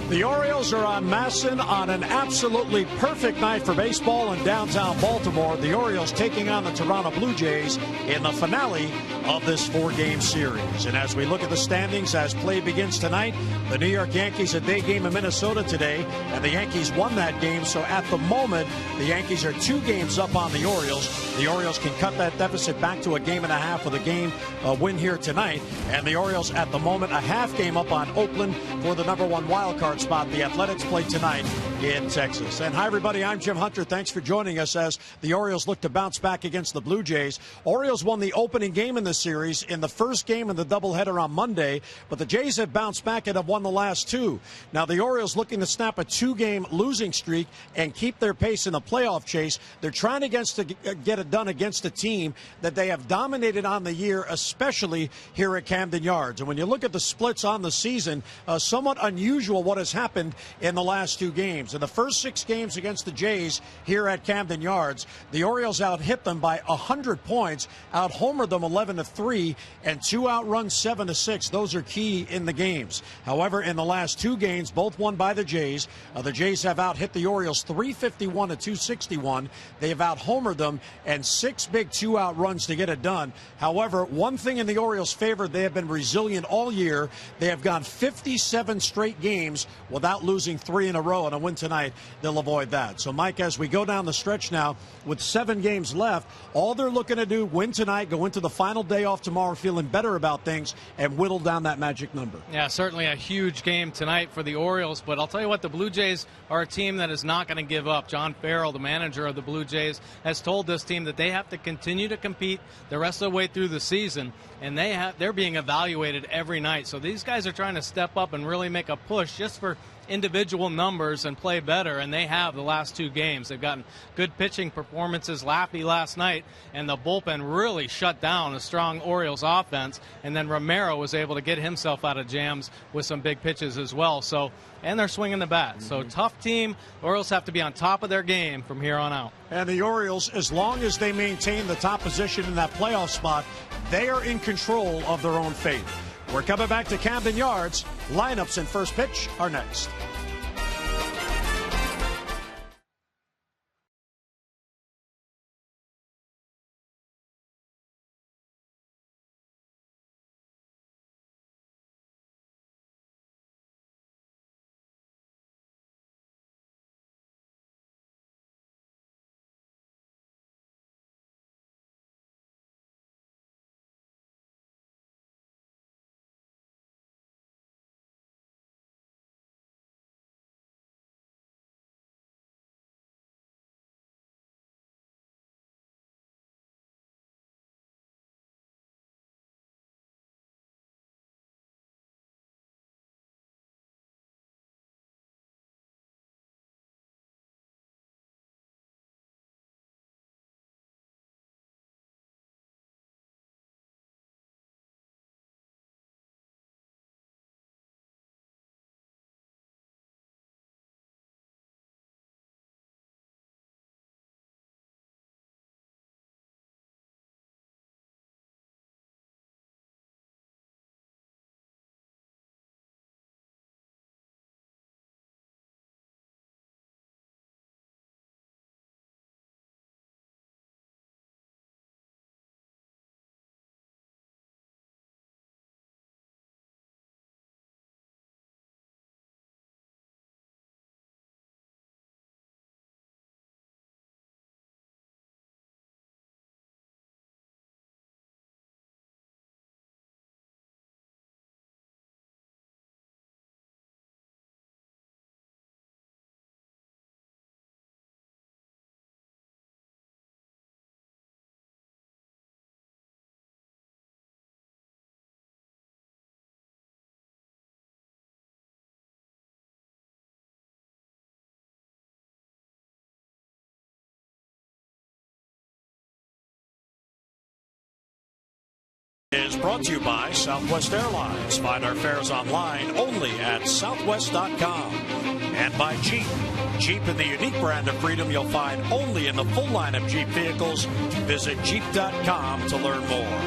The Orioles are on Masson on an absolutely perfect night for baseball in downtown Baltimore. The Orioles taking on the Toronto Blue Jays in the finale of this four-game series. And as we look at the standings as play begins tonight, the New York Yankees a day game in Minnesota today, and the Yankees won that game. So at the moment, the Yankees are 2 games up on the Orioles. The Orioles can cut that deficit back to a game and a half with a win here tonight. And the Orioles at the moment a half game up on Oakland for the #1 wild card spot. The Athletics play tonight in Texas. And hi, everybody. I'm Jim Hunter. Thanks for joining us as the Orioles look to bounce back against the Blue Jays. Orioles won the opening game in the series in the first game in the doubleheader on Monday, but the Jays have bounced back and have won the last 2. Now, the Orioles looking to snap a 2-game losing streak and keep their pace in the playoff chase. They're trying to get it done against a team that they have dominated on the year, especially here at Camden Yards. And when you look at the splits on the season, somewhat unusual what has happened in the last 2 games. In the first 6 games against the Jays here at Camden Yards, the Orioles out-hit them by 100 points, out-homered them 11-3, and 2 out-runs 7-6. Those are key in the games. However, in the last 2 games, both won by the Jays have out-hit the Orioles 351-261. They have out-homered them, and 6 big 2-out runs to get it done. However, one thing in the Orioles' favor, they have been resilient all year. They have gone 57 straight games without losing 3 in a row, and a win tonight, they'll avoid that. So, Mike, as we go down the stretch now with 7 games left, all they're looking to do, win tonight, go into the final day off tomorrow feeling better about things, and whittle down that magic number. Yeah, certainly a huge game tonight for the Orioles, but I'll tell you what, the Blue Jays are a team that is not going to give up. John Farrell, the manager of the Blue Jays, has told this team that they have to continue to compete the rest of the way through the season, and they're being evaluated every night. So these guys are trying to step up and really make a push just for individual numbers and play better, and they have the last 2 games. They've gotten good pitching performances. Laffey last night, and the bullpen really shut down a strong Orioles offense, and then Romero was able to get himself out of jams with some big pitches as well. So, and they're swinging the bat. So tough team. Orioles have to be on top of their game from here on out. And the Orioles, as long as they maintain the top position in that playoff spot, they are in control of their own fate. We're coming back to Camden Yards. Lineups and first pitch are next. Is brought to you by Southwest Airlines. Find our fares online only at southwest.com. And by Jeep. Jeep in the unique brand of freedom you'll find only in the full line of Jeep vehicles. Visit Jeep.com to learn more.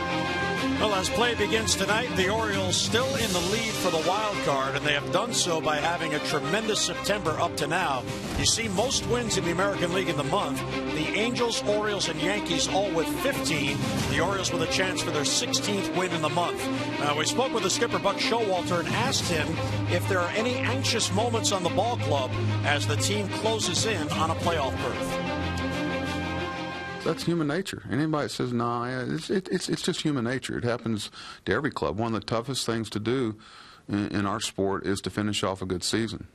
Well, as play begins tonight, the Orioles still in the lead for the wild card, and they have done so by having a tremendous September up to now. You see most wins in the American League in the month. The Angels, Orioles, and Yankees all with 15. The Orioles with a chance for their 16th win in the month. We spoke with the skipper, Buck Showalter, and asked him if there are any anxious moments on the ball club as the team closes in on a playoff berth. That's human nature. Anybody that says, no, it's just human nature. It happens to every club. One of the toughest things to do in our sport is to finish off a good season,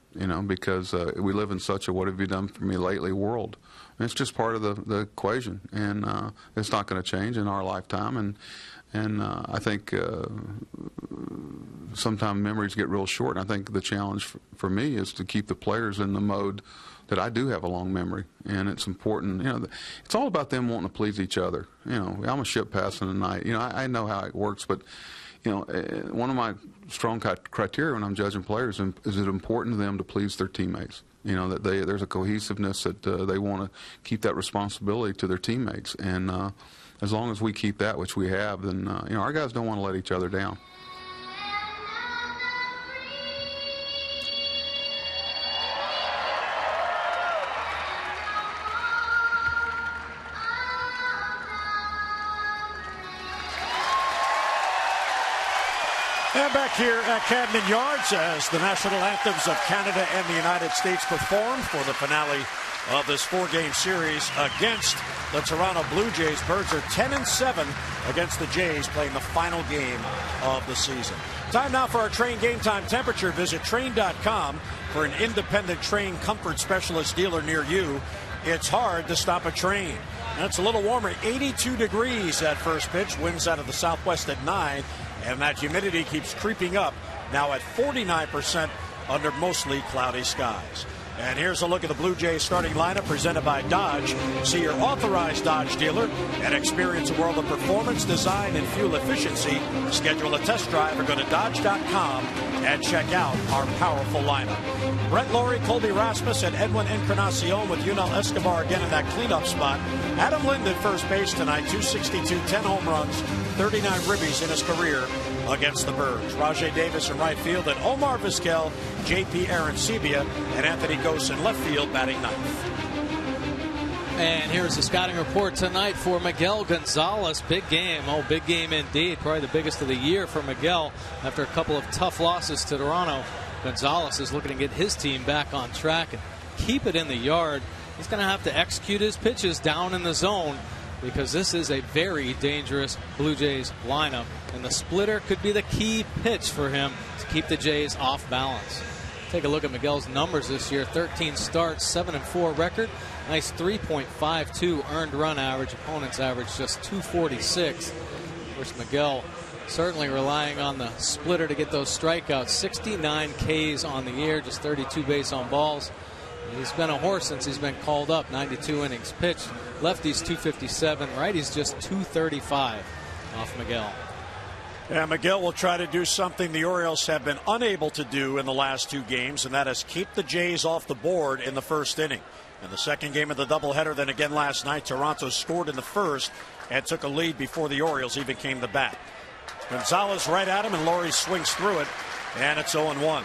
because we live in such a what have you done for me lately world. And it's just part of the equation, and it's not going to change in our lifetime. And I think sometimes memories get real short, and I think the challenge for me is to keep the players in the mode that I do have a long memory, and it's important. It's all about them wanting to please each other. I'm a ship passing the night. I know how it works, but one of my strong criteria when I'm judging players is it important to them to please their teammates. That there's a cohesiveness that they want to keep that responsibility to their teammates, and as long as we keep that, which we have, then our guys don't want to let each other down. And back here at Camden Yards as the national anthems of Canada and the United States perform for the finale of this four-game series against the Toronto Blue Jays. Birds are 10-7 against the Jays, playing the final game of the season. Time now for our Train Game Time temperature. Visit Train.com for an independent Train comfort specialist dealer near you. It's hard to stop a train. And it's a little warmer, 82 degrees at first pitch. Winds out of the southwest at 9. And that humidity keeps creeping up, now at 49% under mostly cloudy skies. And here's a look at the Blue Jays starting lineup presented by Dodge. See your authorized Dodge dealer and experience a world of performance, design, and fuel efficiency. Schedule a test drive or go to Dodge.com and check out our powerful lineup. Brett Laurie, Colby Rasmus, and Edwin Encarnacion with Yunel Escobar again in that cleanup spot. Adam Lind at first base tonight, 262, 10 home runs, 39 ribbies in his career against the Birds. Rajay Davis in right field, and Omar Vizquel, J.P. Arancibia, and Anthony Gose in left field batting ninth. And here's the scouting report tonight for Miguel Gonzalez. Big game. Oh, big game indeed. Probably the biggest of the year for Miguel after a couple of tough losses to Toronto. Gonzalez is looking to get his team back on track and keep it in the yard. He's going to have to execute his pitches down in the zone because this is a very dangerous Blue Jays lineup. And the splitter could be the key pitch for him to keep the Jays off balance. Take a look at Miguel's numbers this year. 13 starts, 7-4 record. Nice 3.52 earned run average. Opponent's average just 246. Of course, Miguel certainly relying on the splitter to get those strikeouts. 69 Ks on the year, just 32 base on balls. He's been a horse since he's been called up. 92 innings pitched. Lefties 257. Righties just 235 off Miguel. Yeah, Miguel will try to do something the Orioles have been unable to do in the last two games, and that is keep the Jays off the board in the first inning. In the second game of the doubleheader, then again last night, Toronto scored in the first and took a lead before the Orioles even came to bat. Gonzalez right at him, and Laurie swings through it, and it's 0-1.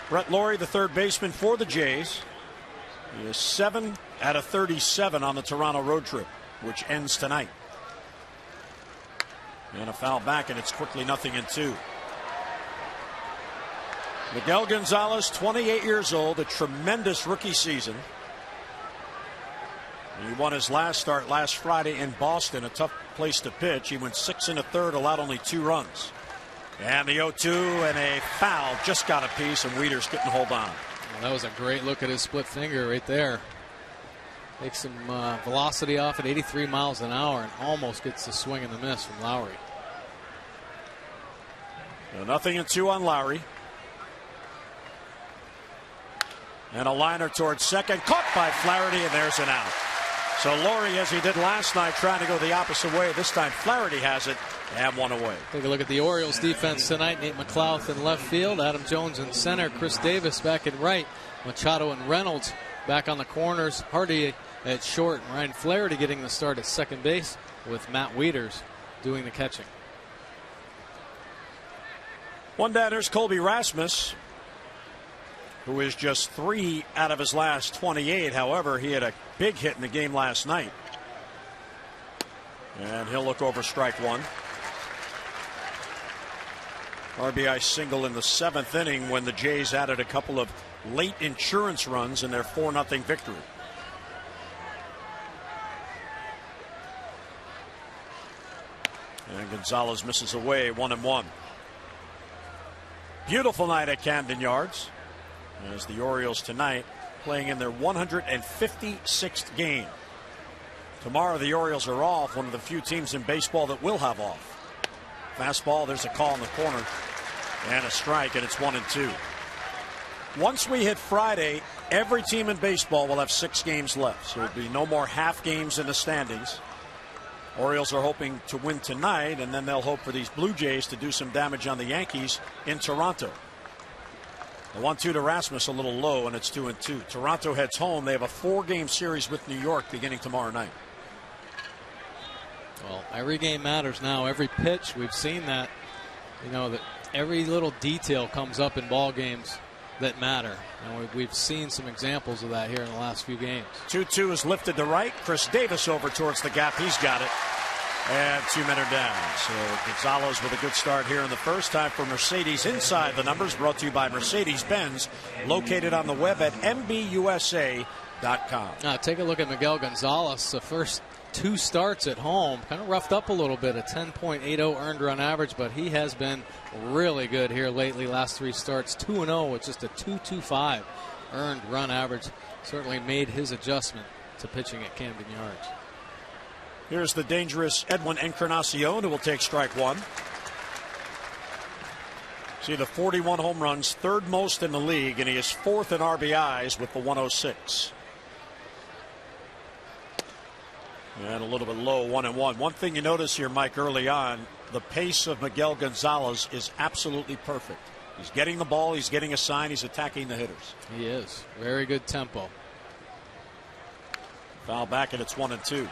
Brett Laurie, the third baseman for the Jays. He is 7 out of 37 on the Toronto road trip, which ends tonight. And a foul back, and it's quickly 0-2. Miguel Gonzalez, 28 years old, a tremendous rookie season. He won his last start last Friday in Boston, a tough place to pitch. He went 6 1/3, allowed only 2 runs. And the 0-2 and a foul, just got a piece, and Wieters couldn't hold on. Well, that was a great look at his split finger right there. Takes some velocity off at 83 miles an hour and almost gets the swing and the miss from Lowry. 0-2 on Lowry. And a liner towards second, caught by Flaherty, and there's an out. So Laurie, as he did last night, trying to go the opposite way. This time Flaherty has it and one away. Take a look at the Orioles defense tonight. Nate McLouth in left field, Adam Jones in center, Chris Davis back in right, Machado and Reynolds back on the corners, Hardy at short, and Ryan Flaherty getting the start at second base with Matt Wieters doing the catching. One down, there's Colby Rasmus, who is just 3 out of his last 28. However, he had a big hit in the game last night. And he'll look over strike one. RBI single in the 7th inning when the Jays added a couple of late insurance runs in their 4-0 victory. And Gonzalez misses away, 1-1. Beautiful night at Camden Yards as the Orioles tonight playing in their 156th game. Tomorrow the Orioles are off, one of the few teams in baseball that will have off. Fastball, there's a call in the corner and a strike, and it's 1-2. Once we hit Friday, every team in baseball will have 6 games left, so there'll be no more half games in the standings. Orioles are hoping to win tonight, and then they'll hope for these Blue Jays to do some damage on the Yankees in Toronto. The 1-2 to Rasmus a little low, and it's 2-2. Toronto heads home. They have a 4-game series with New York beginning tomorrow night. Well, every game matters now. Every pitch, we've seen that. You know, that every little detail comes up in ball games that matter. And we've seen some examples of that here in the last few games. 2-2 is lifted to right. Chris Davis over towards the gap. He's got it. And 2 men are down. So Gonzalez with a good start here in the first. Time for Mercedes Inside the Numbers, brought to you by Mercedes-Benz, located on the web at mbusa.com. Take a look at Miguel Gonzalez. The first 2 starts at home, kind of roughed up a little bit, a 10.80 earned run average, but he has been really good here lately. Last 3 starts, 2-0 with just a 2.25 earned run average. Certainly made his adjustment to pitching at Camden Yards. Here's the dangerous Edwin Encarnacion, who will take strike one. See, the 41 home runs, 3rd most in the league, and he is 4th in RBIs with the 106. And a little bit low, 1-1. One thing you notice here, Mike, early on, the pace of Miguel Gonzalez is absolutely perfect. He's getting the ball, he's getting a sign, he's attacking the hitters. He is. Very good tempo. Foul back, and it's 1-2.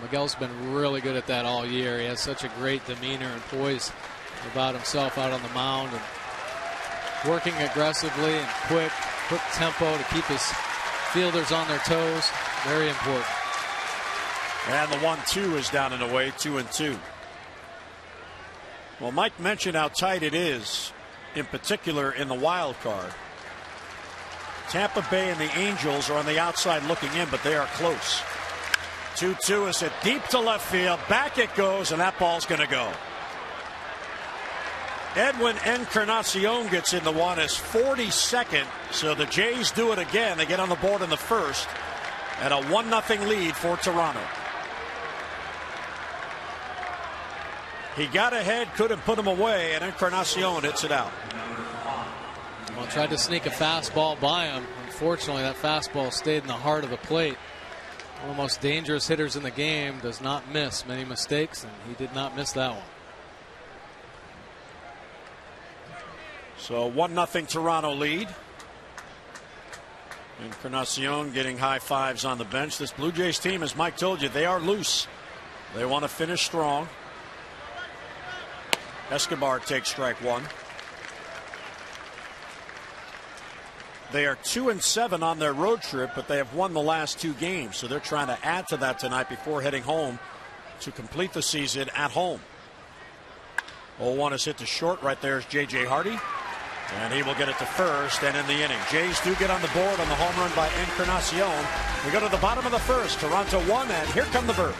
Miguel's been really good at that all year. He has such a great demeanor and poise about himself out on the mound, and working aggressively and quick tempo to keep his fielders on their toes. Very important. And the 1-2 is down and away, 2-2. Well, Mike mentioned how tight it is, in particular in the wild card. Tampa Bay and the Angels are on the outside looking in, but they are close. 2-2 is hit deep to left field. Back it goes, and that ball's going to go. Edwin Encarnacion gets in the one, his 42nd. So the Jays do it again. They get on the board in the first, and a 1-0 lead for Toronto. He got ahead, couldn't put him away, and Encarnacion hits it out. Well, tried to sneak a fastball by him. Unfortunately, that fastball stayed in the heart of the plate. One of the most dangerous hitters in the game, does not miss many mistakes, and he did not miss that one. So 1-0 Toronto lead. Encarnacion getting high fives on the bench. This Blue Jays team, as Mike told you, they are loose. They want to finish strong. Escobar takes strike one. They are 2-7 on their road trip, but they have won the last 2 games, so they're trying to add to that tonight before heading home to complete the season at home. 0-1 is hit to short. Right there is J.J. Hardy, and he will get it to first and in the inning. Jays do get on the board on the home run by Encarnacion. We go to the bottom of the first. Toronto 1, and here come the Birds.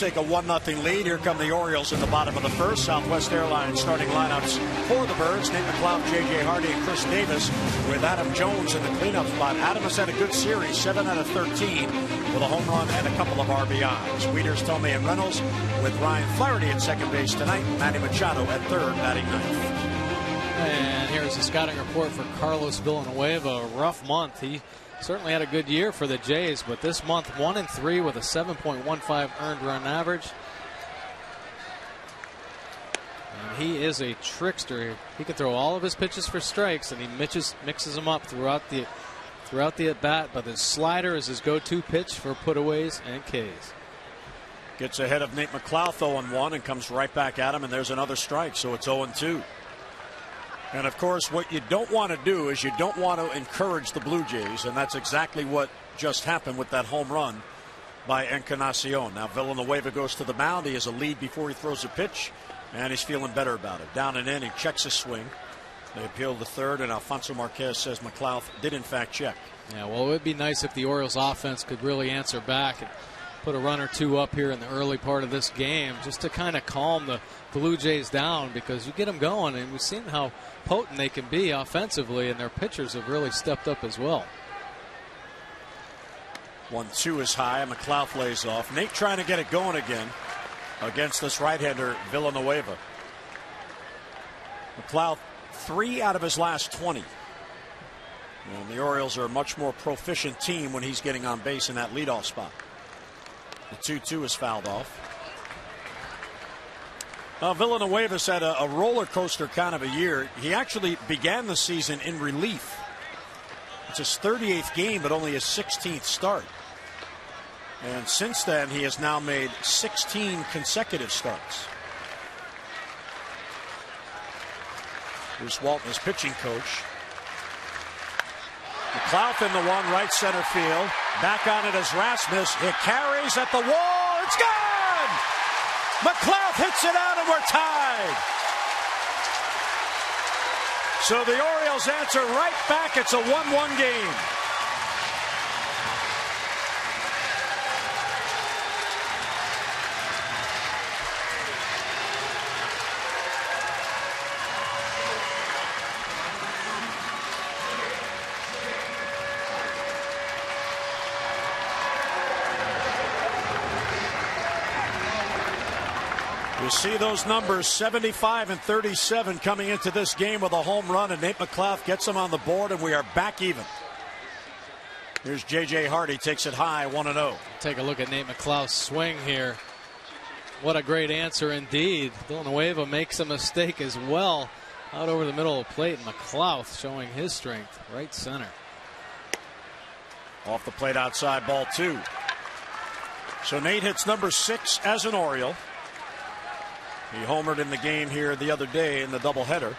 take a 1-0 lead. Here come the Orioles in the bottom of the first. Southwest Airlines starting lineups for the Birds. Nate McLeod, J.J. Hardy, and Chris Davis with Adam Jones in the cleanup spot. Adam has had a good series, 7 out of 13 with a home run and a couple of RBIs. Wieters, Tomei, and Reynolds with Ryan Flaherty at second base tonight. Manny Machado at third, batting ninth. And here's the scouting report for Carlos Villanueva. A rough month. He certainly had a good year for the Jays, but this month 1-3 with a 7.15 earned run average. And he is a trickster. He can throw all of his pitches for strikes, and he mixes them up throughout the at bat. But his slider is his go-to pitch for putaways and Ks. Gets ahead of Nate McLeod 0-1 and comes right back at him, and there's another strike, so it's 0-2. And of course, what you don't want to do is you don't want to encourage the Blue Jays, and that's exactly what just happened with that home run by Encarnacion. Now Villanueva goes to the mound. He has a lead before he throws a pitch, and he's feeling better about it. Down and in, he checks his swing. They appeal to third, and Alfonso Marquez says McLeod did in fact check. Yeah, well, it would be nice if the Orioles offense could really answer back and put a run or two up here in the early part of this game just to kind of calm the Blue Jays down, because you get them going, and we've seen how potent they can be offensively, and their pitchers have really stepped up as well. 1-2 is high. McLeod lays off. Nate trying to get it going again against this right-hander Villanueva. McLeod 3 out of his last 20. And the Orioles are a much more proficient team when he's getting on base in that leadoff spot. The 2-2 is fouled off. Villanueva's had a roller coaster kind of a year. He actually began the season in relief. It's his 38th game, but only his 16th start. And since then, he has now made 16 consecutive starts. Bruce Walton, his pitching coach. McLeod in the one, right center field. Back on it as Rasmus. It carries at the wall. It's gone! McLeod hits it out, and we're tied. So the Orioles answer right back. It's a 1-1 game. You see those numbers, 75 and 37 coming into this game with a home run, and Nate McLeod gets them on the board, and we are back even. Here's J.J. Hardy, takes it high, 1-0. Take a look at Nate McLeod's swing here. What a great answer indeed. Villanueva makes a mistake as well out over the middle of the plate, and McLeod showing his strength, right center. Off the plate outside, ball 2. So Nate hits number 6 as an Oriole. He homered in the game here the other day in the doubleheader.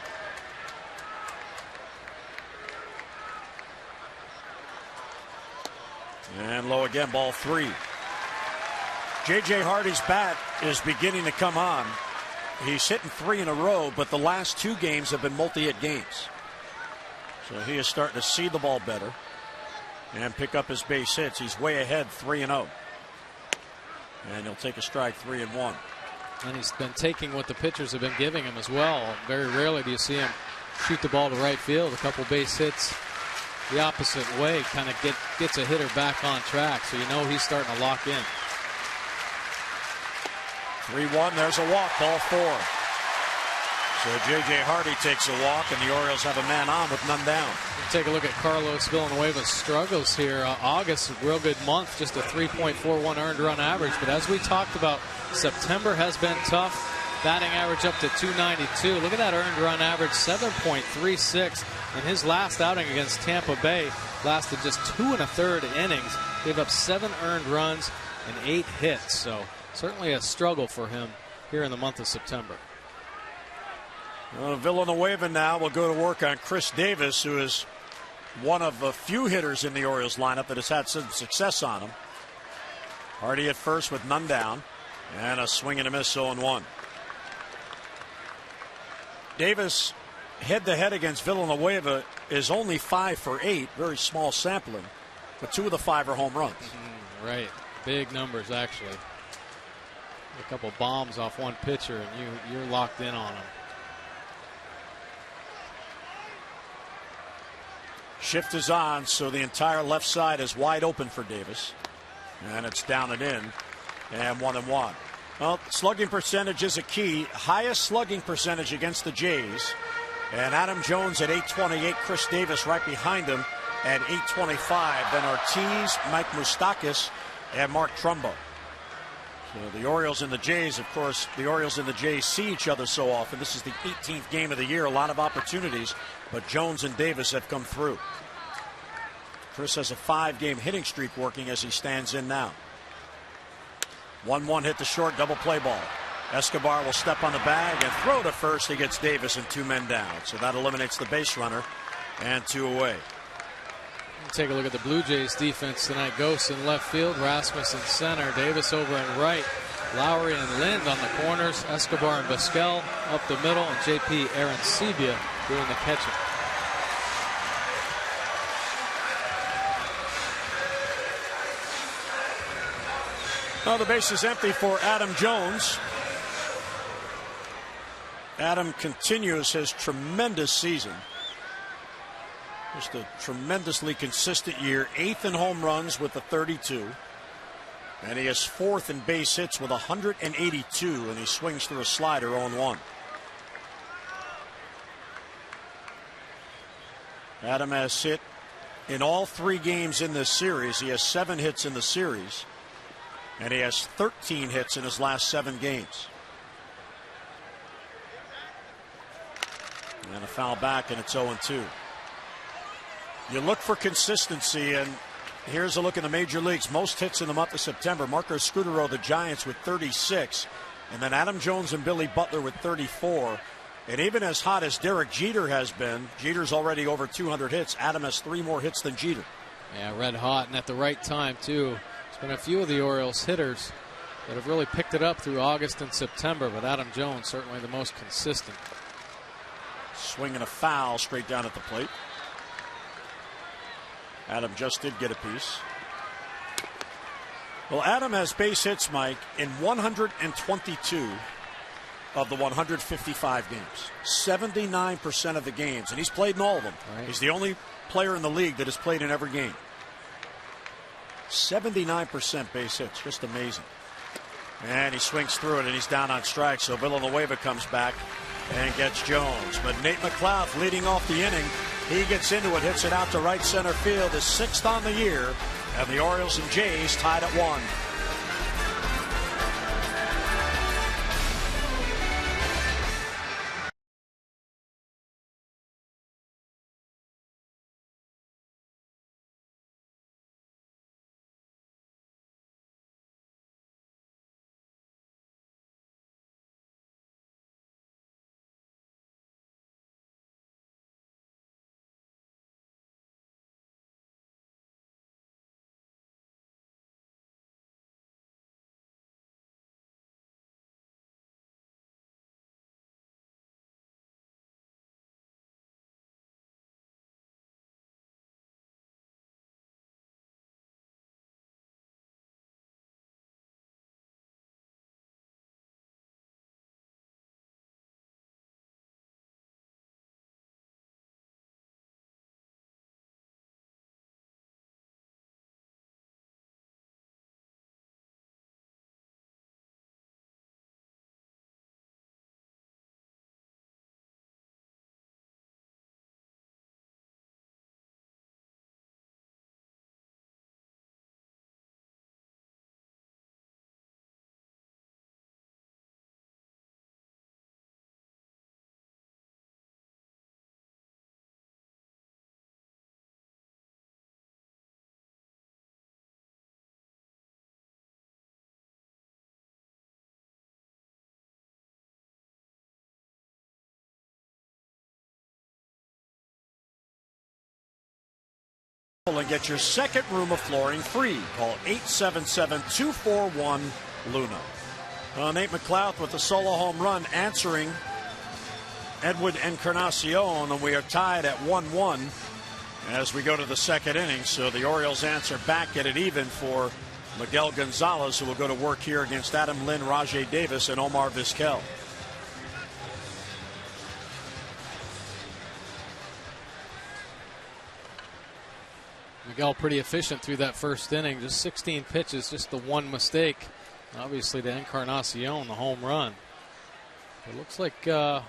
And low again, ball 3. J.J. Hardy's bat is beginning to come on. He's hitting 3 in a row, but the last 2 games have been multi-hit games. So he is starting to see the ball better and pick up his base hits. He's way ahead, 3-0. And he'll take a strike, 3-1. And he's been taking what the pitchers have been giving him as well. Very rarely do you see him shoot the ball to right field. A couple base hits the opposite way kind of gets a hitter back on track. So you know he's starting to lock in. 3-1. There's a walk. Ball 4. So J.J. Hardy takes a walk, and the Orioles have a man on with none down. Take a look at Carlos Villanueva's struggles here. August, a real good month, just a 3.41 earned run average. But as we talked about, September has been tough. Batting average up to 292. Look at that earned run average, 7.36. In his last outing against Tampa Bay, lasted just 2 1/3 innings. Gave up 7 earned runs and 8 hits. So certainly a struggle for him here in the month of September. Villanueva now will go to work on Chris Davis, who is one of a few hitters in the Orioles lineup that has had some success on him. Hardy at first with none down, and a swing and a miss, 0-1. Davis head-to-head against Villanueva is only 5 for 8, very small sampling, but 2 of the 5 are home runs. Right, big numbers actually. A couple bombs off one pitcher, and you're locked in on him. Shift is on, so the entire left side is wide open for Davis. And it's down and in, and 1-1. Well, slugging percentage is a key. Highest slugging percentage against the Jays. And Adam Jones at .828, Chris Davis right behind him at .825. Then Ortiz, Mike Moustakas, and Mark Trumbo. So the Orioles and the Jays, of course, the Orioles and the Jays see each other so often. This is the 18th game of the year, a lot of opportunities, but Jones and Davis have come through. Chris has a 5-game hitting streak working as he stands in now. 1-1 hit to short, double play ball. Escobar will step on the bag and throw to first. He gets Davis and 2 men down. So that eliminates the base runner and 2 away. Take a look at the Blue Jays defense tonight. Ghosts in left field, Rasmus in center, Davis over in right, Lowry and Lind on the corners, Escobar and Vizquel up the middle, and JP Arancibia doing the catching. Well, the base is empty for Adam Jones. Adam continues his tremendous season. Just a tremendously consistent year. 8th in home runs with the 32. And he is 4th in base hits with 182. And he swings through a slider 0-1. Adam has hit in all 3 games in this series. He has 7 hits in the series. And he has 13 hits in his last 7 games. And a foul back, and it's 0-2. You look for consistency, and here's a look in the major leagues. Most hits in the month of September. Marco Scutaro, the Giants, with 36. And then Adam Jones and Billy Butler with 34. And even as hot as Derek Jeter has been, Jeter's already over 200 hits. Adam has 3 more hits than Jeter. Yeah, red hot, and at the right time, too. There's been a few of the Orioles hitters that have really picked it up through August and September, but Adam Jones certainly the most consistent. Swinging a foul straight down at the plate. Adam just did get a piece. Well, Adam has base hits, Mike, in 122 of the 155 games. 79% of the games, and he's played in all of them. Right. He's the only player in the league that has played in every game. 79% base hits, just amazing. And he swings through it, and he's down on strikes, so Villanueva comes back and gets Jones. But Nate McLeod leading off the inning. He gets into it, hits it out to right center field, his 6th on the year, and the Orioles and Jays tied at 1. And get your second room of flooring free. Call 877-241-LUNA. Nate McLeod with a solo home run answering Edwin Encarnacion, and we are tied at 1-1 as we go to the second inning. So the Orioles answer back, get it even for Miguel Gonzalez, who will go to work here against Adam Lynn, Rajai Davis, and Omar Vizquel. Miguel pretty efficient through that first inning. Just 16 pitches, just the one mistake. Obviously to Encarnacion, the home run. It looks like good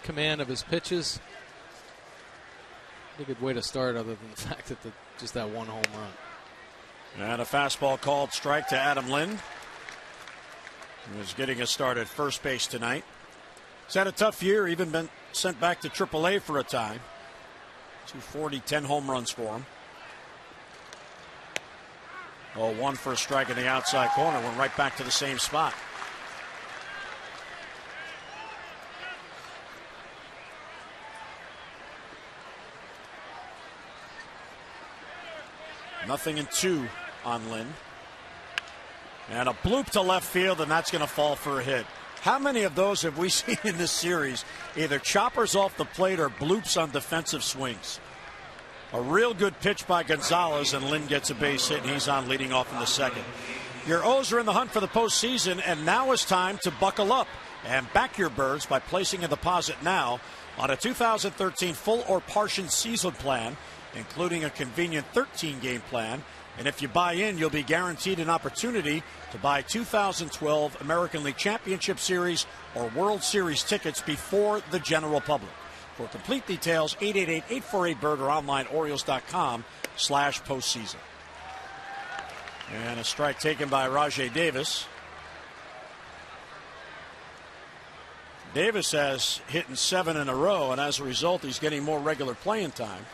command of his pitches. A good way to start other than the fact that just that one home run. And a fastball called strike to Adam Lynn, who is getting a start at first base tonight. He's had a tough year, even been sent back to AAA for a time. 240, 10 home runs for him. Oh, 1 for a strike in the outside corner. Went right back to the same spot. Nothing in 2 on Lynn. And a bloop to left field, and that's going to fall for a hit. How many of those have we seen in this series? Either choppers off the plate or bloops on defensive swings. A real good pitch by Gonzalez, and Lynn gets a base hit, and he's on leading off in the second. Your O's are in the hunt for the postseason, and now is time to buckle up and back your birds by placing a deposit now on a 2013 full or partial season plan, including a convenient 13-game plan. And if you buy in, you'll be guaranteed an opportunity to buy 2012 American League Championship Series or World Series tickets before the general public. For complete details, 888-848-BIRD or online Orioles.com/postseason. And a strike taken by Rajai Davis. Davis has hit in 7 in a row, and as a result, he's getting more regular playing time.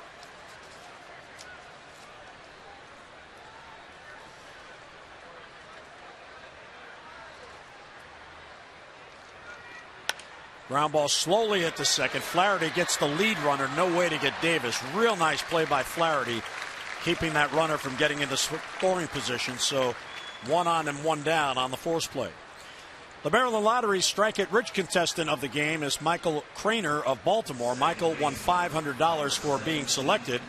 Ground ball slowly at the second. Flaherty gets the lead runner. No way to get Davis. Real nice play by Flaherty, keeping that runner from getting into scoring position. So 1 on and 1 down on the force play. The Maryland Lottery Strike It Rich contestant of the game is Michael Craner of Baltimore. Michael won $500 for being selected,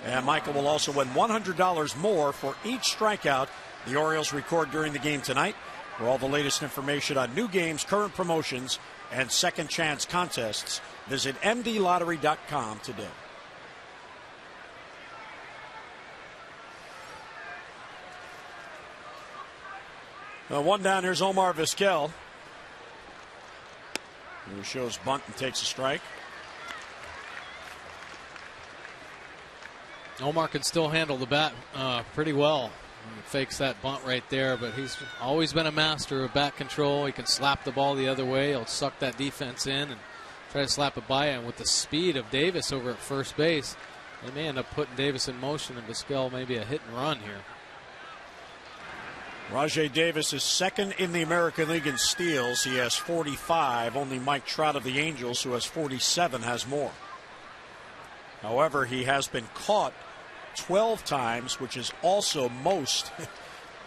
and Michael will also win $100 more for each strikeout the Orioles record during the game tonight. For all the latest information on new games, current promotions, and second chance contests, visit mdlottery.com today. Now 1 down. Here's Omar Vizquel, who shows bunt and takes a strike. Omar can still handle the bat pretty well. He fakes that bunt right there, but he's always been a master of bat control. He can slap the ball the other way. He'll suck that defense in and try to slap it by. And with the speed of Davis over at first base, they may end up putting Davis in motion, and Vizquel maybe a hit and run here. Rajai Davis is second in the American League in steals. He has 45. Only Mike Trout of the Angels, who has 47, has more. However, he has been caught 12 times, which is also most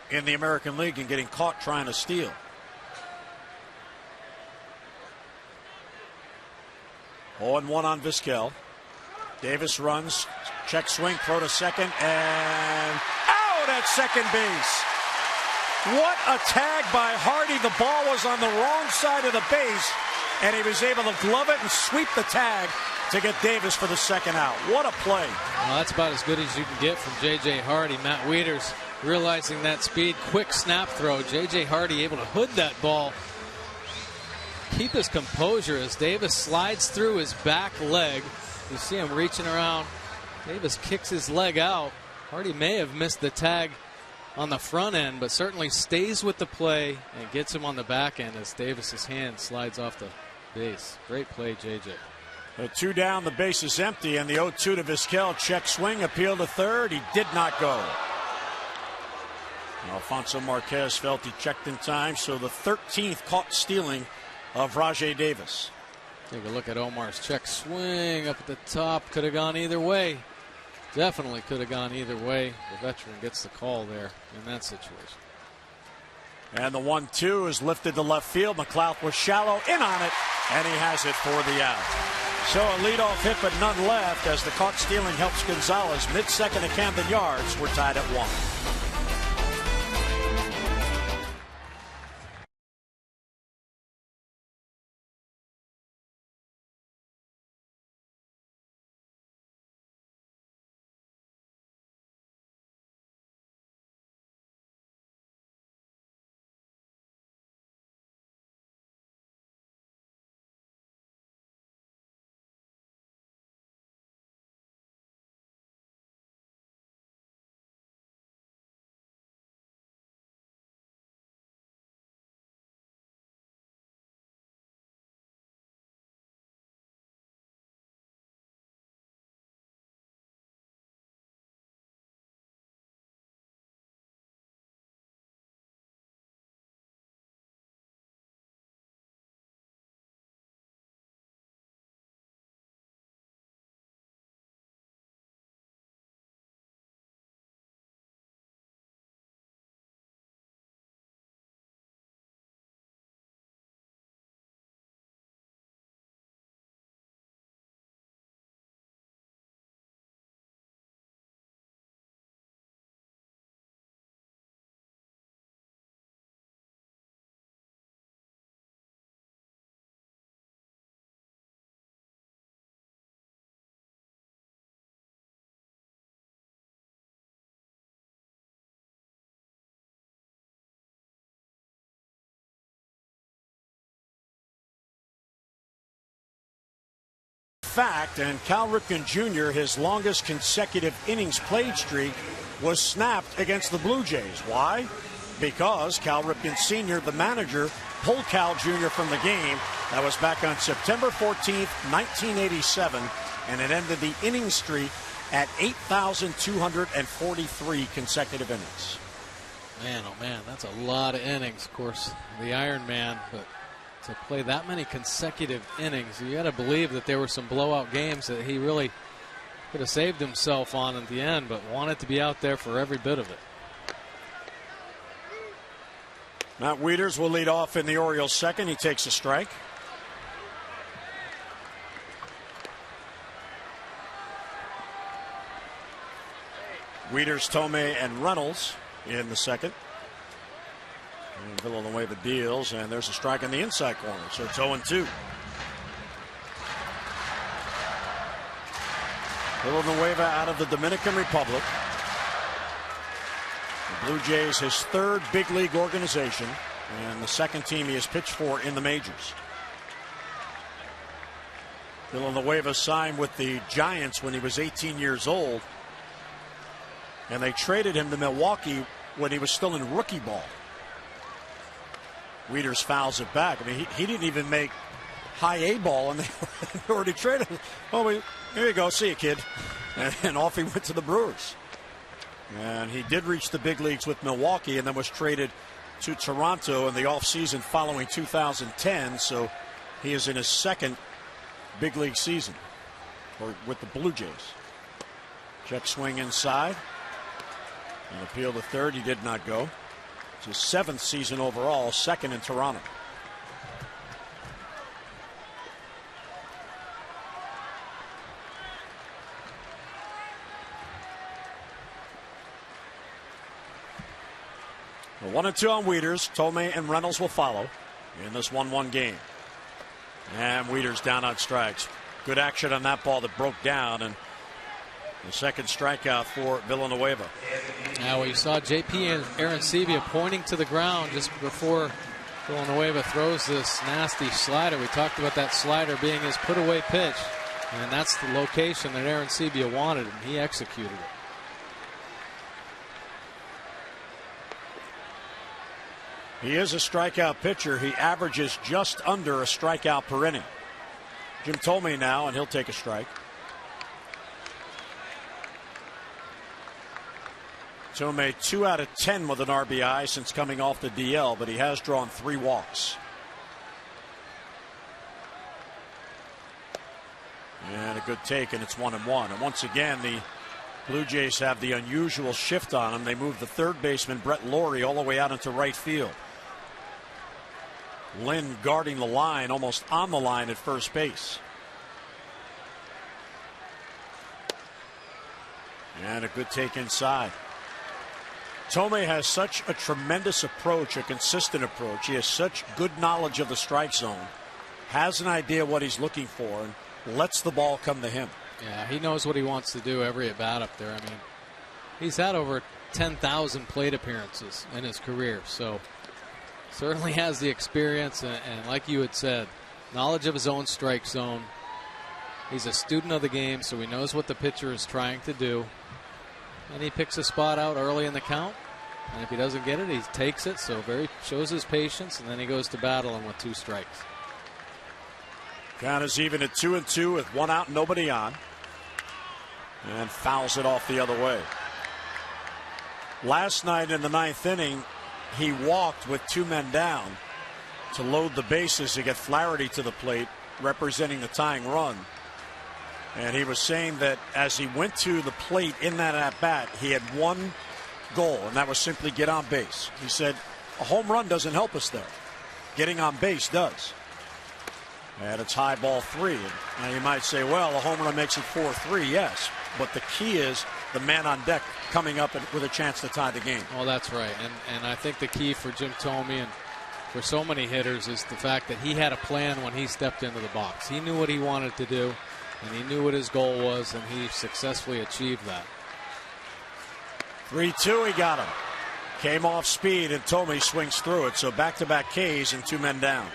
in the American League in getting caught trying to steal. Oh, and 1 on Vizquel. Davis runs, check swing, throw to second, and out at second base. What a tag by Hardy. The ball was on the wrong side of the base, and he was able to glove it and sweep the tag to get Davis for the second out. What a play. Well, that's about as good as you can get from J.J. Hardy. Matt Wieters realizing that speed, quick snap throw. J.J. Hardy able to hood that ball, keep his composure as Davis slides through his back leg. You see him reaching around. Davis kicks his leg out. Hardy may have missed the tag on the front end, but certainly stays with the play and gets him on the back end as Davis's hand slides off the base. Great play, J.J. 2 down, the base is empty, and the 0-2 to Vizquel. Check swing, appeal to third. He did not go. Alfonso Marquez felt he checked in time, so the 13th caught stealing of Rajai Davis. Take a look at Omar's check swing up at the top. Could have gone either way. Definitely could have gone either way. The veteran gets the call there in that situation. And the 1-2 is lifted to left field. McLeod was shallow, in on it, and he has it for the out. So a leadoff hit, but none left as the caught stealing helps Gonzalez. Mid-second at Camden Yards. We're tied at 1. fact, and Cal Ripken Jr., his longest consecutive innings played streak was snapped against the Blue Jays. Why? Because Cal Ripken Sr., the manager, pulled Cal Jr. from the game. That was back on September 14th, 1987, and it ended the inning streak at 8,243 consecutive innings. Man, oh man, that's a lot of innings. Of course, the Iron Man, but to play that many consecutive innings, you got to believe that there were some blowout games that he really could have saved himself on at the end, but wanted to be out there for every bit of it. Matt Wieters will lead off in the Orioles second. He takes a strike. Wieters, Tomei, and Reynolds in the second. And Villanueva deals, and there's a strike in the inside corner, so it's 0-2. Villanueva out of the Dominican Republic. The Blue Jays, his third big league organization, and the second team he has pitched for in the majors. Villanueva signed with the Giants when he was 18 years old, and they traded him to Milwaukee when he was still in rookie ball. Wieters fouls it back. I mean, he didn't even make high A ball, and they already traded him. Oh, here you go. See you, kid. And off he went to the Brewers. And he did reach the big leagues with Milwaukee and then was traded to Toronto in the offseason following 2010. So he is in his second big league season with the Blue Jays. Check swing inside. And appeal to third. He did not go. It's his seventh season overall, second in Toronto. The 1-2 on Wieters. Tomei and Reynolds will follow in this 1-1 game. And Wieters down on strikes. Good action on that ball that broke down, and the second strikeout for Villanueva. Now, well, you saw JP and Arancibia pointing to the ground just before Villanueva throws this nasty slider. We talked about that slider being his put-away pitch, and that's the location that Arancibia wanted, and he executed it. He is a strikeout pitcher. He averages just under a strikeout per inning. Jim Tomei now, and he'll take a strike. Tomei 2 out of 10 with an RBI since coming off the DL, but he has drawn 3 walks. And a good take, and it's 1-1. And once again, the Blue Jays have the unusual shift on them. They move the third baseman, Brett Laurie, all the way out into right field. Lynn guarding the line, almost on the line at first base. And a good take inside. Tomei has such a tremendous approach, a consistent approach. He has such good knowledge of the strike zone, has an idea what he's looking for, and lets the ball come to him. Yeah, he knows what he wants to do every at bat up there. I mean, he's had over 10,000 plate appearances in his career, so certainly has the experience and like you had said, knowledge of his own strike zone. He's a student of the game, so he knows what the pitcher is trying to do. And he picks a spot out early in the count. And if he doesn't get it, he takes it. So shows his patience, and then he goes to battle and with 2 strikes. Count is even at 2-2 with 1 out, nobody on. And fouls it off the other way. Last night in the 9th inning, he walked with 2 men down to load the bases to get Flaherty to the plate, representing the tying run. And he was saying that as he went to the plate in that at-bat, he had one goal, and that was simply get on base. He said, a home run doesn't help us there. Getting on base does. And it's high ball 3. Now you might say, well, a home run makes it 4-3. Yes, but the key is the man on deck coming up with a chance to tie the game. Well, that's right. And I think the key for Jim Tomei and for so many hitters is the fact that he had a plan when he stepped into the box. He knew what he wanted to do, and he knew what his goal was, and he successfully achieved that. 3-2, he got him. Came off speed, and Tomei swings through it. So back-to-back Ks and 2 men down.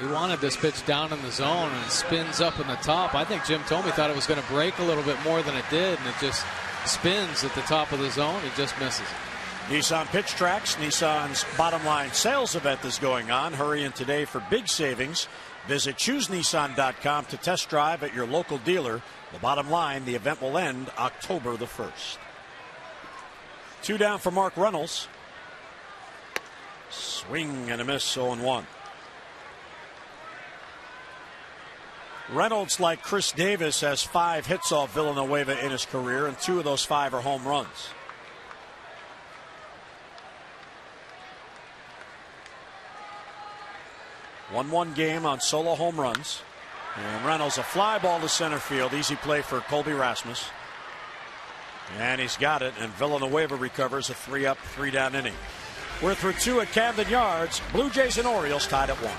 He wanted this pitch down in the zone and spins up in the top. I think Jim Thome thought it was going to break a little bit more than it did, and it just spins at the top of the zone. He just misses it. Nissan Pitch Tracks, Nissan's bottom line sales event is going on. Hurry in today for big savings. Visit ChooseNissan.com to test drive at your local dealer. The bottom line, the event will end October the 1st. 2 down for Mark Reynolds. Swing and a miss, 0-1. Reynolds, like Chris Davis, has 5 hits off Villanueva in his career, and 2 of those 5 are home runs. One game on solo home runs. And Reynolds, a fly ball to center field. Easy play for Colby Rasmus. And he's got it, and Villanueva recovers a 3-up, 3-down inning. We're through 2 at Camden Yards. Blue Jays and Orioles tied at 1.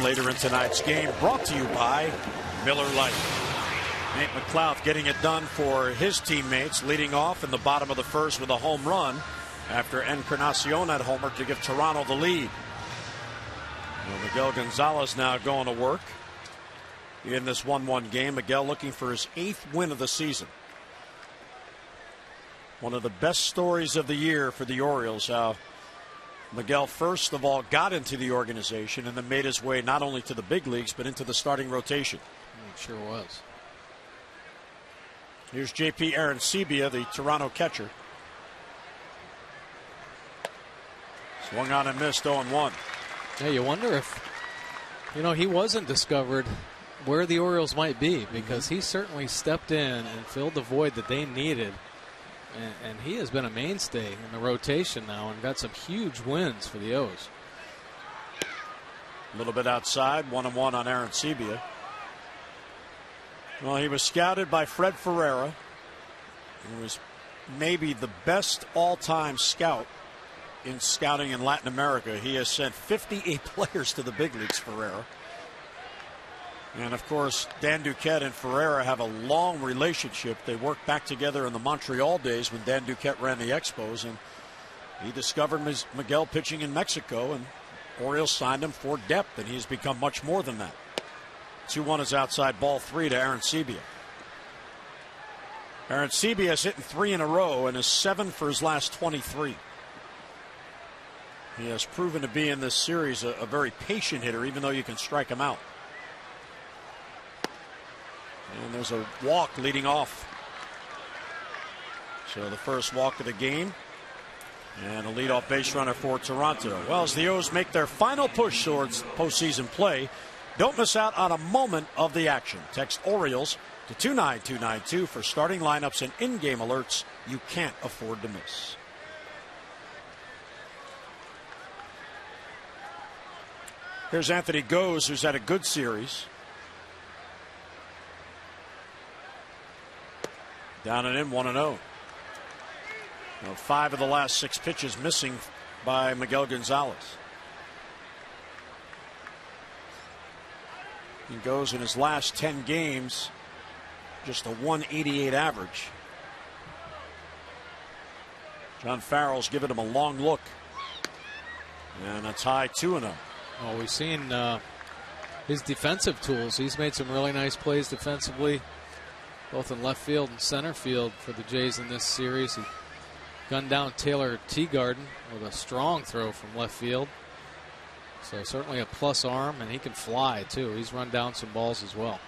Later in tonight's game, brought to you by Miller Lite. Nate McLeod getting it done for his teammates, leading off in the bottom of the first with a home run after Encarnacion had homered to give Toronto the lead. Well, Miguel Gonzalez now going to work in this 1-1 game. Miguel looking for his 8th win of the season. One of the best stories of the year for the Orioles, how Miguel first of all got into the organization and then made his way not only to the big leagues but into the starting rotation. It sure was. Here's JP Arancibia, the Toronto catcher. Swung on and missed, 0-1. Yeah, you wonder if, he wasn't discovered where the Orioles might be, because he certainly stepped in and filled the void that they needed. And he has been a mainstay in the rotation now and got some huge wins for the O's. A little bit outside, 1-1 on Arancibia. Well, he was scouted by Fred Ferreira, who was maybe the best all-time scout in scouting in Latin America. He has sent 58 players to the big leagues, Ferreira. And of course, Dan Duquette and Ferreira have a long relationship. They worked back together in the Montreal days when Dan Duquette ran the Expos, and he discovered Miguel pitching in Mexico, and Orioles signed him for depth, and he's become much more than that. 2-1 is outside, ball 3 to Arancibia. Arancibia is hitting 3 in a row and is 7 for his last 23. He has proven to be in this series a very patient hitter, even though you can strike him out. And there's a walk leading off. So the first walk of the game. And a leadoff base runner for Toronto. Well, as the O's make their final push towards postseason play, don't miss out on a moment of the action. Text Orioles to 29292 for starting lineups and in-game alerts you can't afford to miss. Here's Anthony Goes, who's had a good series. Down and in, 1-0. Now 5 of the last 6 pitches missing by Miguel Gonzalez. He goes in his last 10 games just a 188 average. John Farrell's giving him a long look. And that's high, 2-0. Well, we've seen his defensive tools. He's made some really nice plays defensively, both in left field and center field for the Jays in this series. He gunned down Taylor Teagarden with a strong throw from left field. So certainly a plus arm, and he can fly too. He's run down some balls as well.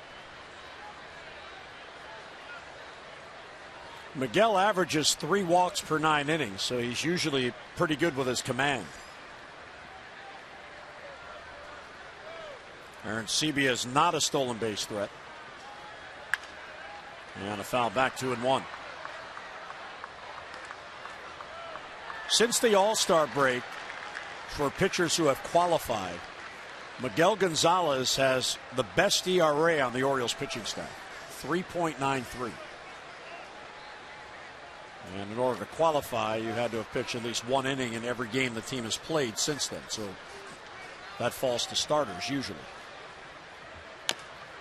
Miguel averages 3 walks per 9 innings, so he's usually pretty good with his command. Arancibia is not a stolen base threat. And a foul back, 2-1. Since the All-Star break, for pitchers who have qualified, Miguel Gonzalez has the best ERA on the Orioles pitching staff, 3.93. And in order to qualify, you had to have pitched at least 1 inning in every game the team has played since then. So that falls to starters usually.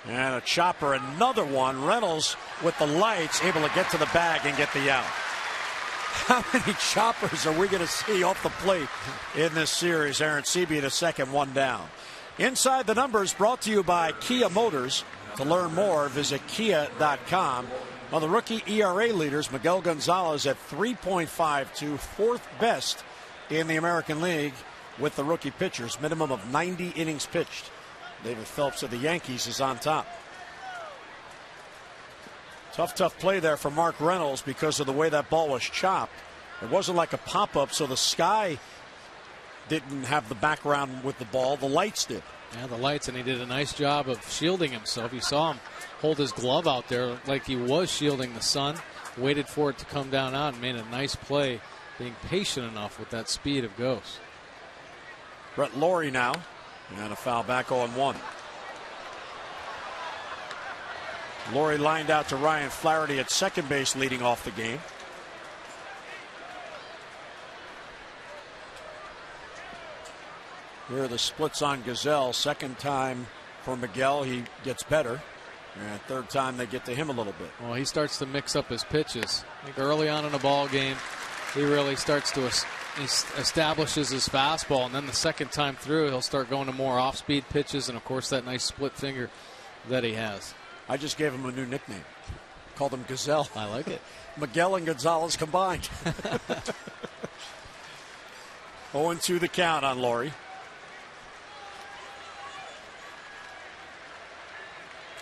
And a chopper, another one. Reynolds with the lights, able to get to the bag and get the out. How many choppers are we going to see off the plate in this series? Arancibia to second, 1 down. Inside the Numbers brought to you by Kia Motors. To learn more, visit kia.com. Well, the rookie ERA leaders, Miguel Gonzalez at 3.52, 4th best in the American League with the rookie pitchers, minimum of 90 innings pitched. David Phelps of the Yankees is on top. Tough play there for Mark Reynolds because of the way that ball was chopped. It wasn't like a pop-up, so the sky didn't have the background with the ball. The lights did. Yeah, the lights, and he did a nice job of shielding himself. You saw him hold his glove out there like he was shielding the sun, waited for it to come down out, and made a nice play, being patient enough with that speed of Ghost. Brett Lawrie now, and a foul back, 0-1. Lawrie lined out to Ryan Flaherty at second base, leading off the game. Here are the splits on Gazelle. Second time for Miguel, he gets better. And third time they get to him a little bit. Well, he starts to mix up his pitches. I think early on in a ball game, he really starts to establishes his fastball, and then the second time through, he'll start going to more off-speed pitches, and of course that nice split finger that he has. I just gave him a new nickname. Called him Gazelle. I like it. Miguel and Gonzalez combined. 0-2 the count on Lawrie.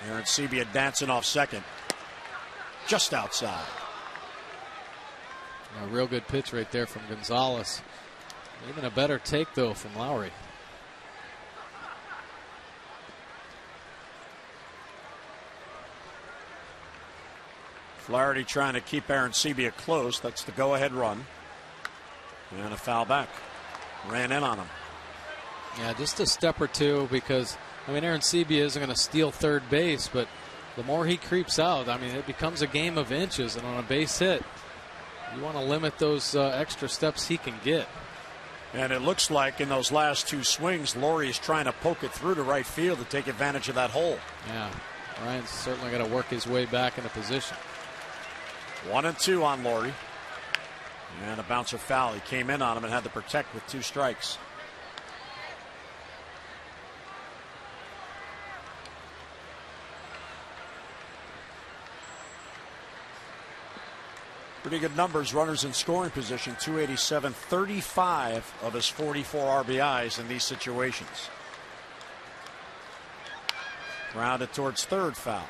Arancibia dancing off second. Just outside. A real good pitch right there from Gonzalez. Even a better take, though, from Lawrie. Flaherty trying to keep Arancibia close. That's the go-ahead run. And a foul back. Ran in on him. Yeah, just a step or two, because, I mean, Arancibia isn't going to steal third base, but the more he creeps out, I mean, it becomes a game of inches, and on a base hit, you want to limit those extra steps he can get. And it looks like in those last 2 swings, Lawrie is trying to poke it through to right field to take advantage of that hole. Yeah, Ryan's certainly got to work his way back into position. 1-2 on Lawrie. And a bouncer foul. He came in on him and had to protect with 2 strikes. Pretty good numbers, runners in scoring position, 287, 35 of his 44 RBIs in these situations. Grounded towards third, foul.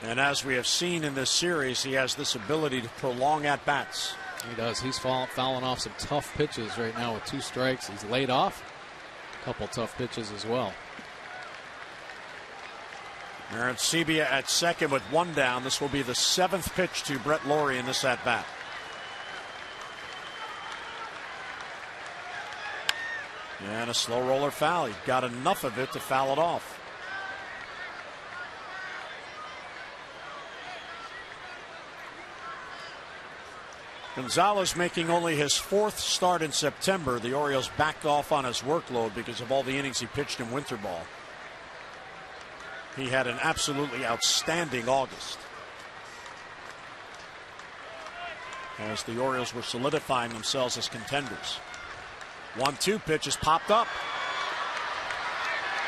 And as we have seen in this series, he has this ability to prolong at-bats. He does. He's fouling off some tough pitches right now with 2 strikes. He's laid off a couple tough pitches as well. Arancibia at second with 1 down. This will be the 7th pitch to Brett Lawrie in this at-bat. And a slow roller foul. He got enough of it to foul it off. Gonzalez making only his 4th start in September. The Orioles backed off on his workload because of all the innings he pitched in winter ball. He had an absolutely outstanding August, as the Orioles were solidifying themselves as contenders. 1-2 pitch is popped up.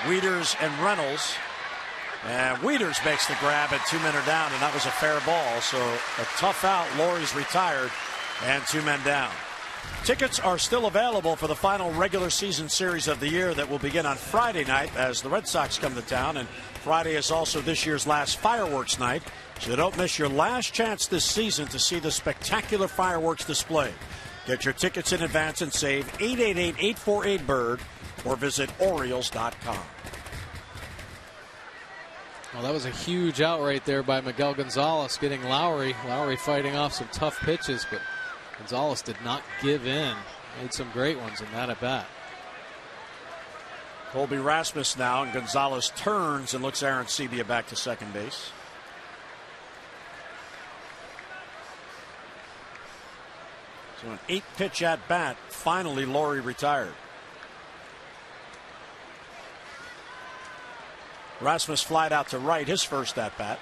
Wieters and Reynolds. And Wieters makes the grab, and 2 men are down, and that was a fair ball. So a tough out. Laurie's retired, and 2 men down. Tickets are still available for the final regular season series of the year that will begin on Friday night as the Red Sox come to town. And Friday is also this year's last fireworks night, so don't miss your last chance this season to see the spectacular fireworks display. Get your tickets in advance and save 888-848-BIRD or visit Orioles.com. Well, that was a huge out right there by Miguel Gonzalez, getting Lowry. Lowry fighting off some tough pitches, but Gonzalez did not give in. Made some great ones in that at bat. Colby Rasmus now, and Gonzalez turns and looks Aaron Sebia back to second base. So an 8-pitch at bat. Finally, Laurie retired. Rasmus flied out to right, his first at bat.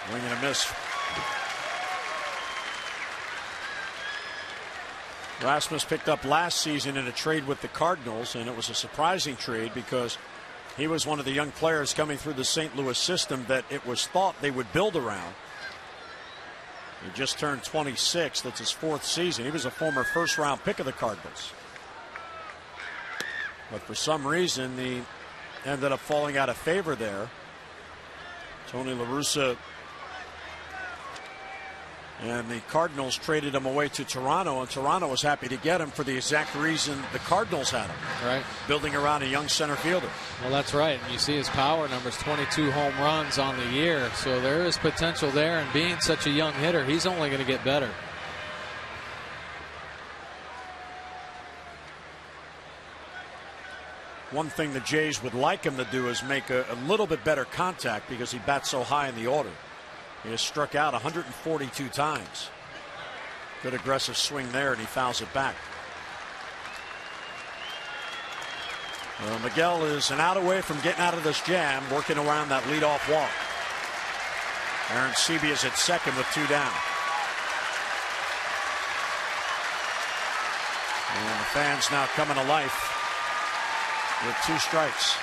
Swing and a miss. Rasmus picked up last season in a trade with the Cardinals, and it was a surprising trade because he was one of the young players coming through the St. Louis system that it was thought they would build around. He just turned 26. That's his 4th season. He was a former first-round pick of the Cardinals. But for some reason, he ended up falling out of favor there. Tony La Russa and the Cardinals traded him away to Toronto, and Toronto was happy to get him for the exact reason the Cardinals had him. Right. Building around a young center fielder. Well, that's right. And you see his power numbers, 22 home runs on the year. So there is potential there, and being such a young hitter, he's only going to get better. One thing the Jays would like him to do is make a little bit better contact because he bats so high in the order. He has struck out 142 times. Good aggressive swing there, and he fouls it back. Well, Miguel is an out away from getting out of this jam, working around that leadoff walk. Aaron Sebia is at second with 2 down. And the fans now coming to life with 2 strikes.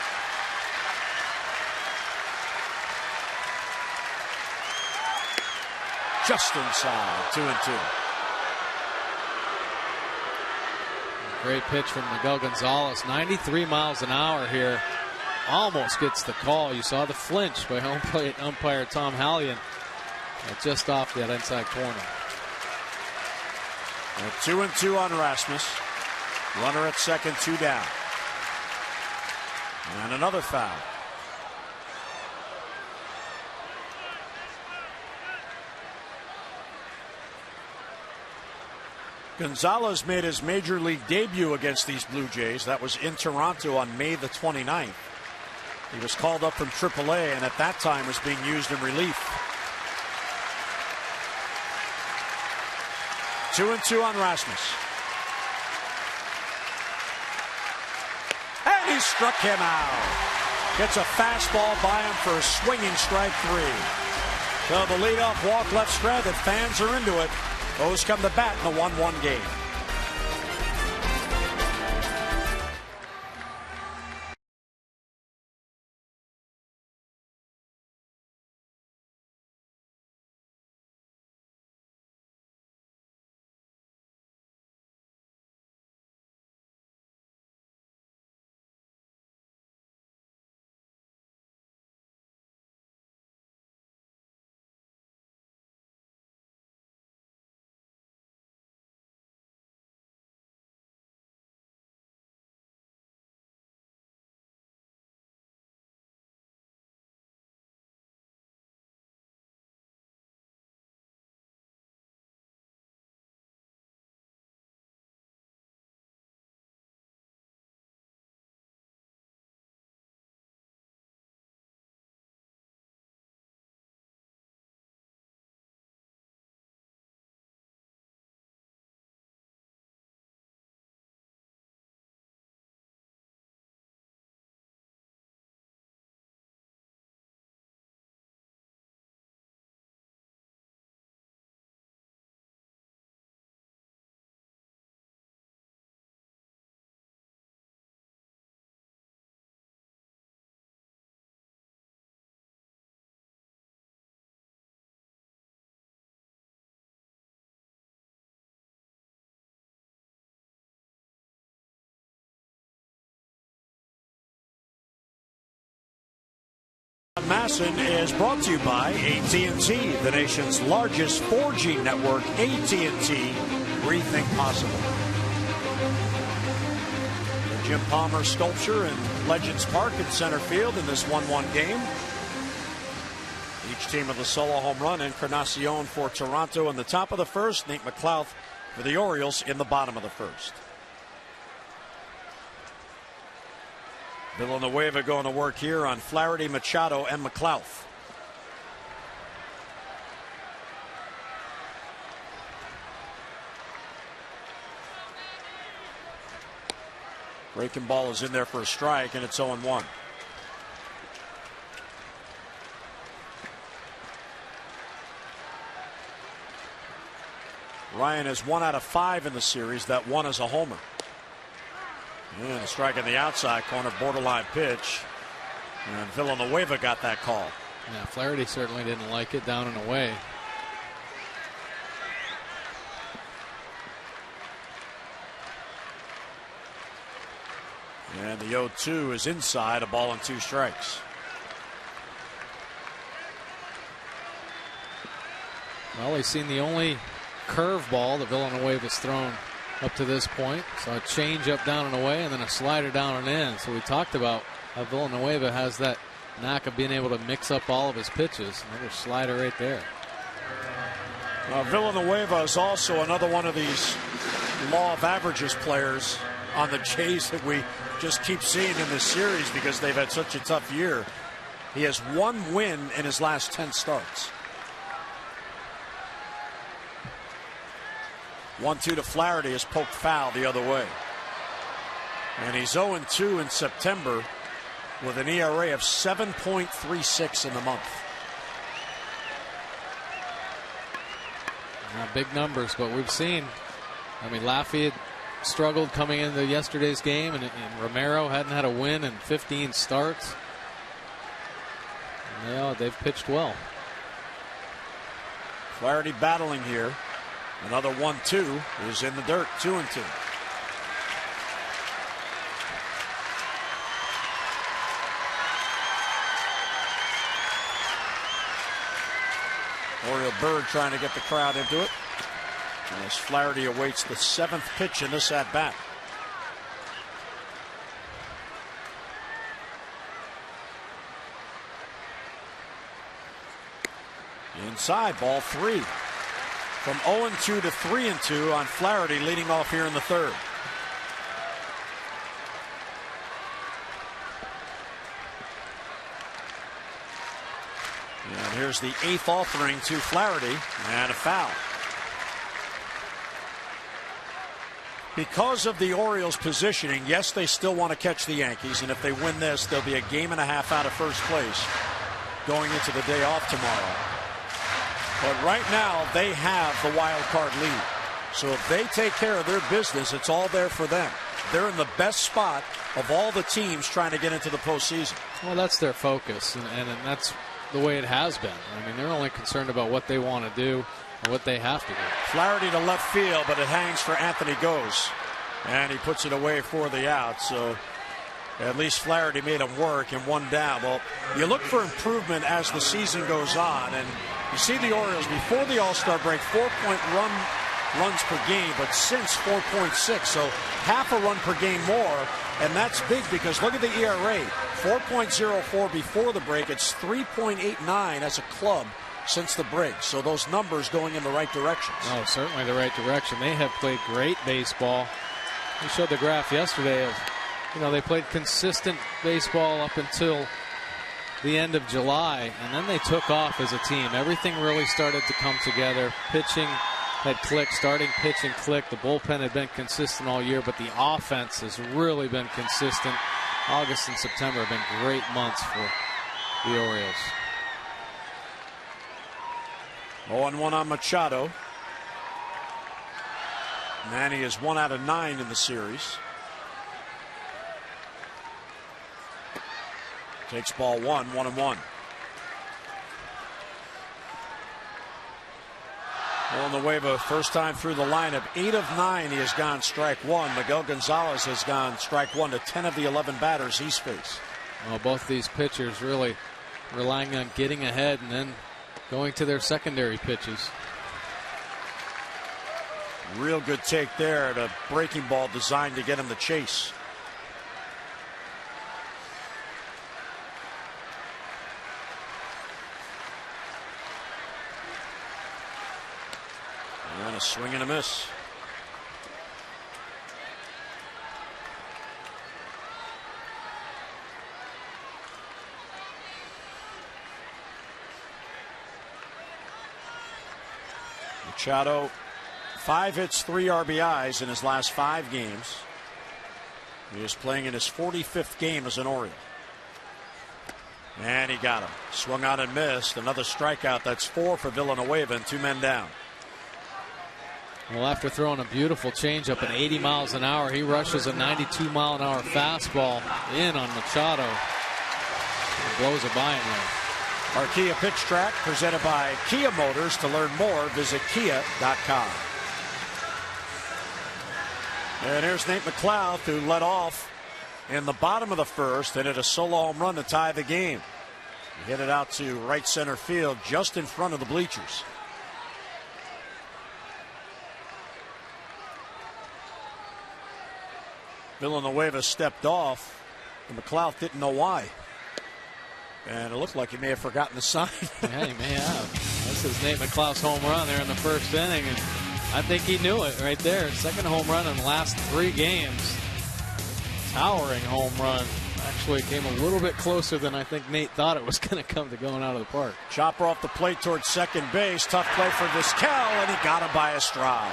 Just inside, 2-2. Great pitch from Miguel Gonzalez. 93 miles an hour here. Almost gets the call. You saw the flinch by home plate umpire Tom Hallion. Just off that inside corner. 2-2 on Rasmus. Runner at second, 2 down. And another foul. Gonzalez made his major league debut against these Blue Jays. That was in Toronto on May the 29th. He was called up from AAA, and at that time was being used in relief. 2-2 on Rasmus. And he struck him out. Gets a fastball by him for a swinging strike 3. So the leadoff walk left stranded. Fans are into it. Those come to bat in the 1-1 game. Masson is brought to you by AT&T, the nation's largest 4G network. AT&T, rethink possible. The Jim Palmer sculpture in Legends Park in center field in this 1-1 game. Each team with a solo home run. Encarnacion for Toronto in the top of the first. Nate McLouth for the Orioles in the bottom of the first. Villanueva going to work here on Flaherty, Machado, and McLouth. Breaking ball is in there for a strike, and it's 0-1. Ryan has 1 out of 5 in the series. That one is a homer. And a strike on the outside corner, borderline pitch. And Villanueva got that call. Yeah, Flaherty certainly didn't like it, down and away. And the 0-2 is inside, a ball and 2 strikes. Well, he's seen the only curveball that Villanueva's thrown up to this point. So a change up, down and away, and then a slider down and in. So we talked about how Villanueva has that knack of being able to mix up all of his pitches. Another slider right there. Villanueva is also another one of these law of averages players on the Jays that we just keep seeing in this series because they've had such a tough year. He has 1 win in his last 10 starts. 1-2 to Flaherty is poked foul the other way. And he's 0-2 in September with an ERA of 7.36 in the month. Not big numbers, but we've seen. I mean, Laffey had struggled coming into yesterday's game, and Romero hadn't had a win in 15 starts. And they've pitched well. Flaherty battling here. Another 1-2 is in the dirt, 2-2. Oriole Bird trying to get the crowd into it as Flaherty awaits the 7th pitch in this at bat. Inside, ball 3. From 0-2 to 3-2 on Flaherty, leading off here in the 3rd. And here's the 8th offering to Flaherty, and a foul. Because of the Orioles' positioning, yes, they still want to catch the Yankees, and if they win this, they'll be a game and a half out of first place going into the day off tomorrow. But right now, they have the wild card lead. So if they take care of their business, it's all there for them. They're in the best spot of all the teams trying to get into the postseason. Well, that's their focus, and that's the way it has been. I mean, they're only concerned about what they want to do and what they have to do. Flaherty to left field, but it hangs for Anthony Goes. And he puts it away for the out. So at least Flaherty made him work, and 1 down. Well, you look for improvement as the season goes on, and you see the Orioles before the All-Star break, 4-point runs per game, but since 4.6, so half a run per game more, and that's big because look at the ERA, 4.04 before the break. It's 3.89 as a club since the break. So those numbers going in the right directions. Oh, certainly the right direction. They have played great baseball. We showed the graph yesterday of, they played consistent baseball up until the end of July, and then they took off as a team. Everything really started to come together. Pitching had clicked, starting pitching clicked. The bullpen had been consistent all year, but the offense has really been consistent. August and September have been great months for the Orioles. 0-1 on Machado. Manny is 1 out of 9 in the series. Takes ball 1, 1-1. Villanueva, first time through the lineup, 8 of 9 he has gone strike 1. Miguel Gonzalez has gone strike 1 to 10 of the 11 batters he's faced. Well, both these pitchers really relying on getting ahead and then going to their secondary pitches. Real good take there at a breaking ball designed to get him the chase. And a swing and a miss. Machado, 5 hits, 3 RBIs in his last 5 games. He is playing in his 45th game as an Oriole. And he got him. Swung out and missed. Another strikeout. That's 4 for Villanueva and 2 men down. Well, after throwing a beautiful changeup at 80 miles an hour, he rushes a 92-mile-an-hour fastball in on Machado. He blows it by him there. Our Kia Pitch Track presented by Kia Motors. To learn more, visit kia.com. And here's Nate McLeod, who led off in the bottom of the first and hit a solo home run to tie the game. He hit it out to right center field, just in front of the bleachers. Villanueva stepped off, and McLeod didn't know why. And it looked like he may have forgotten the sign. Yeah, he may have. This is Nate McLeod's home run there in the first inning, and I think he knew it right there. Second home run in the last 3 games. Towering home run. Actually came a little bit closer than I think Nate thought it was going to come to going out of the park. Chopper off the plate towards second base. Tough play for Vizquel, and he got him by a stride.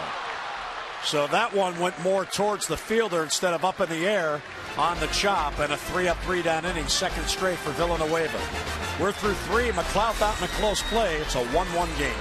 So that one went more towards the fielder instead of up in the air on the chop, and a 3-up, 3-down inning, second straight for Villanueva. We're through 3. McLeod out in a close play. It's a 1-1 game.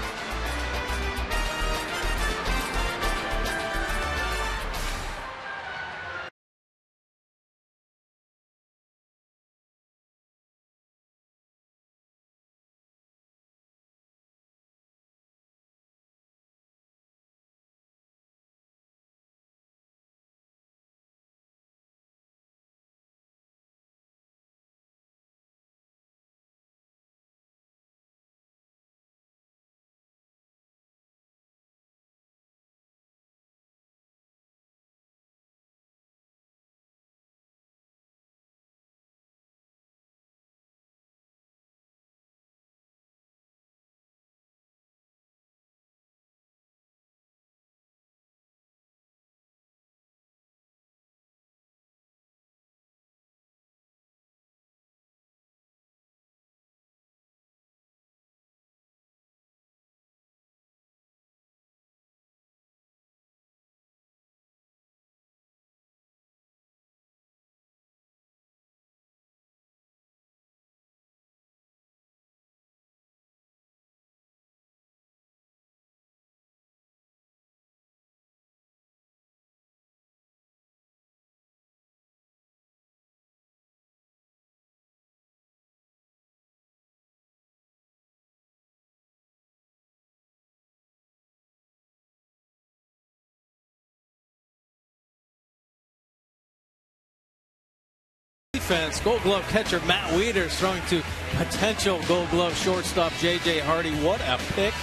Defense, Gold Glove catcher Matt Wieters throwing to potential Gold Glove shortstop J.J. Hardy. What a pick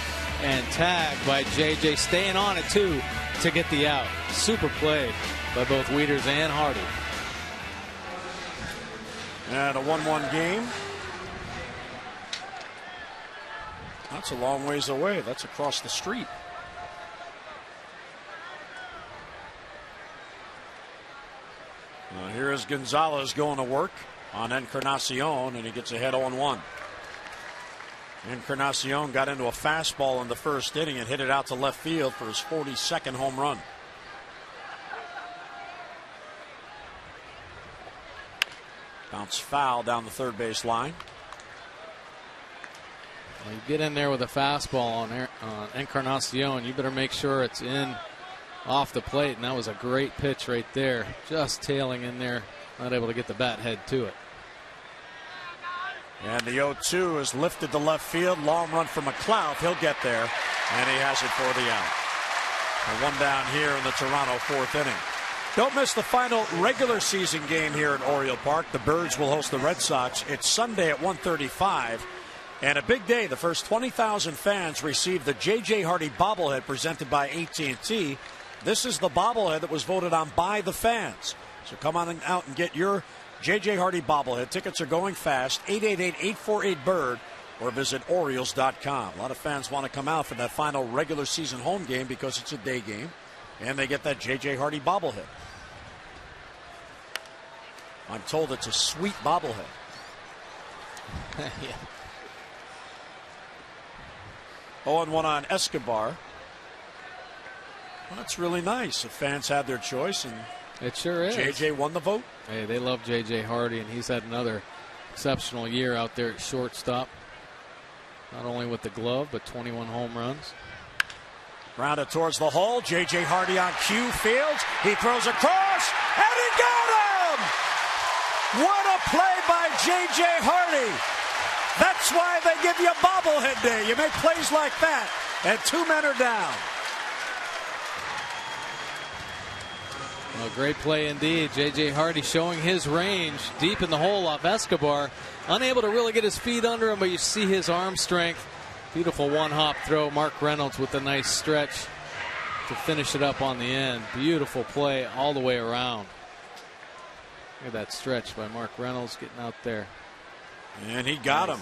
and tag by J.J. Staying on it, too, to get the out. Super play by both Wieters and Hardy. And a 1-1 game. That's a long ways away. That's across the street. Here is Gonzalez going to work on Encarnacion, and he gets ahead 0-1. Encarnacion got into a fastball in the first inning and hit it out to left field for his 42nd home run. Bounce foul down the third base line. Well, you get in there with a fastball on Encarnacion, you better make sure it's in off the plate, and that was a great pitch right there. Just tailing in there, not able to get the bat head to it. And the 0-2 is lifted to left field. Long run for McLeod. He'll get there, and he has it for the out. A 1 down here in the Toronto 4th inning. Don't miss the final regular season game here at Oriole Park. The Birds will host the Red Sox. It's Sunday at 1:35. And a big day. The first 20,000 fans received the J.J. Hardy bobblehead presented by AT&T. This is the bobblehead that was voted on by the fans. So come on out and get your J.J. Hardy bobblehead. Tickets are going fast. 888-848-BIRD or visit Orioles.com. A lot of fans want to come out for that final regular season home game because it's a day game. And they get that J.J. Hardy bobblehead. I'm told it's a sweet bobblehead. Yeah. 0-1 on Escobar. Well, that's really nice. The fans had their choice, and it sure is. JJ won the vote. Hey, they love J.J. Hardy, and he's had another exceptional year out there at shortstop. Not only with the glove, but 21 home runs. Grounded towards the hole. J.J. Hardy on cue. Fields. He throws across, and he got him! What a play by J.J. Hardy. That's why they give you a bobblehead day. You make plays like that, and 2 men are down. Well, great play indeed. J.J. Hardy showing his range deep in the hole off Escobar. Unable to really get his feet under him, but you see his arm strength. Beautiful one-hop throw. Mark Reynolds with a nice stretch to finish it up on the end. Beautiful play all the way around. Look at that stretch by Mark Reynolds getting out there. And he got him.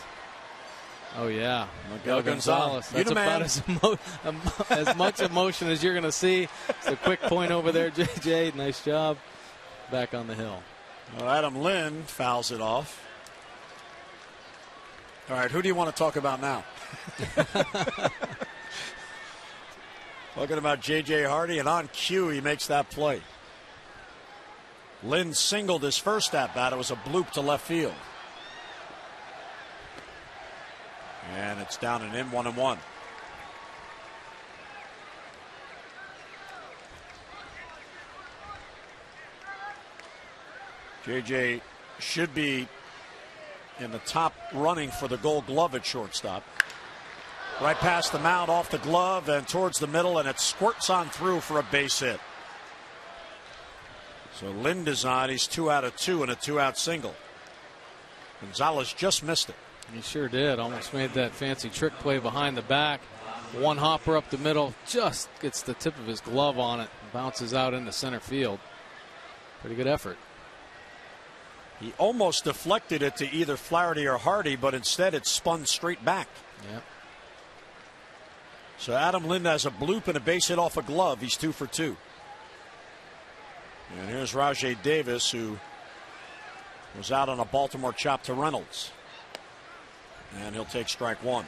Oh, yeah. Miguel Gonzalez. That's about as much emotion as you're going to see. It's a quick point over there, JJ. Nice job. Back on the hill. Well, Adam Lynn fouls it off. All right, who do you want to talk about now? Talking about J.J. Hardy, and on cue, he makes that play. Lynn singled his first at bat. It was a bloop to left field. And it's down and in, 1-1. JJ should be in the top running for the Gold Glove at shortstop. Right past the mound, off the glove, and towards the middle, and it squirts on through for a base hit. So Lind is on. He's 2 out of 2 and a 2-out single. Gonzalez just missed it. He sure did. Almost made that fancy trick play behind the back. One hopper up the middle, just gets the tip of his glove on it, bounces out into center field. Pretty good effort. He almost deflected it to either Flaherty or Hardy, but instead it spun straight back. Yep. So Adam Lind has a bloop and a base hit off a glove. He's 2 for 2. And here's Rajay Davis, who was out on a Baltimore chop to Reynolds. And he'll take strike 1.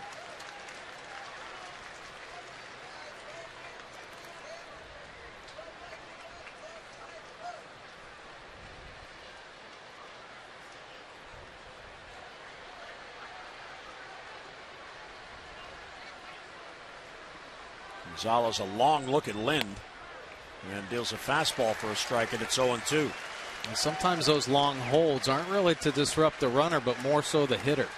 Gonzalez a long look at Lind and deals a fastball for a strike, and it's 0-2. And sometimes those long holds aren't really to disrupt the runner, but more so the hitter.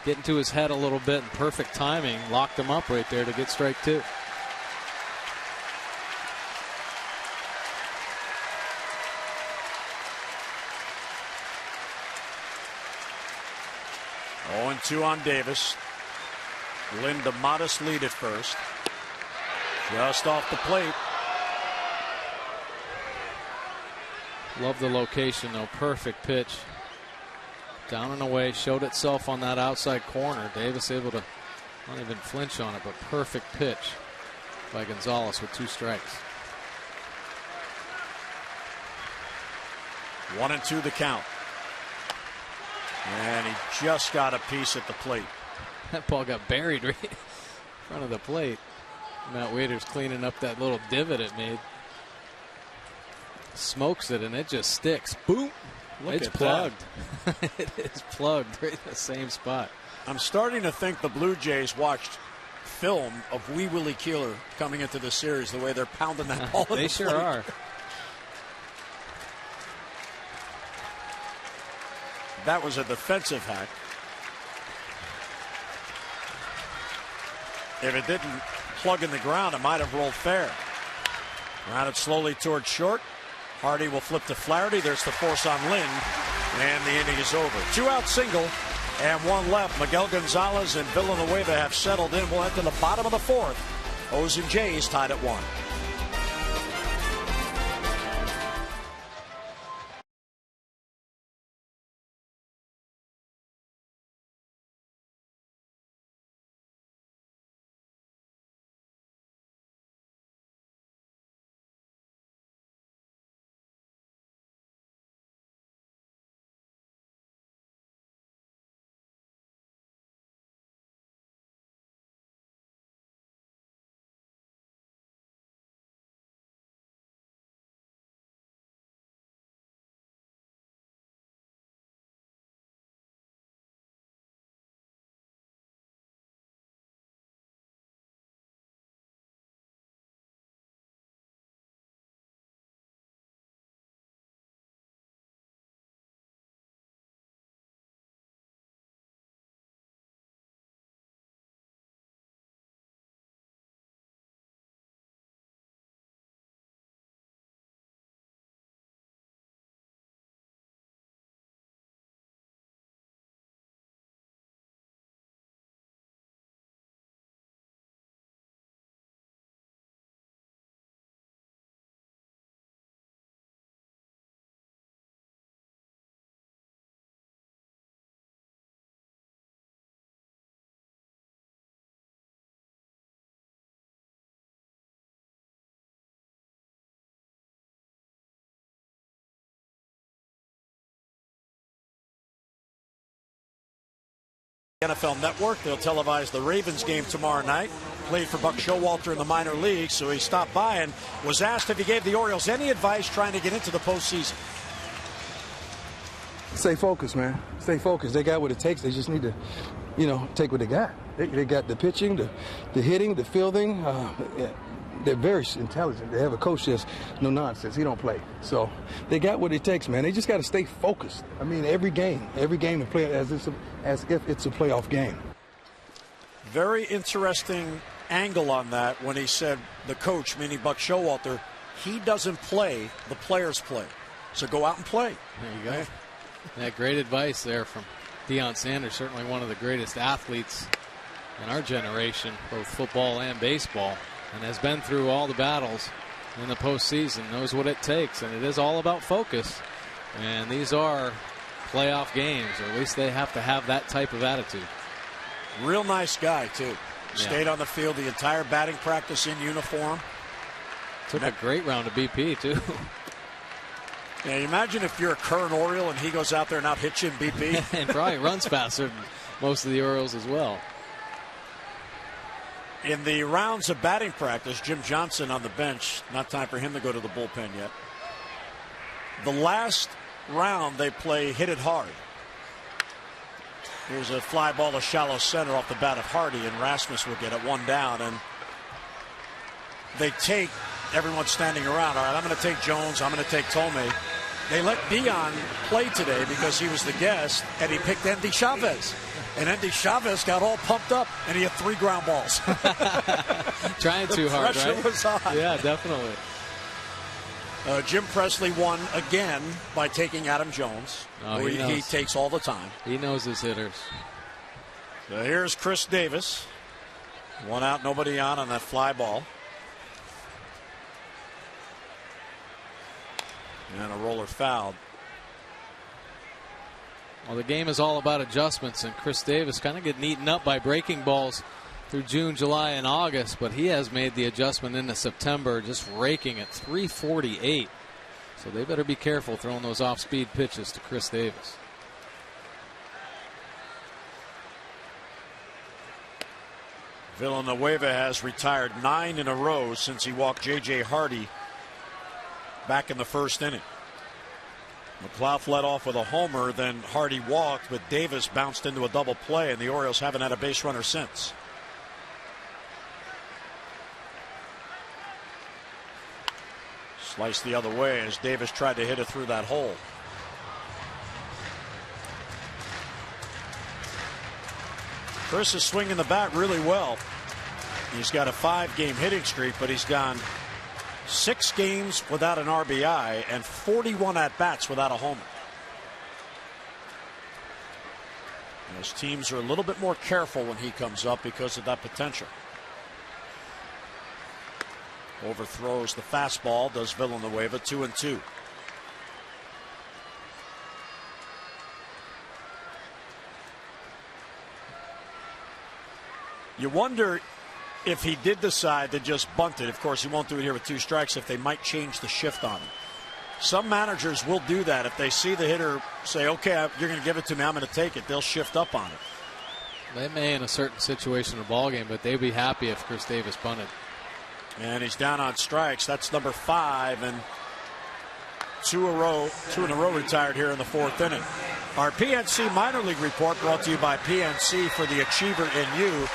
Get into his head a little bit, and perfect timing locked him up right there to get strike 2. Oh, 2 on Davis. Lind a modest lead at first. Just off the plate. Love the location, though. Perfect pitch. Down and away. Showed itself on that outside corner. Davis able to not even flinch on it, but perfect pitch by Gonzalez with 2 strikes. 1-2 the count. And he just got a piece at the plate. That ball got buried right in front of the plate. Matt Waiter's cleaning up that little divot it made. Smokes it, and it just sticks. Boom. It's plugged. It is plugged right in the same spot. I'm starting to think the Blue Jays watched film of Wee Willie Keeler coming into the series, the way they're pounding that ball. They sure are. That was a defensive hack. If it didn't plug in the ground, it might have rolled fair. Grounded slowly toward short. Hardy will flip to Flaherty. There's the force on Lynn, and the inning is over. 2-out single and 1 left. Miguel Gonzalez and Villanueva have settled in. We'll head to the bottom of the 4th. O's and J's tied at 1. NFL Network. They'll televise the Ravens game tomorrow night. Played for Buck Showalter in the minor leagues, so he stopped by and was asked if he gave the Orioles any advice trying to get into the postseason. Stay focused, man. Stay focused. They got what it takes. They just need to, take what they got. They got the pitching, the hitting, the fielding. They're very intelligent. They have a coach that's no nonsense. He don't play. So they got what it takes, man. They just got to stay focused. I mean, every game to play as if it's a playoff game. Very interesting angle on that when he said the coach, meaning Buck Showalter, he doesn't play, the players play. So go out and play. There you go. Yeah, great advice there from Deion Sanders, certainly one of the greatest athletes in our generation, both football and baseball, and has been through all the battles in the postseason, knows what it takes, and it is all about focus. And these are playoff games, or at least they have to have that type of attitude. Real nice guy, too. Stayed on the field the entire batting practice in uniform. Took a great round of BP, too. Yeah, imagine if you're a current Oriole and he goes out there and out hits you in BP. And probably runs faster than most of the Orioles as well. In the rounds of batting practice, Jim Johnson on the bench. Not time for him to go to the bullpen yet. The last round they play hit it hard. Here's a fly ball to shallow center off the bat of Hardy, and Rasmus will get it 1 down. And they take everyone standing around. All right, I'm going to take Jones. I'm going to take Tomei. They let Dion play today because he was the guest, and he picked Andy Chavez. And Andy Chavez got all pumped up, and he had 3 ground balls. Trying too hard, right? The pressure was on. Yeah, definitely. Jim Presley won again by taking Adam Jones, who he takes all the time. He knows his hitters. So here's Chris Davis. 1 out, nobody on that fly ball. And a roller fouled. Well, the game is all about adjustments, and Chris Davis kind of getting eaten up by breaking balls through June, July, and August, but he has made the adjustment into September, just raking at 348. So they better be careful throwing those off-speed pitches to Chris Davis. Villanueva has retired 9 in a row since he walked J.J. Hardy back in the first inning. McLeod led off with a homer, then Hardy walked, but Davis bounced into a double play, and the Orioles haven't had a base runner since. Sliced the other way as Davis tried to hit it through that hole. Chris is swinging the bat really well. He's got a 5-game hitting streak, but he's gone 6 games without an RBI and 41 at-bats without a homer. Those teams are a little bit more careful when he comes up because of that potential. Overthrows the fastball, does Villanueva. 2-2. You wonder if he did decide to just bunt it. Of course, he won't do it here with 2 strikes, if they might change the shift on him. Some managers will do that. If they see the hitter say, okay, you're going to give it to me, I'm going to take it, they'll shift up on it. They may in a certain situation in a ball game, but they'd be happy if Chris Davis bunted. And he's down on strikes. That's number 5, and 2 in a row retired here in the 4th inning. Our PNC minor league report brought to you by PNC for the achiever in you.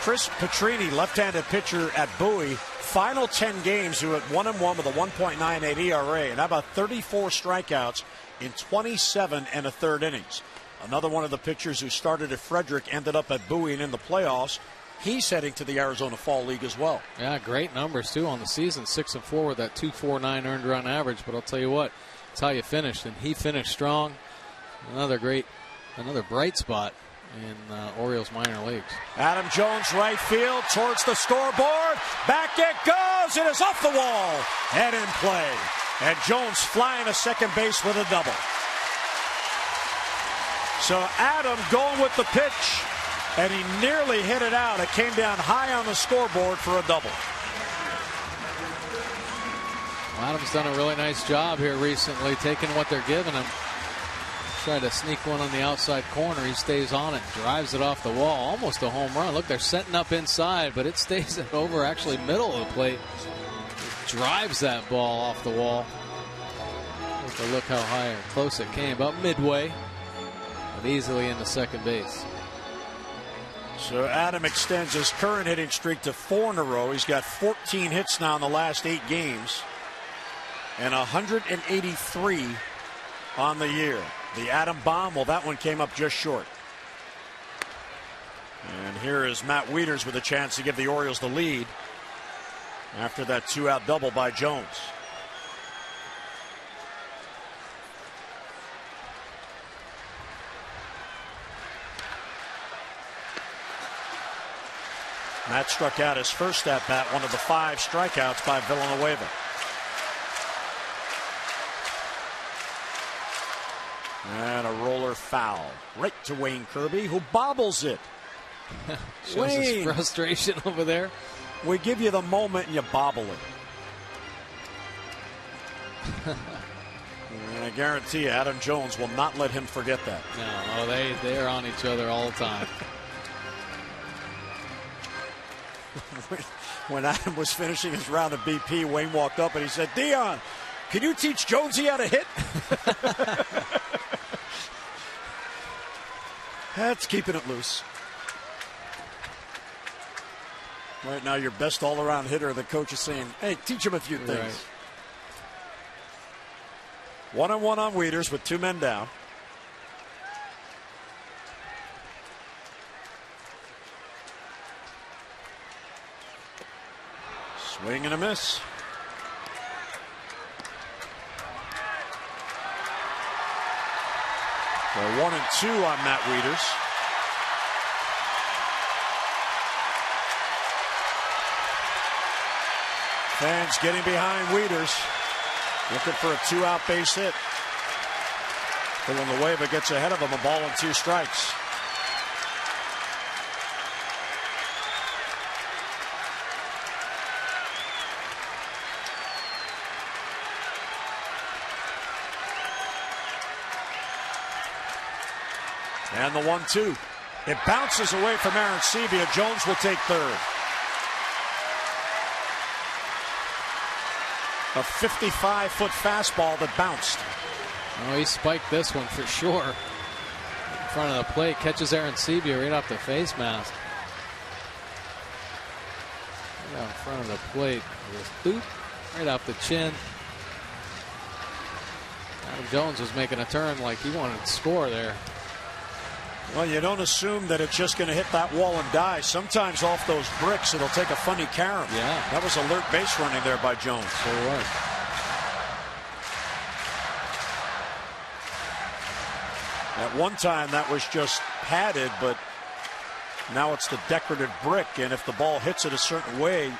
Chris Petrini, left-handed pitcher at Bowie, final 10 games who at 1-1 with a 1.98 ERA, and how about 34 strikeouts in 27 1/3 innings. Another one of the pitchers who started at Frederick ended up at Bowie and in the playoffs. He's heading to the Arizona Fall League as well. Yeah, great numbers too on the season. 6-4 with that 2.49 earned run average. But I'll tell you what, it's how you finished, and he finished strong. Another bright spot in Orioles minor leagues. Adam Jones, right field, towards the scoreboard. Back it goes. It is off the wall and in play. And Jones flying to second base with a double. So Adam going with the pitch, and he nearly hit it out. It came down high on the scoreboard for a double. Adam's done a really nice job here recently, taking what they're giving him. Try to sneak one on the outside corner. He stays on it, drives it off the wall. Almost a home run. Look, they're setting up inside, but it stays over actually middle of the plate. Drives that ball off the wall. Look how high and close it came. About midway, but easily into second base. So Adam extends his current hitting streak to 4 in a row. He's got 14 hits now in the last 8 games and 183 on the year. The Adam bomb, well, that one came up just short. And here is Matt Wieters with a chance to give the Orioles the lead after that 2-out double by Jones. Matt struck out his first at bat, one of the 5 strikeouts by Villanueva. And a roller foul right to Wayne Kirby, who bobbles it. Shows his frustration over there. We give you the moment and you bobble it. And I guarantee you, Adam Jones will not let him forget that. No, they're on each other all the time. When Adam was finishing his round of BP, Wayne walked up and he said, "Dion, can you teach Jonesy how to hit?" That's keeping it loose. Right now, your best all-around hitter, the coach is saying, hey, teach him a few things. Right. 1-1 on Wieters with 2 men down. Swing and a miss. So 1-2 on Matt Wieters. Fans getting behind Wieters, looking for a 2-out base hit. Villanueva gets ahead of him, a ball and 2 strikes. And the 1-2. It bounces away from Arancibia. Jones will take third. A 55-foot fastball that bounced. Oh, he spiked this one for sure. In front of the plate, catches Arancibia right off the face mask. Right out in front of the plate. Just boop, right off the chin. Adam Jones was making a turn like he wanted to score there. Well, you don't assume that it's just going to hit that wall and die. Sometimes off those bricks, it'll take a funny carom. Yeah. That was alert base running there by Jones. Sure was. At one time, that was just padded, but now it's the decorative brick, and if the ball hits it a certain way,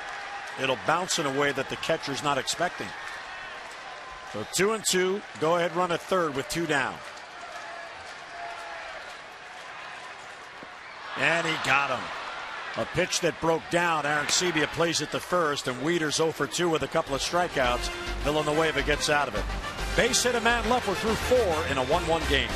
it'll bounce in a way that the catcher's not expecting. So 2-2, go ahead, run at third with 2 down. And he got him. A pitch that broke down. Aaron Sebia plays it to first, and Wieters 0 for 2 with a couple of strikeouts. Villanueva gets out of it. Base hit, a man left. We're through 4 in a 1-1 game.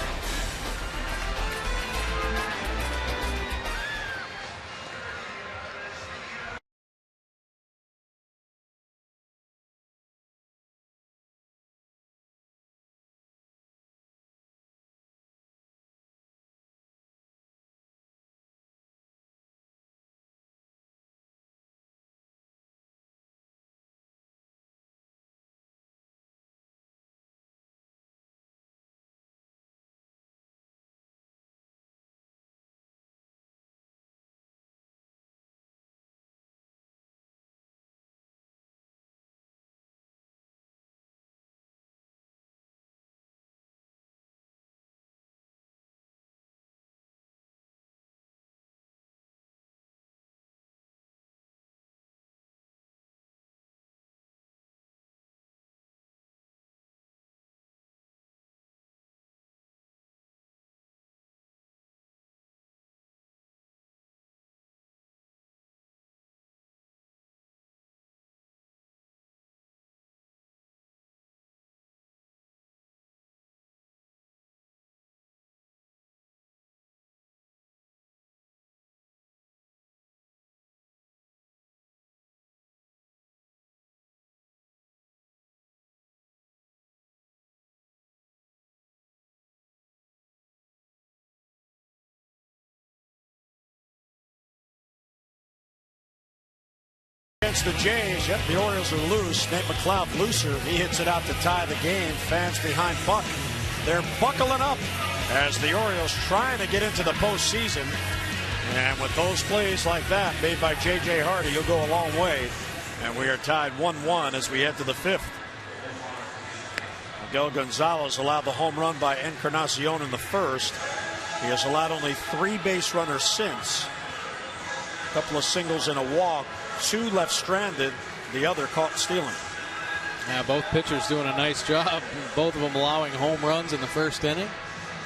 Against the Jays, yep, the Orioles are loose. Nate McLeod looser. He hits it out to tie the game. Fans behind Buck, they're buckling up as the Orioles trying to get into the postseason. And with those plays like that made by J.J. Hardy, you'll go a long way. And we are tied 1-1 as we head to the 5th. Miguel Gonzalez allowed the home run by Encarnacion in the first. He has allowed only 3 base runners since. A couple of singles and a walk. 2 left stranded, the other caught stealing. Yeah, both pitchers doing a nice job. Both of them allowing home runs in the first inning,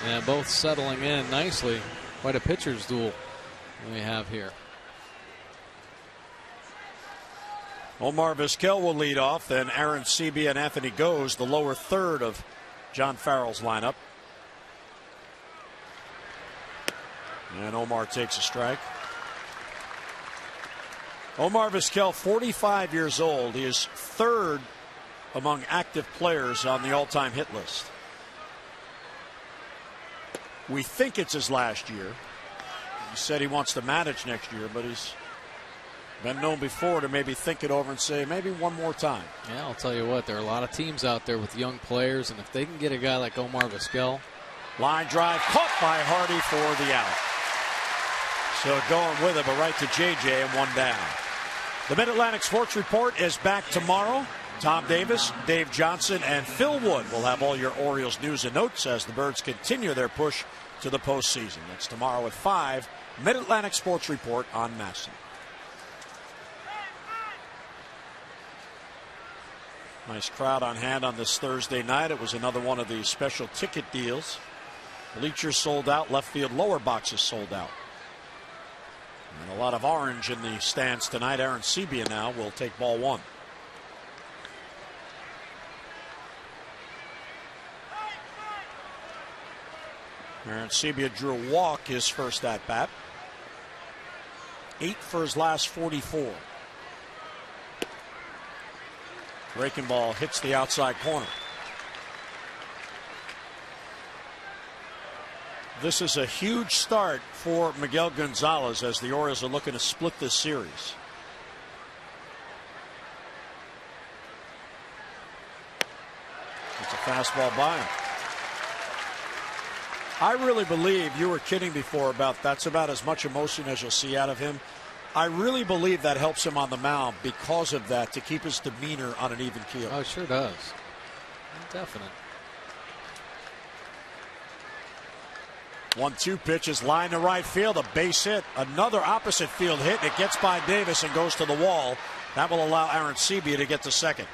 and both settling in nicely. Quite a pitcher's duel we have here. Omar Vizquel will lead off, then Aaron Sebia and Anthony Goes, the lower third of John Farrell's lineup. And Omar takes a strike. Omar Vizquel, 45 years old. He is 3rd among active players on the all-time hit list. We think it's his last year. He said he wants to manage next year, but he's been known before to maybe think it over and say maybe one more time. Yeah, I'll tell you what, there are a lot of teams out there with young players, and if they can get a guy like Omar Vizquel. Line drive caught by Hardy for the out. So going with it, but right to JJ and 1 down. The Mid-Atlantic Sports Report is back tomorrow. Tom Davis, Dave Johnson, and Phil Wood will have all your Orioles news and notes as the Birds continue their push to the postseason. That's tomorrow at 5. Mid-Atlantic Sports Report on MASN. Nice crowd on hand on this Thursday night. It was another one of the special ticket deals. Bleachers sold out, left field lower boxes sold out. And a lot of orange in the stands tonight. Aaron Sebia now will take ball 1. Aaron Sebia drew a walk his first at bat. 8 for his last 44. Breaking ball hits the outside corner. This is a huge start for Miguel Gonzalez as the Orioles are looking to split this series. It's a fastball by him. I really believe, you were kidding before about that's about as much emotion as you'll see out of him. I really believe that helps him on the mound because of that, to keep his demeanor on an even keel. Oh, it sure does. Definite. 1-2 pitch is line to right field, a base hit. Another opposite field hit. It gets by Davis and goes to the wall. That will allow Aaron Sebia to get to second.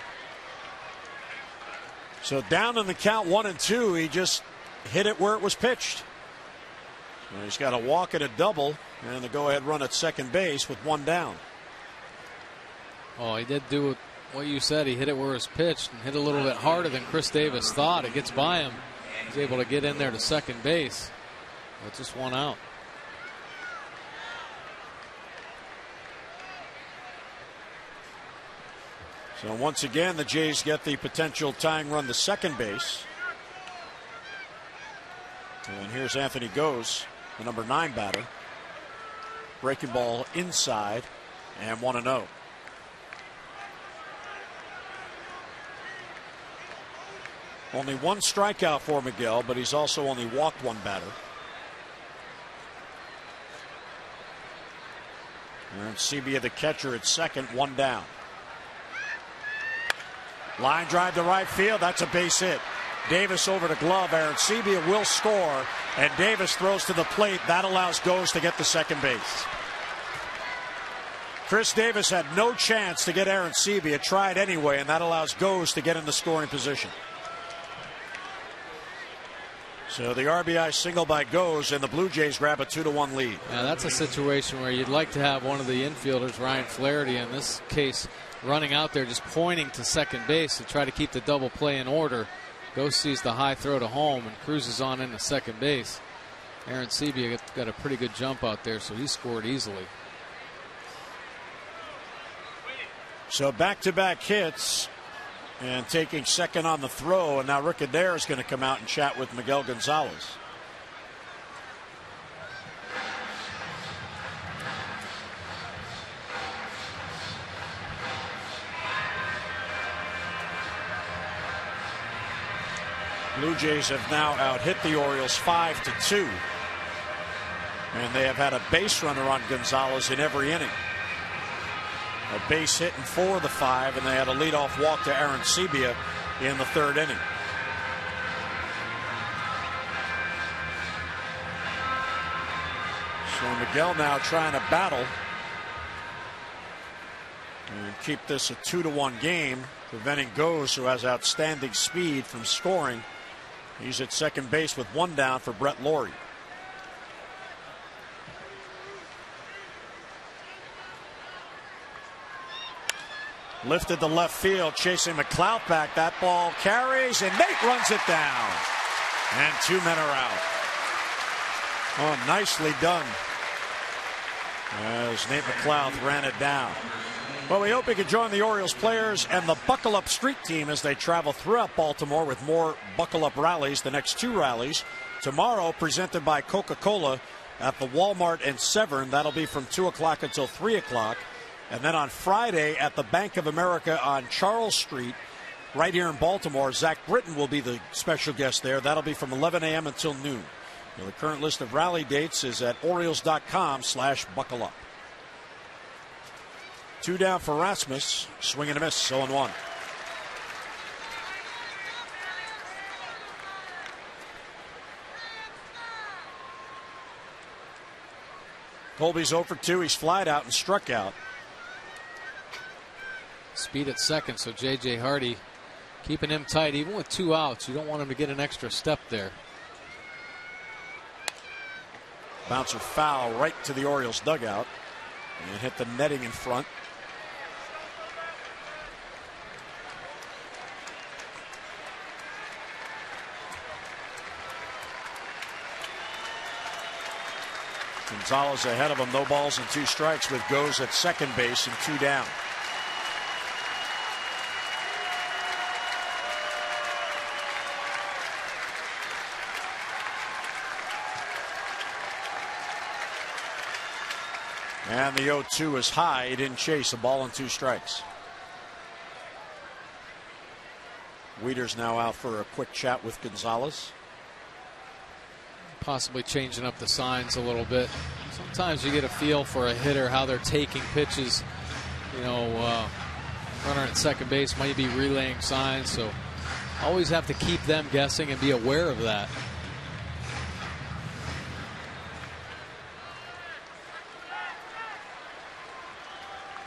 So down in the count 1-2, he just hit it where it was pitched. And he's got a walk and a double, and the go-ahead run at second base with one down. Oh, he did do what you said. He hit it where it was pitched and hit a little bit harder than Chris Davis thought. It gets by him. He's able to get in there to second base. But just one out. So once again, the Jays get the potential tying run to second base. And here's Anthony Goes, the number 9 batter. Breaking ball inside, and 1-0. Only one strikeout for Miguel, but he's also only walked one batter. Aaron Sebia, the catcher, at second, one down. Line drive to right field. That's a base hit. Davis over to glove. Aaron Sebia will score, and Davis throws to the plate. That allows Goes to get to second base. Chris Davis had no chance to get Aaron Sebia. Tried anyway, and that allows Goes to get in the scoring position. So the RBI single by Goes, and the Blue Jays grab a 2-1 lead. Yeah, that's a situation where you'd like to have one of the infielders, Ryan Flaherty, in this case, running out there just pointing to second base to try to keep the double play in order. Goes sees the high throw to home and cruises on into second base. Aaron Sebia got a pretty good jump out there, so he scored easily. So back-to-back hits, and taking second on the throw, and now Rick Adair is going to come out and chat with Miguel Gonzalez. Blue Jays have now out-hit the Orioles 5-2. And they have had a base runner on Gonzalez in every inning. A base hit in 4 of the 5, and they had a leadoff walk to Aaron Sebia in the 3rd inning. So Miguel now trying to battle and keep this a 2-1 game, preventing Goes, who has outstanding speed, from scoring. He's at second base with one down for Brett Laurie. Lifted to left field, chasing McLeod back. That ball carries, and Nate runs it down. And 2 men are out. Oh, nicely done, as Nate McLeod ran it down. Well, we hope you can join the Orioles players and the Buckle Up Street team as they travel throughout Baltimore with more Buckle Up rallies. The next 2 rallies tomorrow, presented by Coca-Cola at the Walmart in Severn. That'll be from 2 o'clock until 3 o'clock. And then on Friday at the Bank of America on Charles Street, right here in Baltimore, Zach Britton will be the special guest there. That'll be from 11 a.m. until noon. Now, the current list of rally dates is at Orioles.com/buckleup. 2 down for Rasmus. Swing and a miss, 0-1. Colby's 0 for 2. He's flied out and struck out. Speed at second, so J.J. Hardy keeping him tight. Even with 2 outs, you don't want him to get an extra step there. Bouncer foul right to the Orioles dugout and hit the netting in front. Gonzalez ahead of him, no balls and 2 strikes, with Goes at second base and 2 down. And the 0-2 is high. He didn't chase, a ball and 2 strikes. Wieters now out for a quick chat with Gonzalez. possibly changing up the signs a little bit. Sometimes you get a feel for a hitter, how they're taking pitches. You know, runner at second base might be relaying signs, so always have to keep them guessing and be aware of that.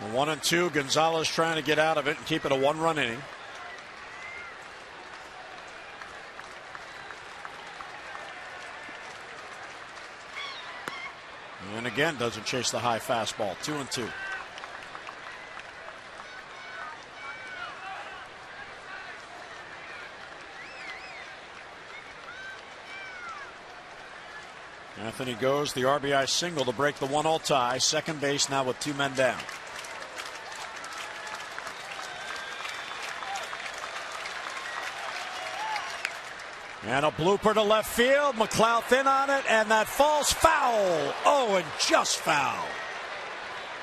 The 1-2, Gonzalez trying to get out of it and keep it a 1-run inning. And again, doesn't chase the high fastball. 2-2. Anthony goes the RBI single to break the 1-1 tie. Second base now with 2 men down. And a blooper to left field. McLeod in on it, and that falls foul. Oh, and just foul.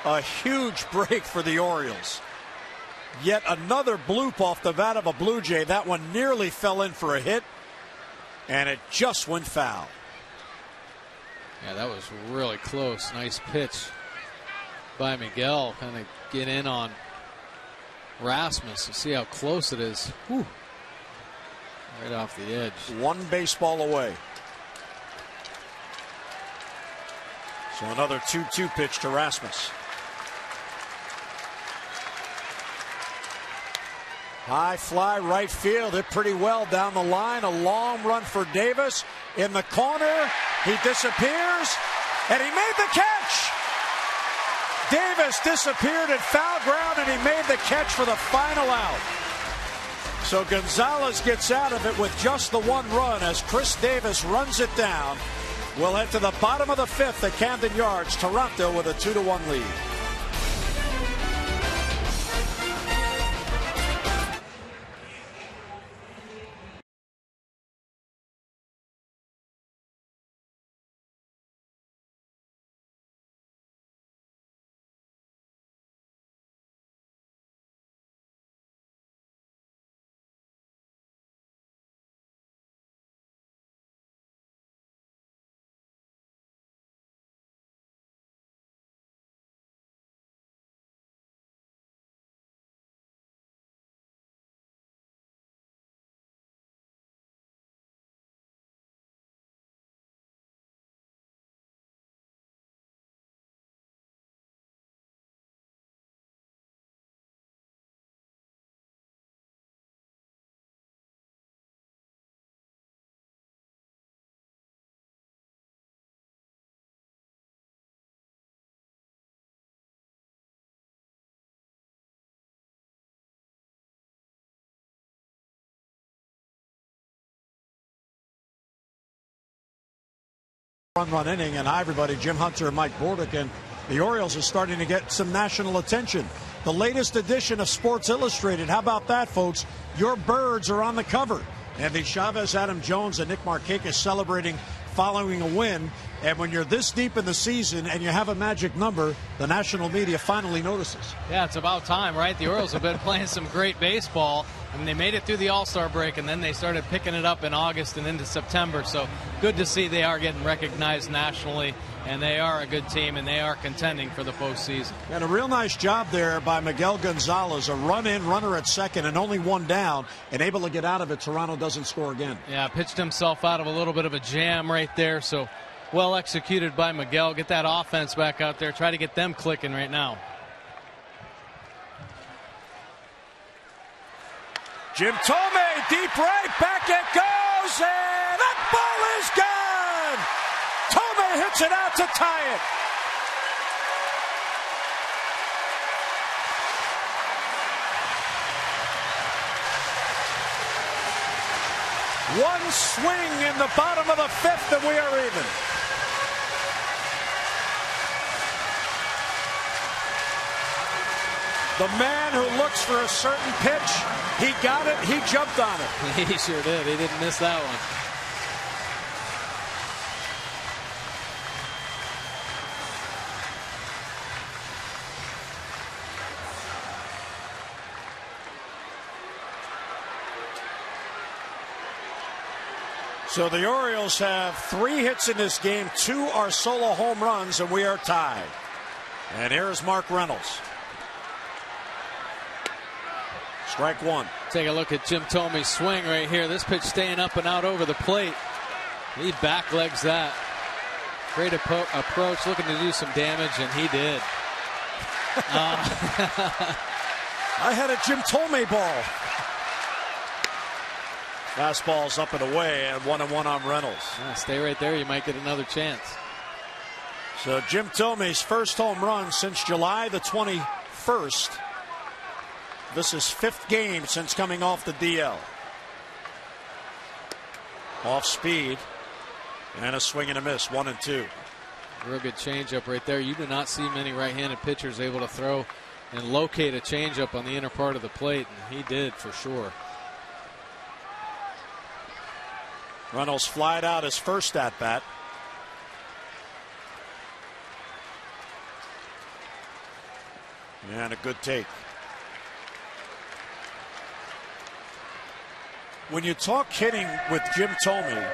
A huge break for the Orioles. Yet another bloop off the bat of a Blue Jay. That one nearly fell in for a hit, and it just went foul. Yeah, that was really close. Nice pitch by Miguel. Kind of get in on Rasmus and see how close it is. Whew. Right off the edge. 1 baseball away. So another 2-2 pitch to Rasmus. High fly right field, hit pretty well down the line. A long run for Davis in the corner. He disappears, and he made the catch. Davis disappeared at foul ground, and he made the catch for the final out. So Gonzalez gets out of it with just the 1 run as Chris Davis runs it down. We'll head to the bottom of the 5th at Camden Yards. Toronto with a 2-1 lead. Run inning, and hi everybody, Jim Hunter and Mike Bordick, and the Orioles are starting to get some national attention. The latest edition of Sports Illustrated, how about that, folks? Your birds are on the cover. Anthony Chavez, Adam Jones, and Nick Markakis celebrating following a win. And when you're this deep in the season and you have a magic number, the national media finally notices. Yeah, it's about time, right? The Orioles have been playing some great baseball. I mean, they made it through the All-Star break, and then they started picking it up in August and into September. So good to see they are getting recognized nationally, and they are a good team, and they are contending for the postseason. And a real nice job there by Miguel Gonzalez. A run-in runner at second and only 1 down, and able to get out of it. Toronto doesn't score again. Yeah, pitched himself out of a little bit of a jam right there, so well executed by Miguel. Get that offense back out there. Try to get them clicking right now. Jim Thome, deep right, back it goes, and that ball is gone! Thome hits it out to tie it. One swing in the bottom of the 5th, and we are even. The man who looks for a certain pitch, he got it, he jumped on it. He sure did. He didn't miss that one. So the Orioles have 3 hits in this game. 2 are solo home runs, and we are tied. And here's Mark Reynolds. Strike 1. Take a look at Jim Thome's swing right here. This pitch staying up and out over the plate. He backlegs that. Great approach, looking to do some damage, and he did. I had a Jim Thome ball. Fastball's up and away, and 1-1 on Reynolds. Yeah, stay right there. You might get another chance. So Jim Thome's first home run since July the 21st. This is 5th game since coming off the DL. Off speed. And a swing and a miss, 1-2. Real good changeup right there. You do not see many right-handed pitchers able to throw and locate a changeup on the inner part of the plate, and he did for sure. Reynolds flied out his first at-bat. And a good take. When you talk hitting with Jim Thome,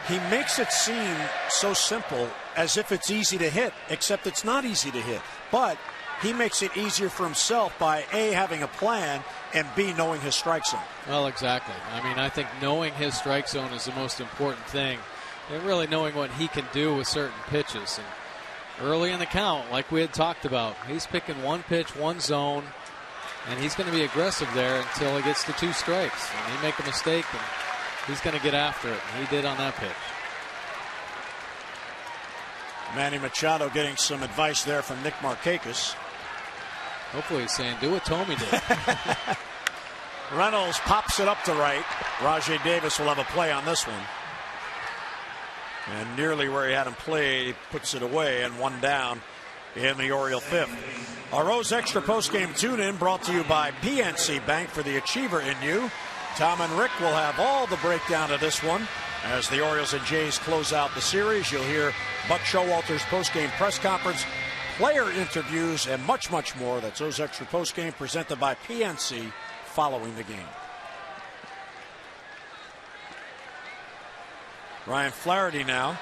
he makes it seem so simple, as if it's easy to hit, except it's not easy to hit. But he makes it easier for himself by A, having a plan, and B, knowing his strike zone. Well, exactly. I mean, I think knowing his strike zone is the most important thing, and really knowing what he can do with certain pitches. And early in the count, like we had talked about, he's picking one pitch, one zone, and he's going to be aggressive there until he gets to 2 strikes. And he make a mistake, and he's going to get after it, and he did on that pitch. Manny Machado getting some advice there from Nick Markakis. Hopefully he's saying, do what Thome did. Reynolds pops it up to right. Rajai Davis will have a play on this one. And nearly where he had him played, he puts it away, and 1 down in the Oriole 5th. Our Rose Extra postgame tune-in brought to you by PNC Bank. For the achiever in you, Tom and Rick will have all the breakdown of this one. As the Orioles and Jays close out the series, you'll hear Buck Showalter's postgame press conference, player interviews, and much, much more. That's Rose Extra postgame presented by PNC following the game. Ryan Flaherty now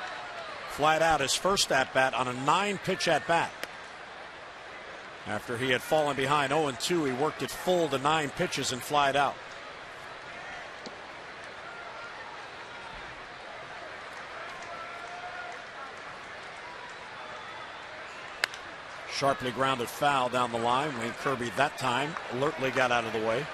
flied out his first at-bat on a 9-pitch at-bat. After he had fallen behind 0-2, he worked it full to 9 pitches and flied out. Sharply grounded foul down the line. Wayne Kirby that time alertly got out of the way.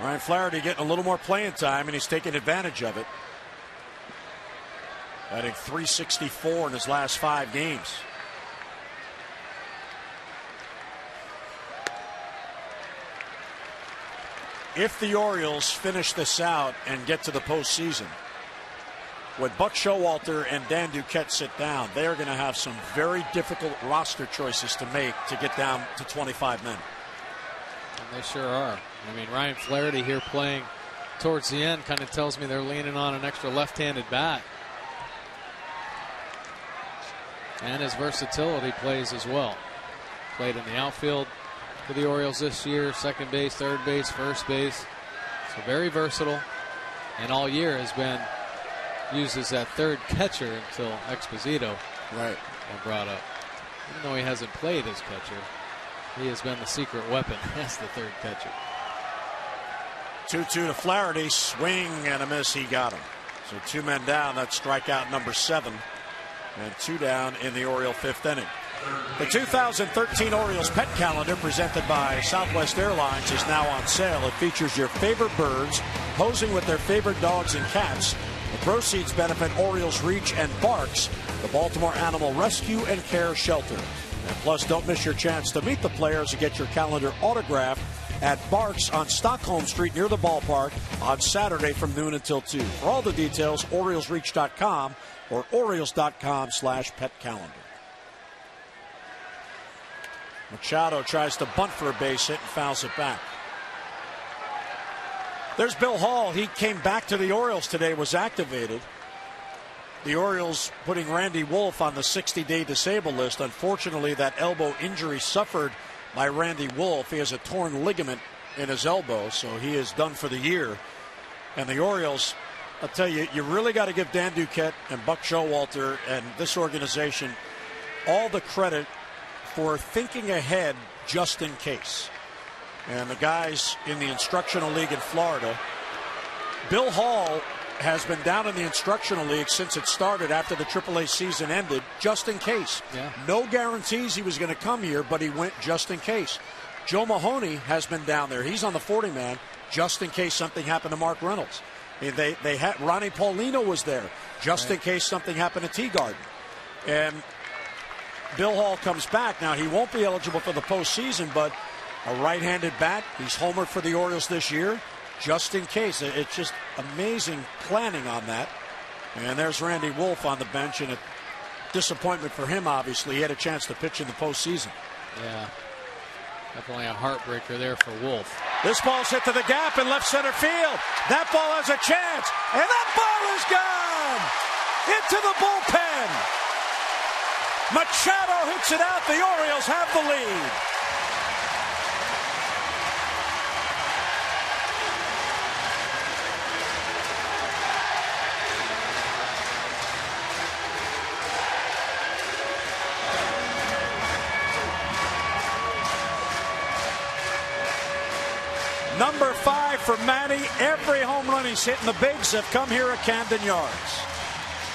Ryan Flaherty getting a little more playing time, and he's taking advantage of it. Batting .364 in his last 5 games. If the Orioles finish this out and get to the postseason, when Buck Showalter and Dan Duquette sit down, they're going to have some very difficult roster choices to make to get down to 25 men. And they sure are. I mean, Ryan Flaherty here playing towards the end kind of tells me they're leaning on an extra left-handed bat. And his versatility plays as well. Played in the outfield for the Orioles this year, second base, third base, first base. So very versatile, and all year has been used as that third catcher until Exposito was brought up. Even though he hasn't played as catcher, he has been the secret weapon as the third catcher. 2-2 to Flaherty, swing and a miss, he got him. So 2 men down, that's strikeout number 7, and 2 down in the Oriole 5th inning. The 2013 Orioles Pet Calendar, presented by Southwest Airlines, is now on sale. It features your favorite birds posing with their favorite dogs and cats. The proceeds benefit Orioles Reach and Barks, the Baltimore Animal Rescue and Care Shelter. And plus, don't miss your chance to meet the players and get your calendar autographed at Barks on Stockholm Street near the ballpark on Saturday from noon until 2. For all the details, OriolesReach.com or Orioles.com/petcalendar. Machado tries to bunt for a base hit and fouls it back. There's Bill Hall. He came back to the Orioles today, was activated. The Orioles putting Randy Wolf on the 60-day disabled list. Unfortunately, that elbow injury suffered by Randy Wolf. He has a torn ligament in his elbow, so he is done for the year. And the Orioles, I'll tell you, you really got to give Dan Duquette and Buck Showalter and this organization all the credit for thinking ahead just in case. And the guys in the instructional league in Florida, Bill Hall has been down in the instructional league since it started after the AAA season ended, just in case. Yeah. No guarantees he was going to come here, but he went just in case. Joe Mahoney has been down there. He's on the 40-man just in case something happened to Mark Reynolds. I mean, they had Ronnie Paulino was there just in case something happened to Teagarden. And Bill Hall comes back. Now, he won't be eligible for the postseason, but a right-handed bat. He's homered for the Orioles this year, just in case. It's just amazing planning on that. And there's Randy Wolf on the bench, and a disappointment for him, obviously. He had a chance to pitch in the postseason. Yeah, definitely a heartbreaker there for Wolf. This ball's hit to the gap in left center field. That ball has a chance, and that ball is gone into the bullpen. Machado hits it out. The Orioles have the lead. Number 5 for Manny. Every home run he's hit in the bigs have come here at Camden Yards.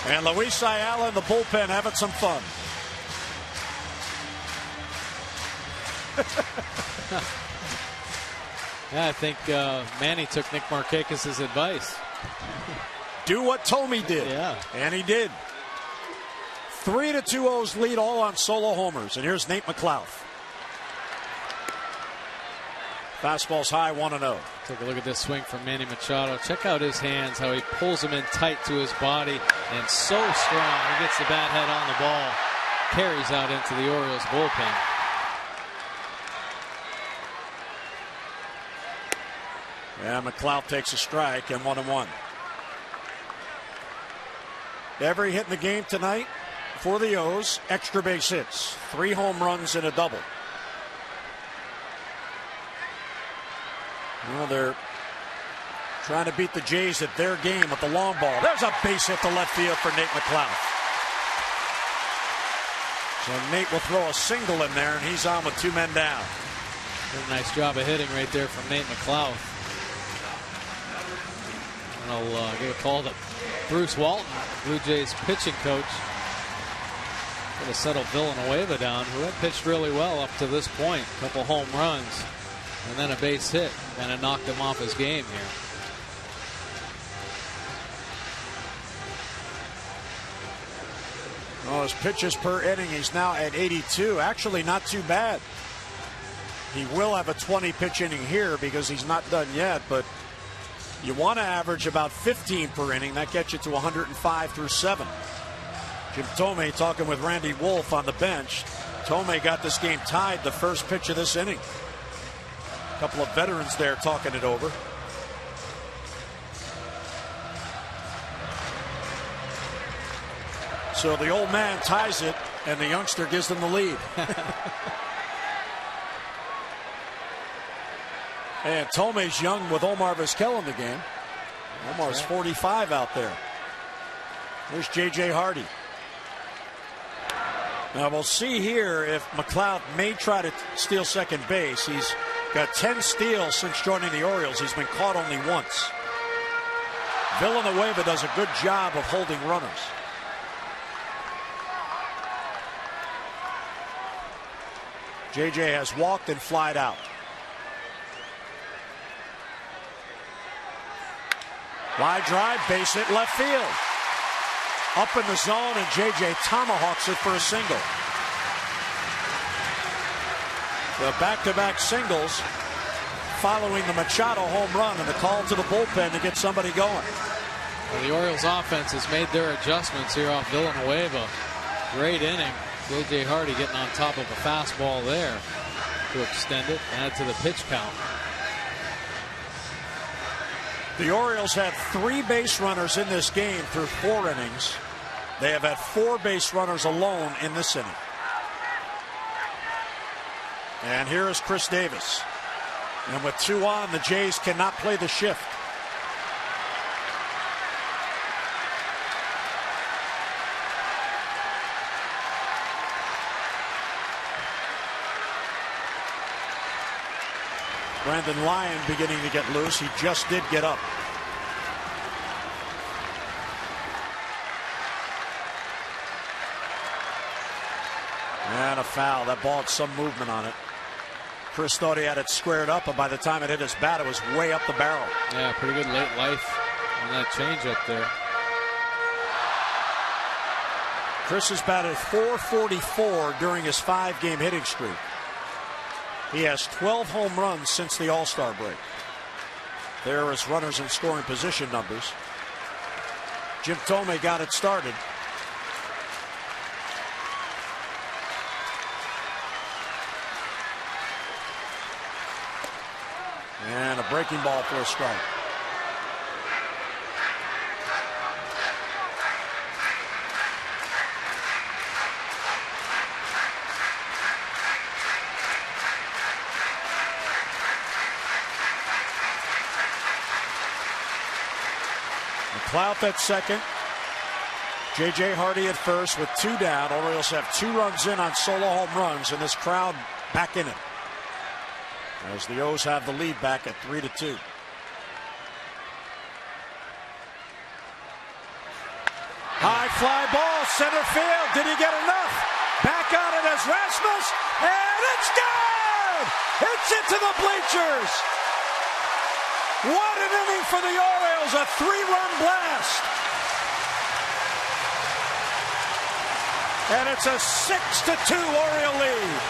And Luis Ayala in the bullpen having some fun. Yeah, I think Manny took Nick Markakis' advice. Do what Tommy did. Yeah. And he did. 3-2 O's lead, all on solo homers. And here's Nate McLouth. Fastball's high, 1-0. Take a look at this swing from Manny Machado. Check out his hands, how he pulls them in tight to his body, and so strong. He gets the bat head on the ball, carries out into the Orioles bullpen. Yeah, McLeod takes a strike, and 1-1. Every hit in the game tonight for the O's, extra base hits. 3 home runs and a double. Well, they're trying to beat the Jays at their game with the long ball. There's a base hit to left field for Nate McLeod. So Nate will throw a single in there, and he's on with 2 men down. Good, nice job of hitting right there from Nate McLeod. And I'll give a call to Bruce Walton, Blue Jays pitching coach. Going to settle Villanueva down, who had pitched really well up to this point. A couple home runs. And then a base hit, and it knocked him off his game here. Well, his pitches per inning, he's now at 82. Actually, not too bad. He will have a 20-pitch inning here because he's not done yet, but you want to average about 15 per inning. That gets you to 105 through 7. Jim Thome talking with Randy Wolf on the bench. Thome got this game tied the first pitch of this inning. A couple of veterans there talking it over. So the old man ties it, and the youngster gives them the lead. And Tome's young with Omar Vizquel in the game. Omar's 45 out there. There's J.J. Hardy. Now we'll see here if McLeod may try to steal second base. He's got 10 steals since joining the Orioles. He's been caught only once. Villanueva does a good job of holding runners. JJ has walked and flied out. Line drive, base hit left field. Up in the zone, and JJ tomahawks it for a single. The back-to-back singles following the Machado home run and the call to the bullpen to get somebody going. Well, the Orioles offense has made their adjustments here off Villanueva. Great inning. J.J. Hardy getting on top of a fastball there to extend it, add to the pitch count. The Orioles had 3 base runners in this game through 4 innings. They have had 4 base runners alone in this inning. And here is Chris Davis. And with 2 on, the Jays cannot play the shift. Brandon Lyon beginning to get loose. He just did get up. And a foul. That ball had some movement on it. Chris thought he had it squared up, and by the time it hit his bat, it was way up the barrel. Yeah, pretty good late life on that changeup there. Chris has batted .444 during his 5-game hitting streak. He has 12 home runs since the All-Star break. There are his runners in scoring position numbers. Jim Thome got it started. And a breaking ball for a strike. McLeod at second. J.J. Hardy at first with 2 down. Orioles have 2 runs in on solo home runs, and this crowd back in it, as the O's have the lead back at 3-2. High fly ball, center field. Did he get enough? Back on it as Rasmus, and it's down! It's into the bleachers. What an inning for the Orioles, a 3-run blast. And it's a 6-2 Oriole lead.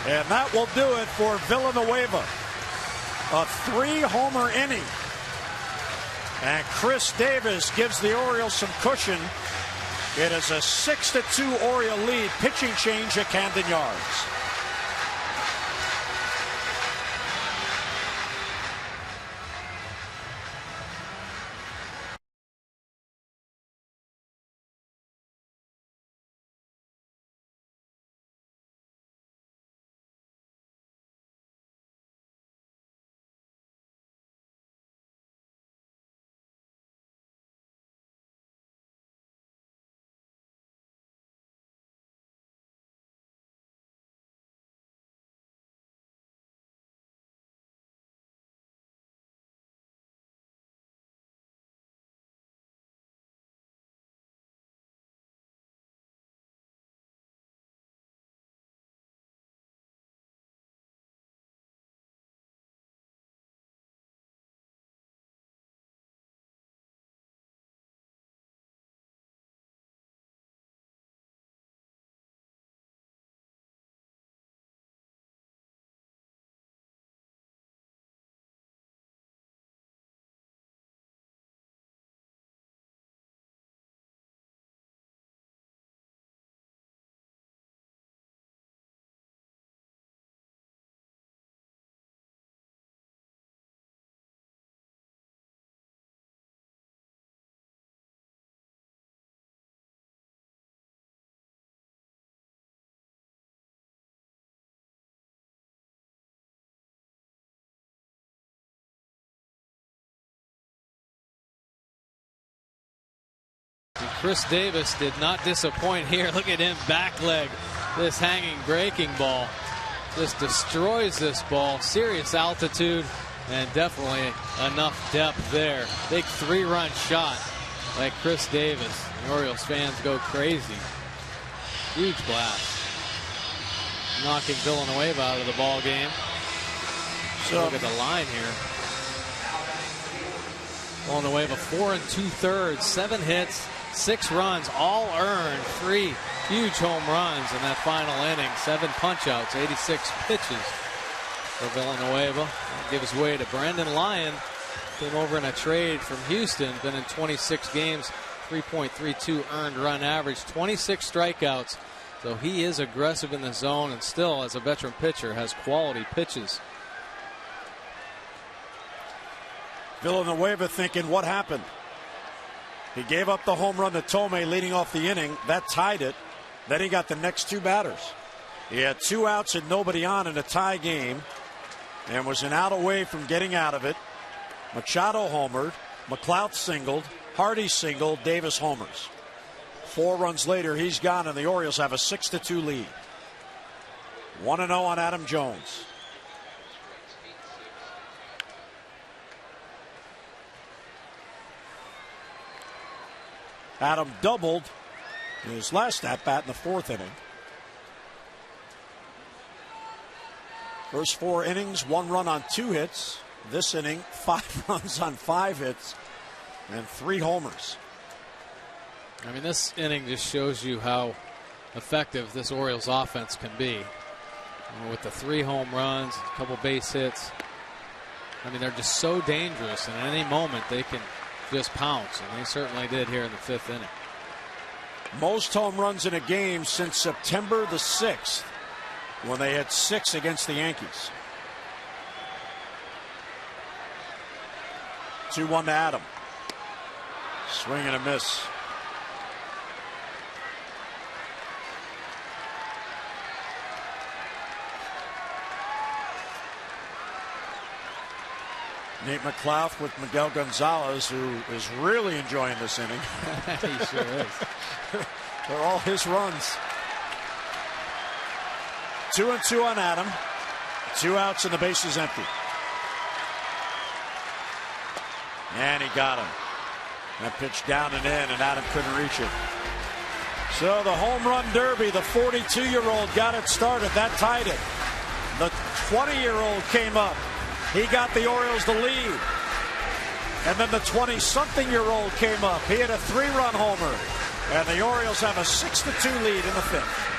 And that will do it for Villanueva. A 3-homer inning. And Chris Davis gives the Orioles some cushion. It is a 6-2 Oriole lead. Pitching change at Camden Yards. Chris Davis did not disappoint here. Look at him back leg this hanging breaking ball. Just destroys this ball. Serious altitude and definitely enough depth there. Big 3-run shot like Chris Davis. The Orioles fans go crazy. Huge blast. Knocking Villanueva out of the ball game. So look at the line here. Villanueva 4 2/3, 7 hits, 6 runs, all earned, 3 huge home runs in that final inning, 7 punch-outs, 86 pitches for Villanueva. That gives way to Brendan Lyon. Came over in a trade from Houston, been in 26 games, 3.32 earned run average, 26 strikeouts. So he is aggressive in the zone and still, as a veteran pitcher, has quality pitches. Villanueva thinking, what happened? He gave up the home run to Tomei leading off the inning. That tied it. Then he got the next 2 batters. He had 2 outs and nobody on in a tie game and was an out away from getting out of it. Machado homered, McLeod singled, Hardy singled, Davis homers. 4 runs later, he's gone, and the Orioles have a 6-2 lead. 1-0 on Adam Jones. Adam doubled his last at bat in the 4th inning. First 4 innings, 1 run on 2 hits. This inning, 5 runs on 5 hits and 3 homers. I mean, this inning just shows you how effective this Orioles offense can be. With the 3 home runs, a couple base hits. I mean, they're just so dangerous, and at any moment they can just pounce, and they certainly did here in the 5th inning. Most home runs in a game since September the 6th, when they had 6 against the Yankees. 2-1 to Adam. Swing and a miss. Nate McLeod with Miguel Gonzalez, who is really enjoying this inning. He sure is. They're all his runs. 2-2 on Adam. 2 outs and the base is empty. And he got him. That pitch down and in, and Adam couldn't reach it. So the home run derby, the 42-year-old got it started. That tied it. The 20-year-old came up. He got the Orioles the lead. And then the 20-something-year-old came up. He had a 3-run homer. And the Orioles have a 6-2 lead in the 5th.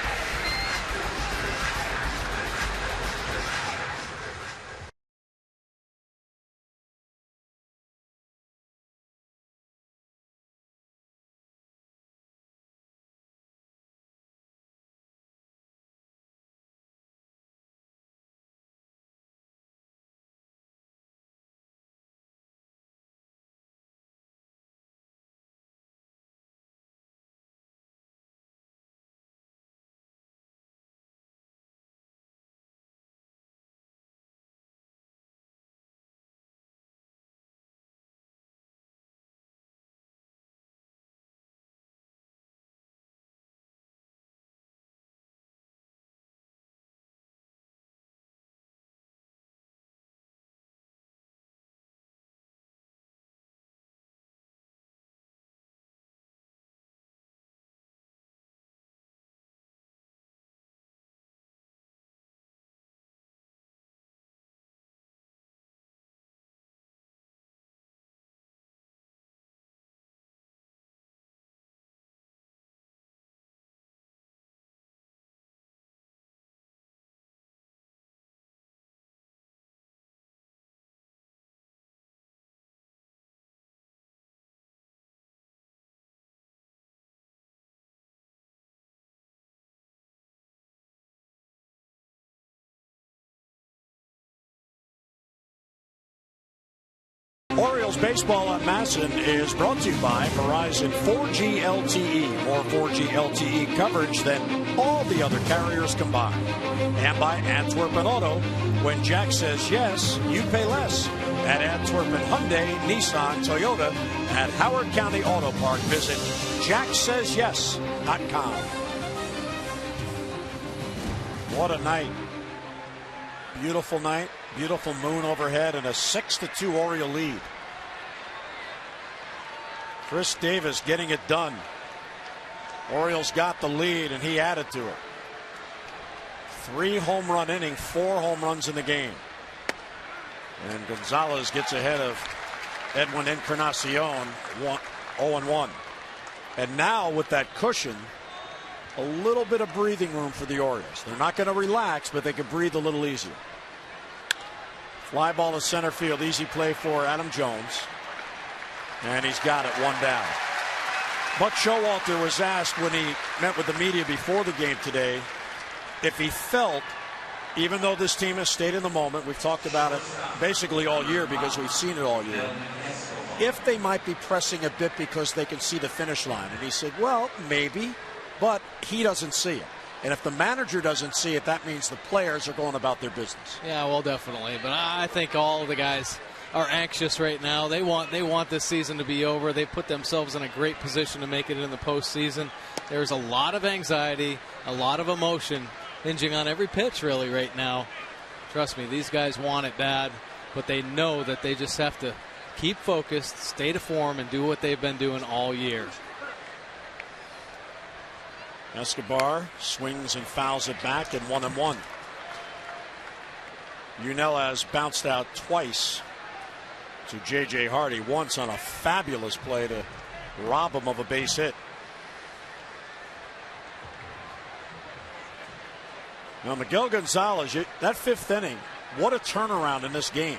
Orioles baseball on Masson is brought to you by Verizon 4G LTE. More 4G LTE coverage than all the other carriers combined. And by Antwerpen Auto. When Jack says yes, you pay less. At Antwerpen Hyundai, Nissan, Toyota, at Howard County Auto Park. Visit jacksays.yes.com. What a night. Beautiful night. Beautiful moon overhead and a 6-2 Oriole lead. Chris Davis getting it done. Orioles got the lead and he added to it. 3 home run inning, 4 home runs in the game. And Gonzalez gets ahead of Edwin Encarnacion 0-1. And now with that cushion, a little bit of breathing room for the Orioles. They're not going to relax, but they can breathe a little easier. Fly ball to center field. Easy play for Adam Jones. And he's got it, 1 down. Buck Showalter was asked when he met with the media before the game today if he felt, even though this team has stayed in the moment, we've talked about it basically all year because we've seen it all year, if they might be pressing a bit because they can see the finish line. And he said, well, maybe, but he doesn't see it. And if the manager doesn't see it, that means the players are going about their business. Yeah, well, definitely. But I think all of the guys are anxious right now. They want this season to be over. They put themselves in a great position to make it in the postseason. There's a lot of anxiety, a lot of emotion hinging on every pitch really right now. Trust me, these guys want it bad, but they know that they just have to keep focused, stay to form, and do what they've been doing all year. Escobar swings and fouls it back in 1-1. Unell has bounced out twice to J.J. Hardy, once on a fabulous play to rob him of a base hit. Now Miguel Gonzalez, that 5th inning, what a turnaround in this game.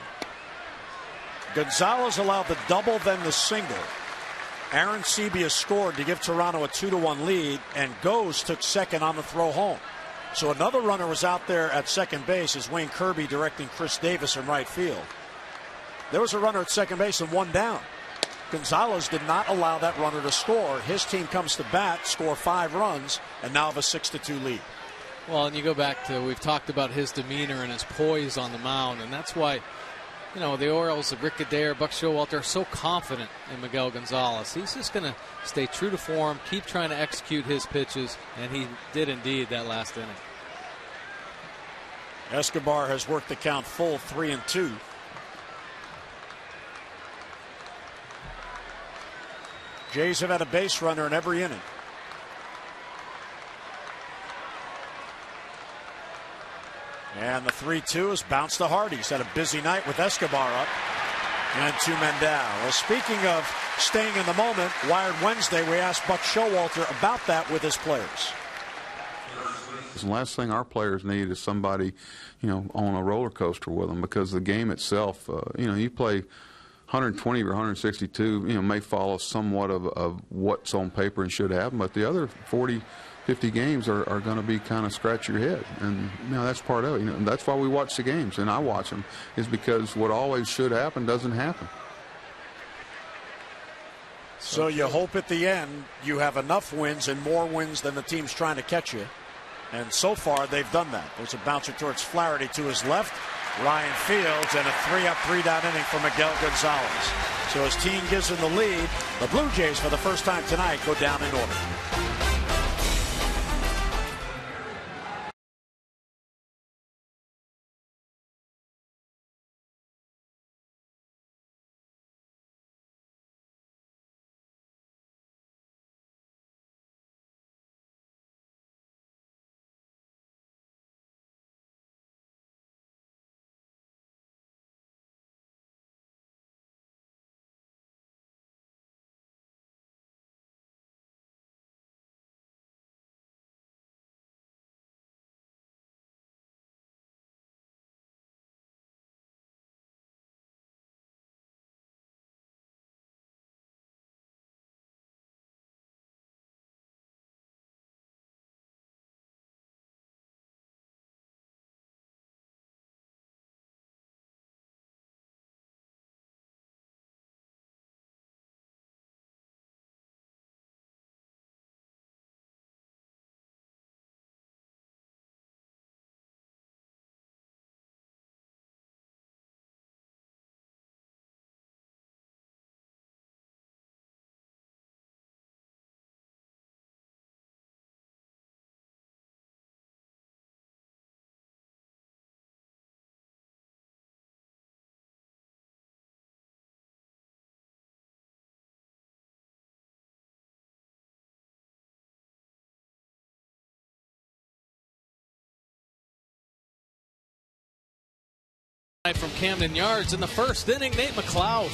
Gonzalez allowed the double, then the single. Aaron Sebia scored to give Toronto a 2-1 lead, and Goes took second on the throw home. So another runner was out there at second base as Wayne Kirby directing Chris Davis in right field. There was a runner at second base and 1 down. Gonzalez did not allow that runner to score. His team comes to bat, score 5 runs, and now have a 6-2 lead. Well, and you go back to, we've talked about his demeanor and his poise on the mound, and that's why, you know, the Orioles, Rick Adair, Buck Showalter are so confident in Miguel Gonzalez. He's just going to stay true to form, keep trying to execute his pitches, and he did indeed that last inning. Escobar has worked the count full, 3-2. Jays have had a base runner in every inning. And the 3-2 is bounced to Hardy. He's had a busy night with Escobar up and 2 men down. Well, speaking of staying in the moment, Wired Wednesday, we asked Buck Showalter about that with his players. The last thing our players need is somebody, you know, on a roller coaster with them, because the game itself, you know, you play 120 or 162, you know, may follow somewhat of what's on paper and should happen, but the other 40, 50 games are going to be kind of scratch your head, and you know, that's part of it. You know, that's why we watch the games, and I watch them, is because what always should happen doesn't happen. So you hope at the end you have enough wins and more wins than the team's trying to catch you, and so far they've done that. There's a bouncer towards Flaherty to his left. Ryan Fields, and a 3-up, 3-down inning for Miguel Gonzalez. So his team gives him the lead. The Blue Jays, for the first time tonight, go down in order. From Camden Yards in the first inning, Nate McLeod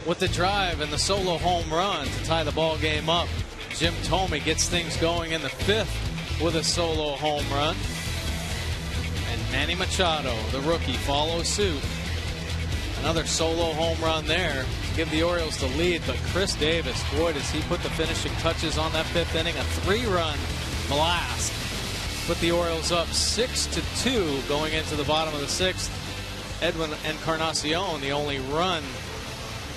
with the drive and the solo home run to tie the ball game up. Jim Thome gets things going in the 5th with a solo home run. And Manny Machado, the rookie, follows suit. Another solo home run there to give the Orioles the lead. But Chris Davis, boy, does he put the finishing touches on that 5th inning. A 3-run blast. Put the Orioles up 6-2 going into the bottom of the 6th. Edwin Encarnacion, the only run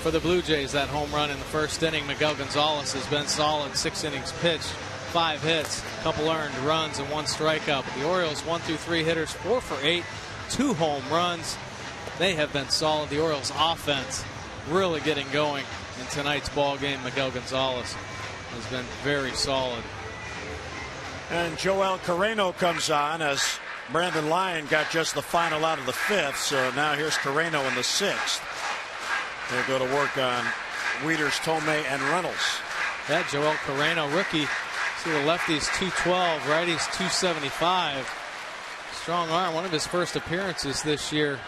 for the Blue Jays, that home run in the 1st inning. Miguel Gonzalez has been solid. 6 innings pitched, 5 hits, a couple earned runs, and 1 strikeout. But the Orioles, 1 through 3 hitters, 4 for 8, 2 home runs. They have been solid. The Orioles offense really getting going in tonight's ball game. Miguel Gonzalez has been very solid. And Joel Carreno comes on as Brandon Lyon got just the final out of the 5th. So now here's Carreno in the 6th. They'll go to work on Wieters, Thome, and Reynolds. That Joel Carreno, rookie. See the lefties 212, righties 275. Strong arm, one of his first appearances this year.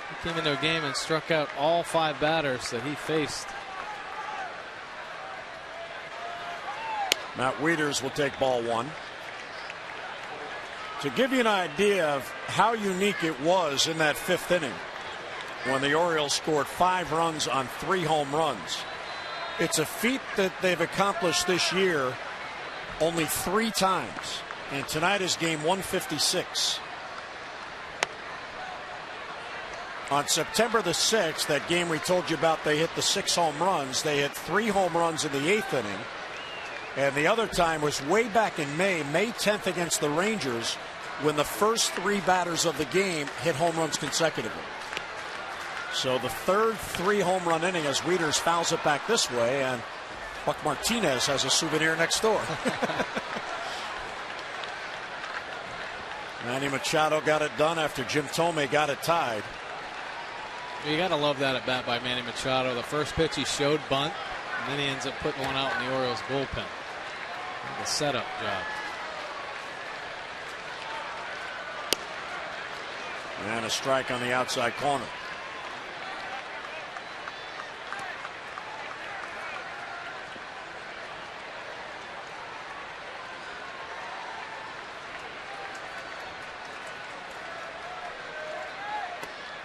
He came into a game and struck out all 5 batters that he faced. Matt Wieters will take ball 1. To give you an idea of how unique it was in that 5th inning, when the Orioles scored 5 runs on 3 home runs. It's a feat that they've accomplished this year only 3 times. And tonight is game 156. On September the 6th, that game we told you about, they hit the 6 home runs. They hit 3 home runs in the 8th inning. And the other time was way back in May 10th against the Rangers, when the first 3 batters of the game hit home runs consecutively. So the 3rd 3-home run inning as Wieters fouls it back this way, and Buck Martinez has a souvenir next door. Manny Machado got it done after Jim Thome got it tied. You got to love that at bat by Manny Machado. The first pitch he showed bunt, and then he ends up putting one out in the Orioles bullpen. The setup job. And a strike on the outside corner.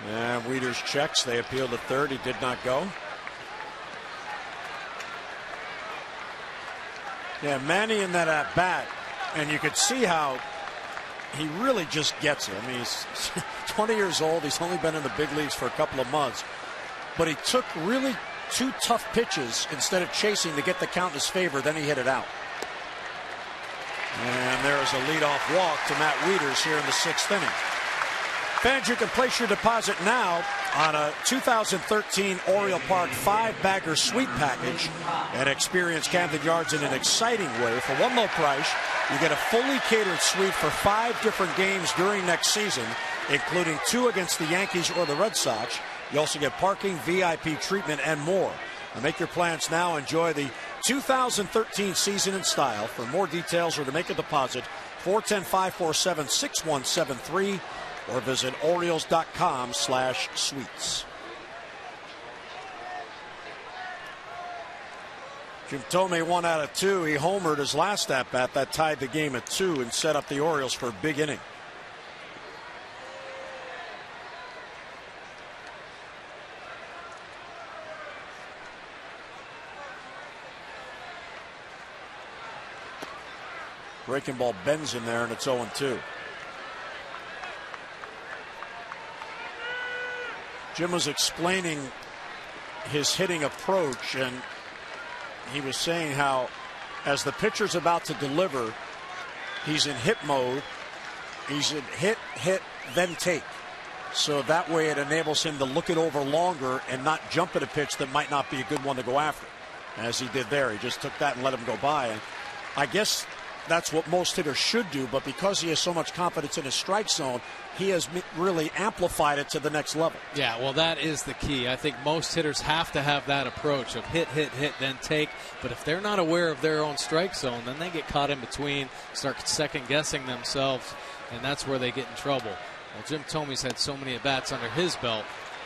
And Wieters checks. They appealed to 3rd. He did not go. Yeah, Manny in that at bat, and you could see how he really just gets it. I mean, he's 20 years old. He's only been in the big leagues for a couple of months, but he took really 2 tough pitches instead of chasing to get the count in his favor. Then he hit it out. And there is a leadoff walk to Matt Wieters here in the 6th inning. Fans, you can place your deposit now on a 2013 Oriole Park 5-bagger suite package and experience Camden Yards in an exciting way. For one low price, you get a fully catered suite for 5 different games during next season, including 2 against the Yankees or the Red Sox. You also get parking, VIP treatment, and more. Now make your plans now. Enjoy the 2013 season in style. For more details or to make a deposit, 410-547-6173. Or visit Orioles.com/suites. Jim Thome 1 out of 2. He homered his last at bat. That tied the game at 2 and set up the Orioles for a big inning. Breaking ball bends in there, and it's 0-2. Jim was explaining his hitting approach, and he was saying how as the pitcher's about to deliver, he's in hit mode. He's in hit, then take. So that way it enables him to look it over longer and not jump at a pitch that might not be a good one to go after. As he did there, he just took that and let him go by. And I guess that's what most hitters should do, but because he has so much confidence in his strike zone, he has really amplified it to the next level. Yeah, well, that is the key. I think most hitters have to have that approach of hit, then take. But if they're not aware of their own strike zone, then they get caught in between, start second-guessing themselves, and that's where they get in trouble. Well, Jim Thome's had so many at-bats under his belt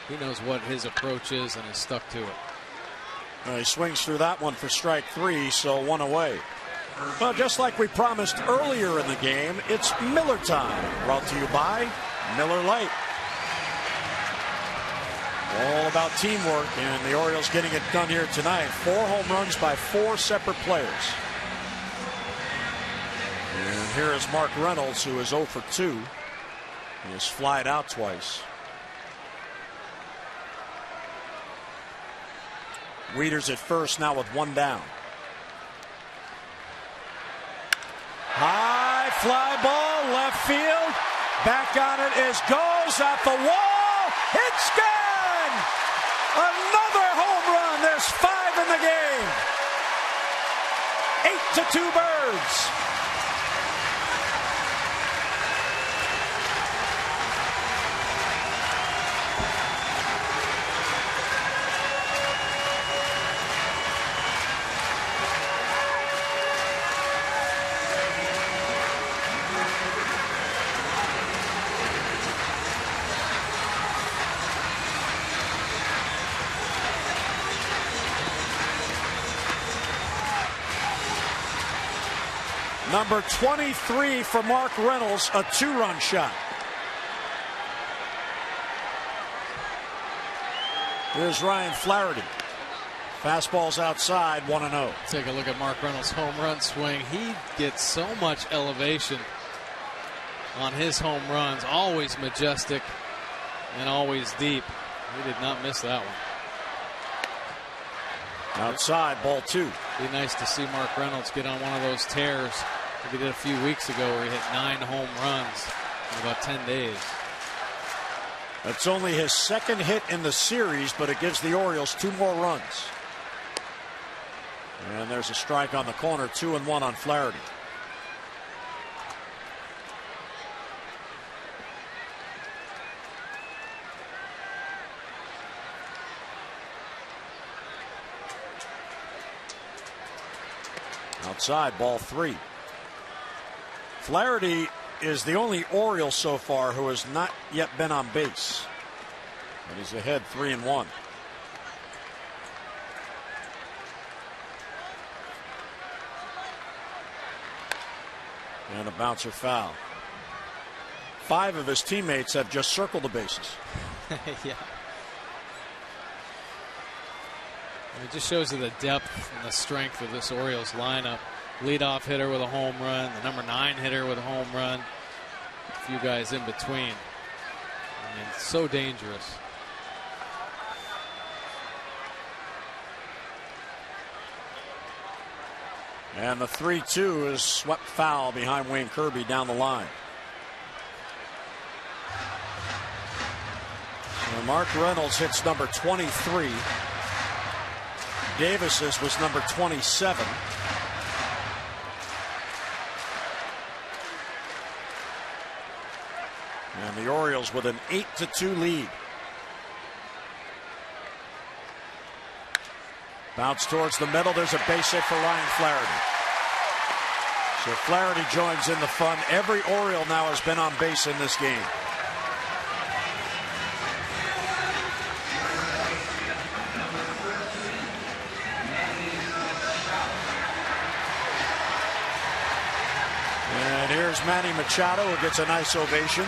He knows what his approach is and has stuck to it. He swings through that one for strike 3, so 1 away. Well, just like we promised earlier in the game, it's Miller time. Brought to you by Miller Lite. All about teamwork, and the Orioles getting it done here tonight. 4 home runs by 4 separate players. And here is Mark Reynolds, who is 0 for 2. He has flied out twice. Wieters at first now with 1 down. High fly ball, left field. Back on it is goes at the wall. It's gone! Another home run. There's 5 in the game. 8-2 Birds. Number 23 for Mark Reynolds, a 2-run shot. Here's Ryan Flaherty. Fastball's outside, 1-0. Take a look at Mark Reynolds' home run swing. He gets so much elevation on his home runs. Always majestic and always deep. He did not miss that one. Outside, ball 2. Be nice to see Mark Reynolds get on one of those tears like he did a few weeks ago where he hit 9 home runs in about 10 days. That's only his 2nd hit in the series, but it gives the Orioles 2 more runs. And there's a strike on the corner, 2-1 on Flaherty. Outside, ball 3. Flaherty is the only Oriole so far who has not yet been on base. And he's ahead 3-1. And a bouncer foul. 5 of his teammates have just circled the bases. Yeah. It just shows you the depth and the strength of this Orioles lineup. Leadoff hitter with a home run, the number 9 hitter with a home run, a few guys in between. I mean, it's so dangerous. And the 3-2 is swept foul behind Wayne Kirby down the line. And Mark Reynolds hits number 23. Davis's was number 27. And the Orioles with an 8-2 lead. Bounce towards the middle. There's a base hit for Ryan Flaherty. So Flaherty joins in the fun. Every Oriole now has been on base in this game. And here's Manny Machado, who gets a nice ovation.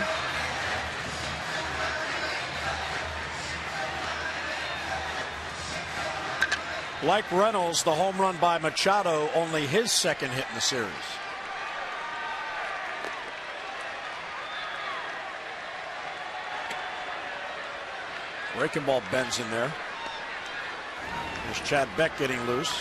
Like Reynolds, the home run by Machado, only his 2nd hit in the series. Breaking ball bends in there. There's Chad Beck getting loose.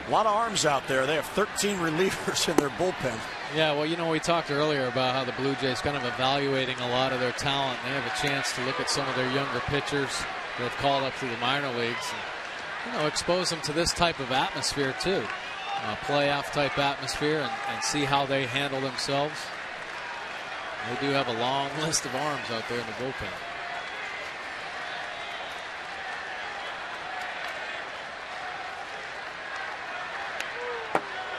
A lot of arms out there. They have 13 relievers in their bullpen. Yeah, well, you know, we talked earlier about how the Blue Jays kind of evaluating a lot of their talent. They have a chance to look at some of their younger pitchers that have called up through the minor leagues and, you know, expose them to this type of atmosphere too. Playoff type atmosphere and see how they handle themselves. They do have a long list of arms out there in the bullpen.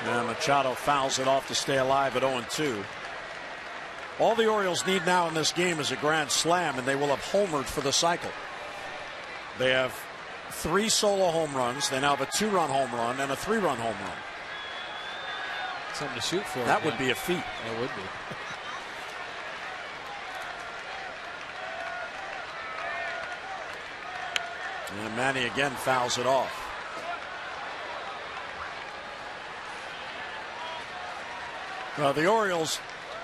And Machado fouls it off to stay alive at 0-2. All the Orioles need now in this game is a grand slam, and they will have homered for the cycle. They have 3 solo home runs. They now have a 2-run home run and a 3-run home run. Something to shoot for. That would be a feat. It would be. And Manny again fouls it off. Well, the Orioles,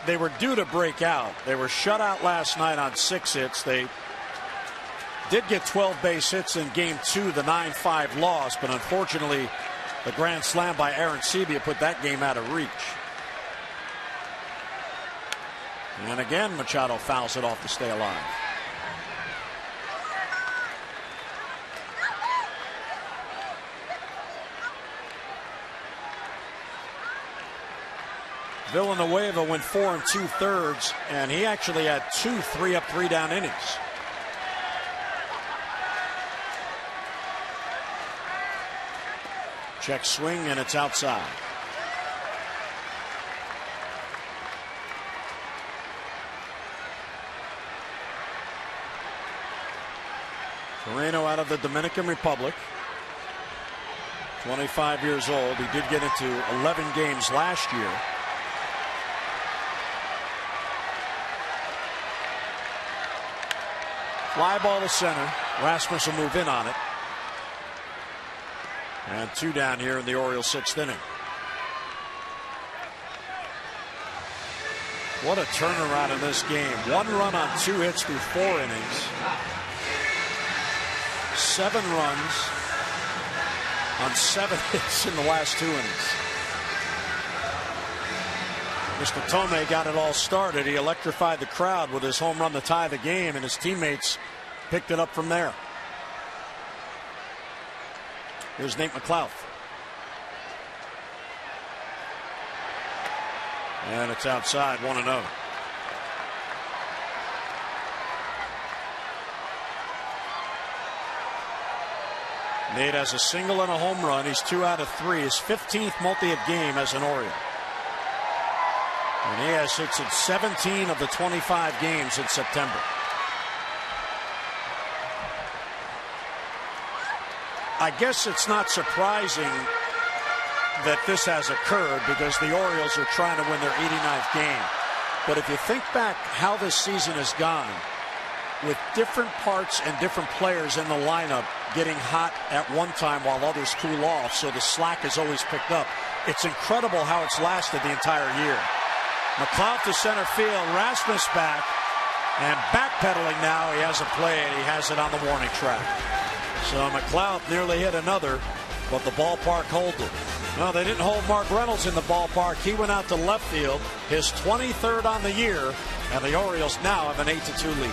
they were due to break out. They were shut out last night on 6 hits. They did get 12 base hits in game 2, the 9-5 loss, but unfortunately the grand slam by Aaron Sebia put that game out of reach. And again Machado fouls it off to stay alive. Villanueva went 4 2/3, and he actually had 2 3-up, 3-down innings. Check swing, and it's outside. Moreno out of the Dominican Republic. 25 years old. He did get into 11 games last year. Fly ball to center. Rasmus will move in on it. And 2 down here in the Orioles' 6th inning. What a turnaround in this game. 1 run on 2 hits through 4 innings. 7 runs on 7 hits in the last 2 innings. Mr. Tomei got it all started. He electrified the crowd with his home run to tie the game, and his teammates picked it up from there. Here's Nate McLeod. And it's outside, 1-0. Nate has a single and a home run. He's 2 out of 3. His 15th multi-hit game as an Oriole. And he has hits in 17 of the 25 games in September. I guess it's not surprising that this has occurred because the Orioles are trying to win their 89th game. But if you think back how this season has gone, with different parts and different players in the lineup getting hot at one time while others cool off, so the slack is always picked up. It's incredible how it's lasted the entire year. McLeod to center field, Rasmus back, and backpedaling now. He has a play, and he has it on the warning track. So McLeod nearly hit another, but the ballpark holds it. No, they didn't hold Mark Reynolds in the ballpark. He went out to left field, his 23rd on the year, and the Orioles now have an 8-2 lead.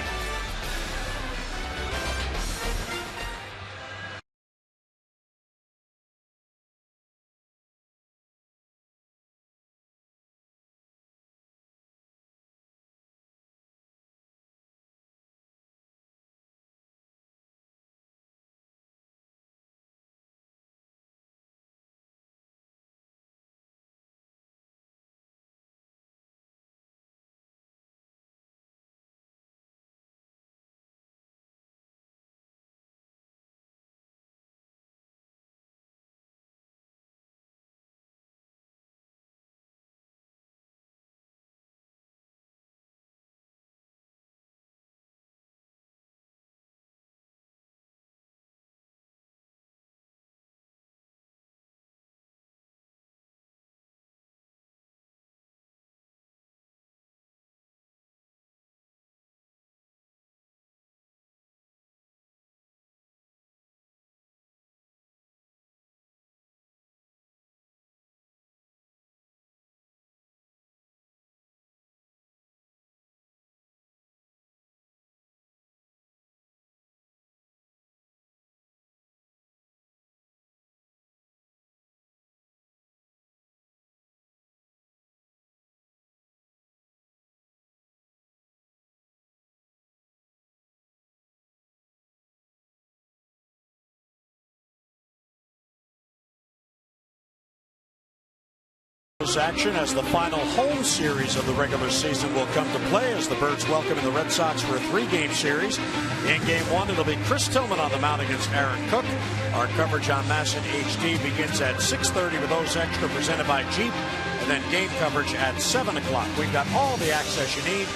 Action as the final home series of the regular season will come to play as the Birds welcome in the Red Sox for a 3-game series. In game 1, it'll be Chris Tillman on the mound against Aaron Cook. Our coverage on MASN HD begins at 6:30 with those extra presented by Jeep, and then game coverage at 7 o'clock. We've got all the access you need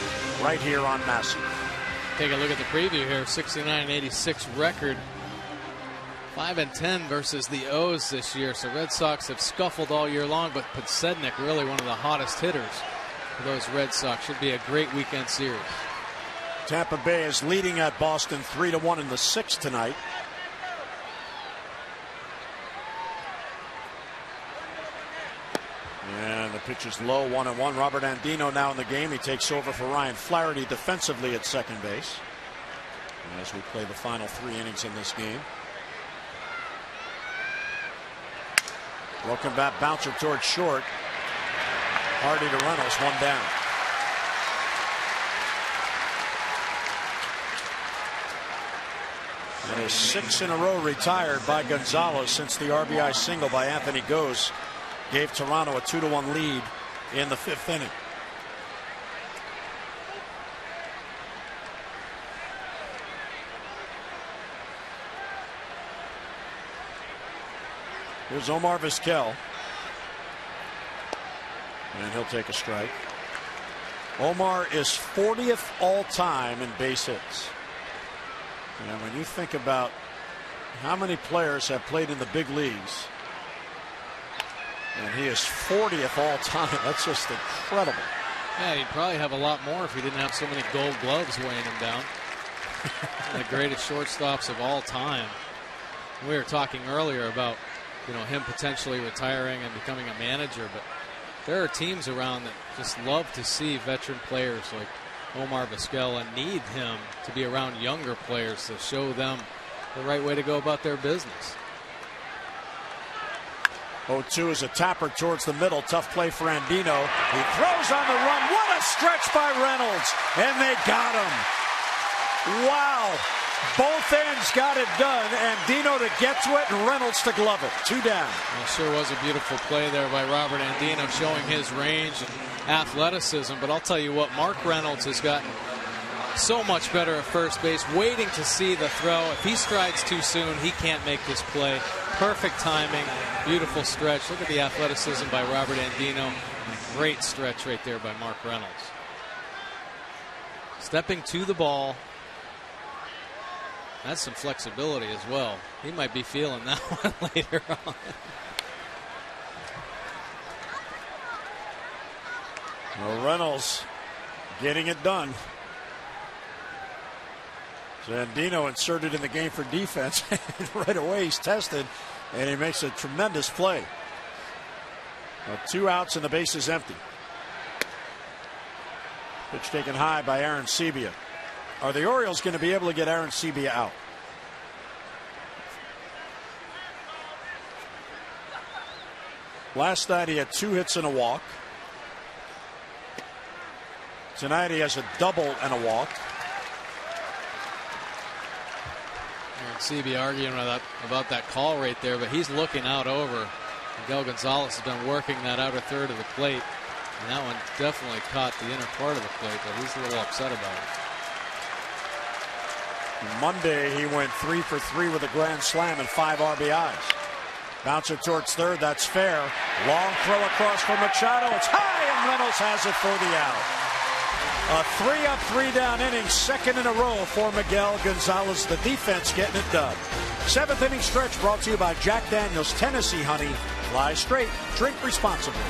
right here on MASN. Take a look at the preview here. 69-86 record. 5-10 versus the O's this year. So Red Sox have scuffled all year long, but Podsednik really one of the hottest hitters for those Red Sox. Should be a great weekend series. Tampa Bay is leading at Boston 3-1 in the 6th tonight. And the pitch is low, 1-1. Robert Andino now in the game. He takes over for Ryan Flaherty defensively at second base as we play the final 3 innings in this game. Broken bat bouncer towards short. Hardy to Reynolds, 1 down. And his 6th in a row retired by Gonzalez since the RBI single by Anthony Gose gave Toronto a 2-1 lead in the 5th inning. Here's Omar Vizquel. And he'll take a strike. Omar is 40th all-time in base hits. And when you think about how many players have played in the big leagues, and he is 40th all-time, that's just incredible. Yeah, he'd probably have a lot more if he didn't have so many gold gloves weighing him down. One of the greatest shortstops of all time. We were talking earlier about him potentially retiring and becoming a manager, but there are teams around that just love to see veteran players like Omar Vizquel and need him to be around younger players to show them the right way to go about their business. 0-2 is a tapper towards the middle. Tough play for Andino. He throws on the run. What a stretch by Reynolds. And they got him. Wow. Both ends got it done. Andino to get to it and Reynolds to glove it. 2 down. Well, it sure was a beautiful play there by Robert Andino, showing his range and athleticism. But I'll tell you what, Mark Reynolds has gotten so much better at first base, waiting to see the throw. If he strides too soon, he can't make this play. Perfect timing, beautiful stretch. Look at the athleticism by Robert Andino. Great stretch right there by Mark Reynolds. Stepping to the ball. That's some flexibility as well. He might be feeling that one later on. Well, Reynolds getting it done. Andino inserted in the game for defense. Right away he's tested and he makes a tremendous play. 2 outs and the base is empty. Pitch taken high by Aaron Sebia. Are the Orioles going to be able to get Aaron Sebia out? Last night he had 2 hits and a walk. Tonight he has a double and a walk. Sebia arguing about that call right there, but he's looking out over. Miguel Gonzalez has been working that outer third of the plate, and that one definitely caught the inner part of the plate, but he's a little upset about it. Monday he went 3 for 3 with a grand slam and 5 RBIs. Bouncer towards third, that's fair. Long throw across for Machado, it's high and Reynolds has it for the out. A 3-up, 3-down inning, 2nd in a row for Miguel Gonzalez. The defense getting it done. 7th inning stretch brought to you by Jack Daniel's Tennessee Honey. Fly straight, drink responsibly.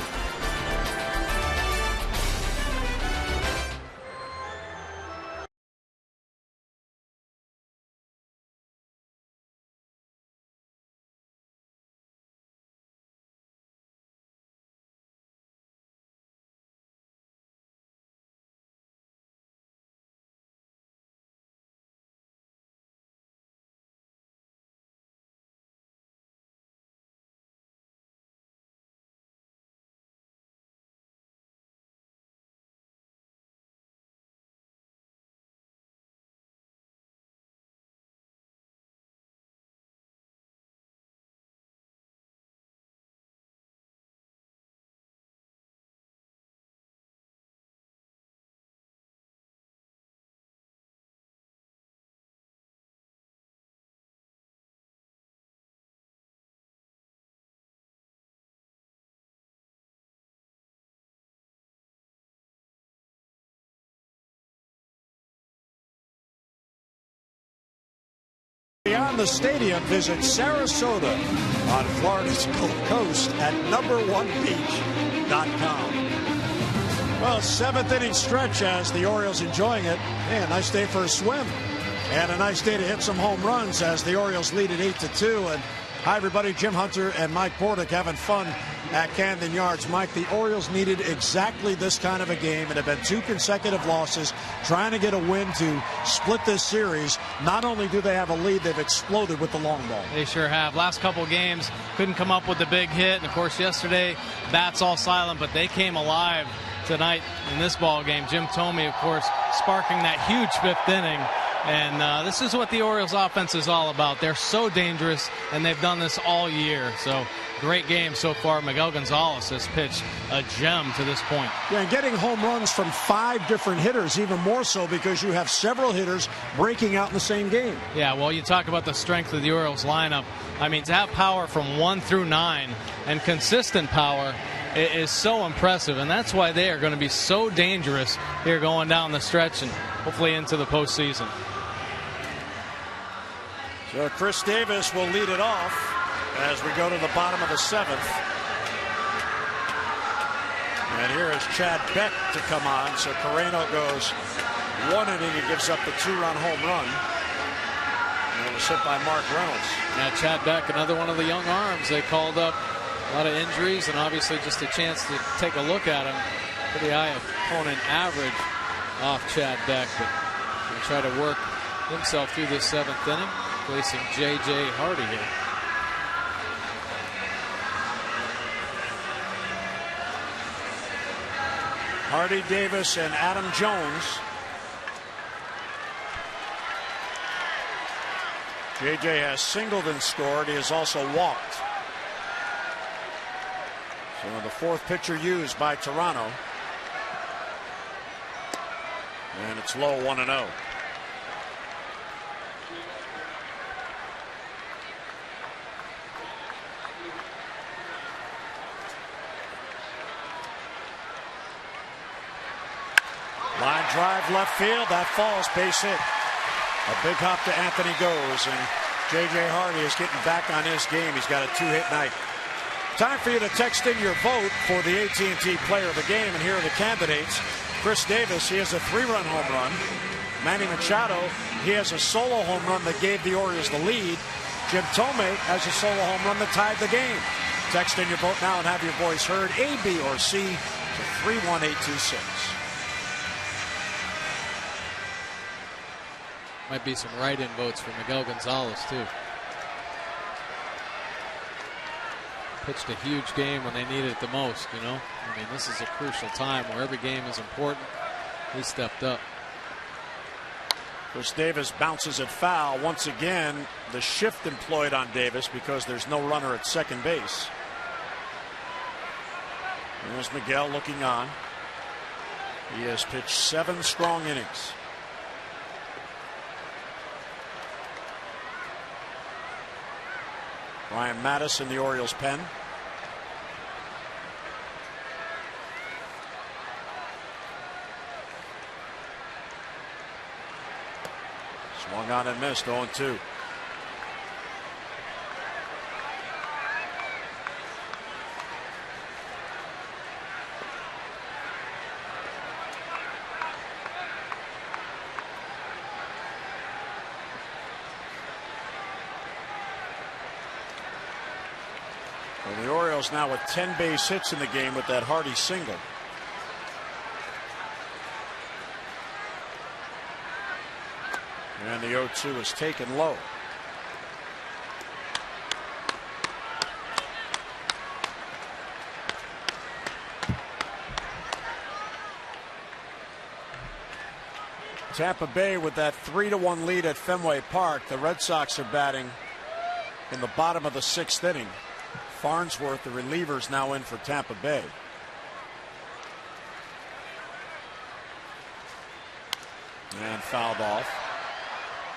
Beyond the stadium, visit Sarasota on Florida's Gulf Coast at number1beach.com. Well, 7th inning stretch as the Orioles enjoying it. Yeah, nice day for a swim. And a nice day to hit some home runs as the Orioles lead at 8-2. And hi, everybody. Jim Hunter and Mike Bordick having fun at Camden Yards. Mike, the Orioles needed exactly this kind of a game. It had been 2 consecutive losses, trying to get a win to split this series. Not only do they have a lead, they've exploded with the long ball. They sure have. Last couple games, couldn't come up with the big hit. And, of course, yesterday, bats all silent, but they came alive tonight in this ball game. Jim Thome, of course, sparking that huge 5th inning. And this is what the Orioles offense is all about. They're so dangerous, and they've done this all year. So great game so far. Miguel Gonzalez has pitched a gem to this point. Yeah, and getting home runs from 5 different hitters, even more so because you have several hitters breaking out in the same game. Yeah, well, you talk about the strength of the Orioles lineup. I mean, to have power from 1 through 9 and consistent power is so impressive, and that's why they are going to be so dangerous here going down the stretch and hopefully into the postseason. So Chris Davis will lead it off as we go to the bottom of the 7th. And here is Chad Beck to come on. So Carreno goes 1 inning and gives up the 2-run home run. And it was hit by Mark Reynolds. Yeah, Chad Beck, another one of the young arms they called up. A lot of injuries and obviously just a chance to take a look at him. Pretty high opponent average off Chad Beck, but he'll try to work himself through this 7th inning, facing J.J. Hardy here. Hardy, Davis, and Adam Jones. J.J. has singled and scored. He has also walked. So the 4th pitcher used by Toronto. And it's low, 1-0. Line drive left field. That falls, base hit. A big hop to Anthony goes, and J.J. Hardy is getting back on his game. He's got a 2-hit night. Time for you to text in your vote for the AT&T Player of the Game, and here are the candidates. Chris Davis, he has a 3-run home run. Manny Machado, he has a solo home run that gave the Orioles the lead. Jim Thome has a solo home run that tied the game. Text in your vote now and have your voice heard. A, B, or C to 31826. Might be some write-in votes for Miguel Gonzalez, too. Pitched a huge game when they needed it the most, you know. I mean, this is a crucial time where every game is important. He stepped up. Chris Davis bounces it foul. Once again, the shift employed on Davis because there's no runner at second base. There's Miguel looking on. He has pitched 7 strong innings. Ryan Mattis in the Orioles pen. Swung on and missed, 0-2. Well, the Orioles now with 10 base hits in the game with that Hardy single. And the 0-2 is taken low. Tampa Bay with that 3-1 lead at Fenway Park. The Red Sox are batting in the bottom of the 6th inning. Farnsworth, the reliever's now in for Tampa Bay. And fouled off.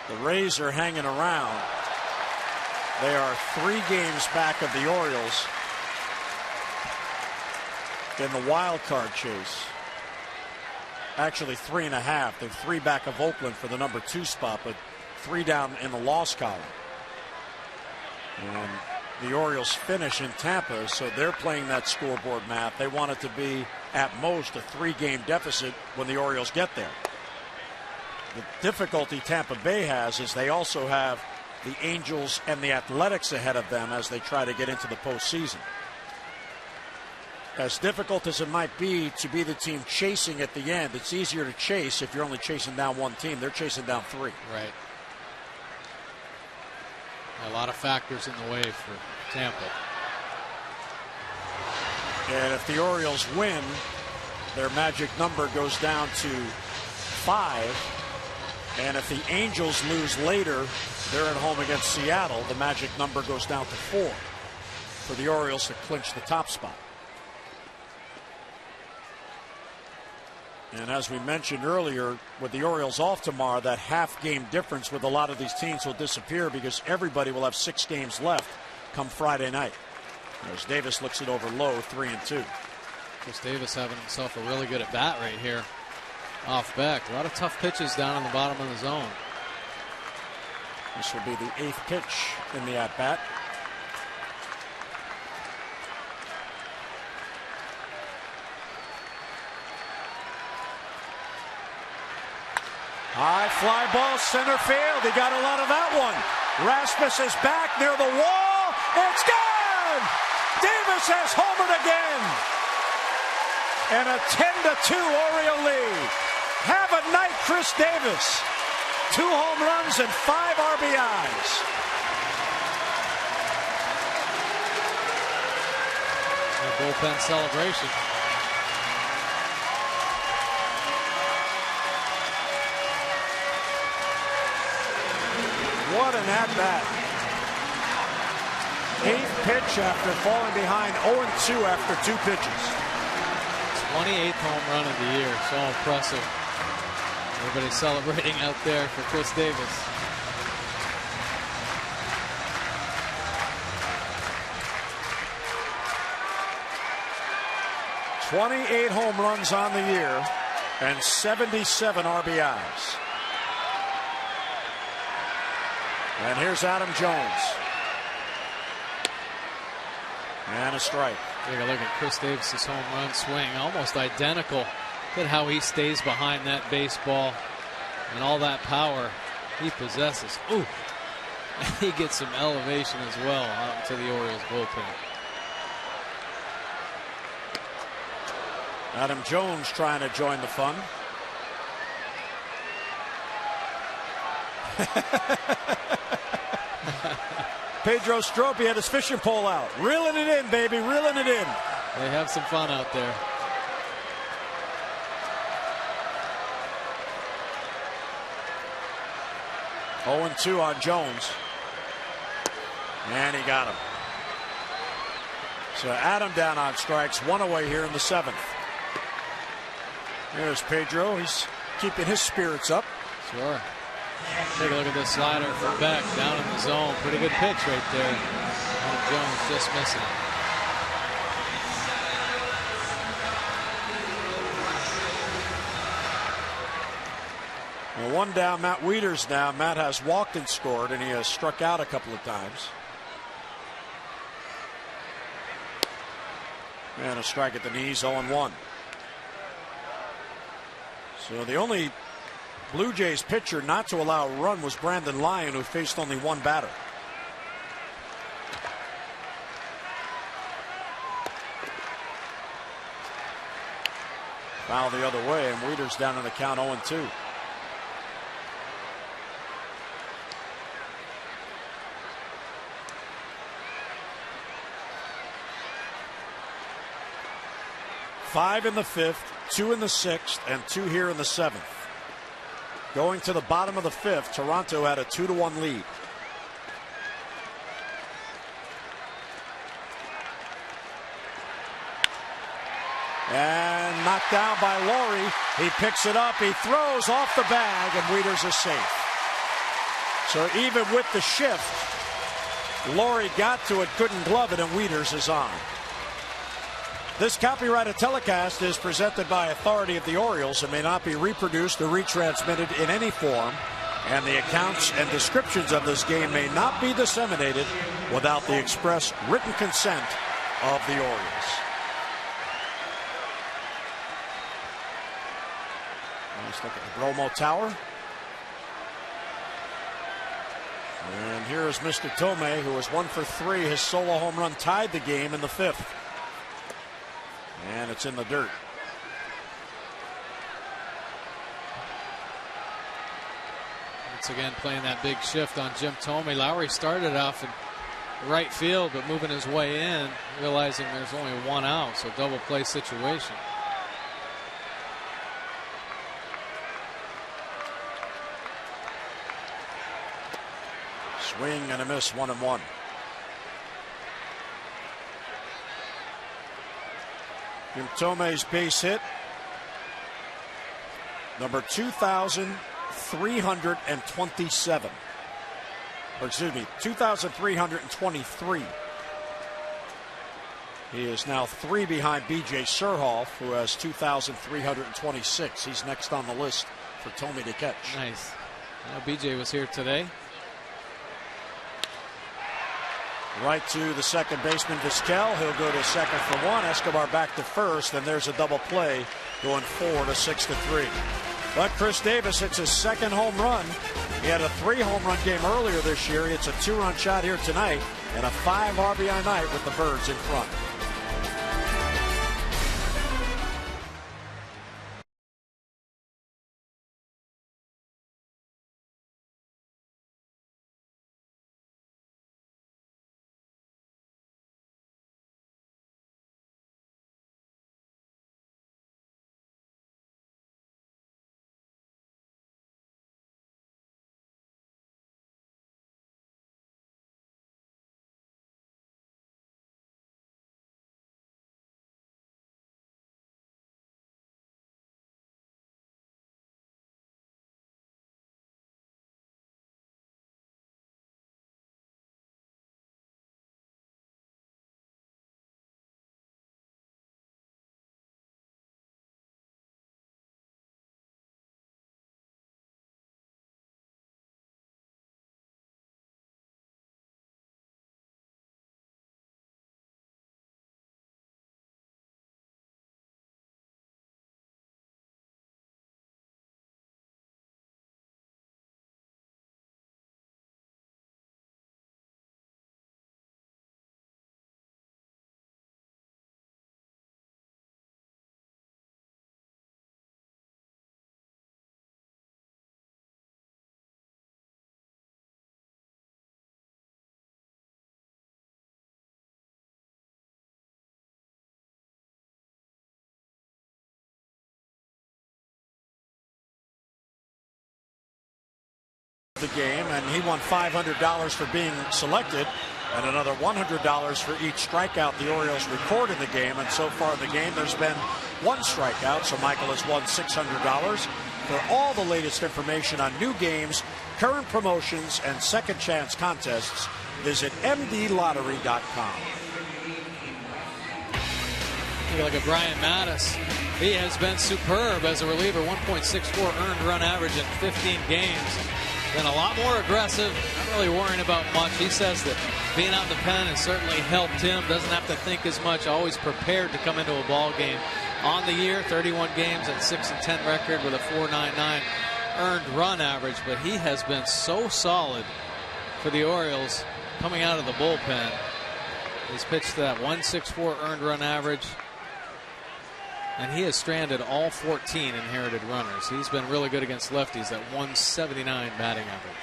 The Rays are hanging around. They are 3 games back of the Orioles in the wild card chase. Actually 3.5. They're 3 back of Oakland for the number 2 spot, but 3 down in the loss column. And the Orioles finish in Tampa, so they're playing that scoreboard math. They want it to be at most a 3-game deficit when the Orioles get there. The difficulty Tampa Bay has is they also have the Angels and the Athletics ahead of them as they try to get into the postseason. As difficult as it might be to be the team chasing at the end, it's easier to chase if you're only chasing down one team. They're chasing down 3. Right. A lot of factors in the way for Tampa. And if the Orioles win, their magic number goes down to 5. And if the Angels lose later, they're at home against Seattle, the magic number goes down to 4 for the Orioles to clinch the top spot. And as we mentioned earlier, with the Orioles off tomorrow, that half-game difference with a lot of these teams will disappear because everybody will have 6 games left come Friday night. As Davis looks it over low, 3-2. Chris Davis having himself a really good at-bat right here off Beck. A lot of tough pitches down in the bottom of the zone. This will be the 8th pitch in the at-bat. High fly ball, center field. He got a lot of that one. Rasmus is back near the wall. It's gone! Davis has homered again. And a 10-2 Oriole lead. Have a night, Chris Davis. 2 home runs and 5 RBIs. A bullpen celebration. What an at-bat. 8th pitch after falling behind 0-2 after 2 pitches. 28th home run of the year. So impressive. Everybody celebrating out there for Chris Davis. '28 home runs on the year and 77 RBIs. And here's Adam Jones. And a strike. Take a look at Chris Davis's home run swing. Almost identical. Look at how he stays behind that baseball and all that power he possesses. Ooh. He gets some elevation as well out into the Orioles bullpen. Adam Jones trying to join the fun. Pedro Strop had his fishing pole out. Reeling it in, baby. Reeling it in. They have some fun out there. Oh, 2 on Jones. And he got him. So Adam down on strikes. 1 away here in the 7th. There's Pedro. He's keeping his spirits up. Sure. Take a look at this slider from Beck down in the zone. Pretty good pitch right there. Adam Jones just missing it. Well, 1 down, Matt Wieters now. Matt has walked and scored, and he has struck out a couple of times. And a strike at the knees, 0-1. So the only Blue Jays pitcher not to allow a run was Brandon Lyon, who faced only 1 batter. Foul the other way, and Wieters down in the count 0-2. Five in the 5th, 2 in the 6th, and 2 here in the 7th. Going to the bottom of the 5th, Toronto had a 2-1 lead. And knocked down by Laurie. He picks it up, he throws off the bag, and Wieters is safe. So even with the shift, Laurie got to it, couldn't glove it, and Wieters is on. This copyrighted telecast is presented by authority of the Orioles and may not be reproduced or retransmitted in any form And the accounts and descriptions of this game may not be disseminated without the express written consent of the Orioles. Let's look at the Bromo Tower. And here is Mr. Tomei, who was 1 for 3. His solo home run tied the game in the 5th. And it's in the dirt. Once again playing that big shift on Jim Tomei. Lowry started off in right field, but moving his way in, realizing there's only 1 out, so double play situation. Swing and a miss, 1-1. Jim Tomei's base hit, number 2,327. Or excuse me, 2,323. He is now 3 behind B.J. Surhoff, who has 2,326. He's next on the list for Tomei to catch. Nice. B.J. was here today. Right to the second baseman, Vizquel. He'll go to second for 1. Escobar back to first, and there's a double play going 4 to 6-3. But Chris Davis hits his second home run. He had a 3 home run game earlier this year. It's a 2-run shot here tonight, and a 5 RBI night with the Birds in front. The game, and he won $500 for being selected and another $100 for each strikeout the Orioles record in the game. And so far in the game there's been 1 strikeout, so Michael has won $600. For all the latest information on new games, current promotions, and second chance contests, visit mdlottery.com. Look at Brian Mattis. He has been superb as a reliever. 1.64 earned run average in 15 games. Been a lot more aggressive, not really worrying about much. He says that being out in the pen has certainly helped him. Doesn't have to think as much, always prepared to come into a ball game. On the year, 31 games and 6-10 record with a .499 earned run average. But he has been so solid for the Orioles coming out of the bullpen. He's pitched to that 1.64 earned run average. And he has stranded all 14 inherited runners. He's been really good against lefties at 179 batting average.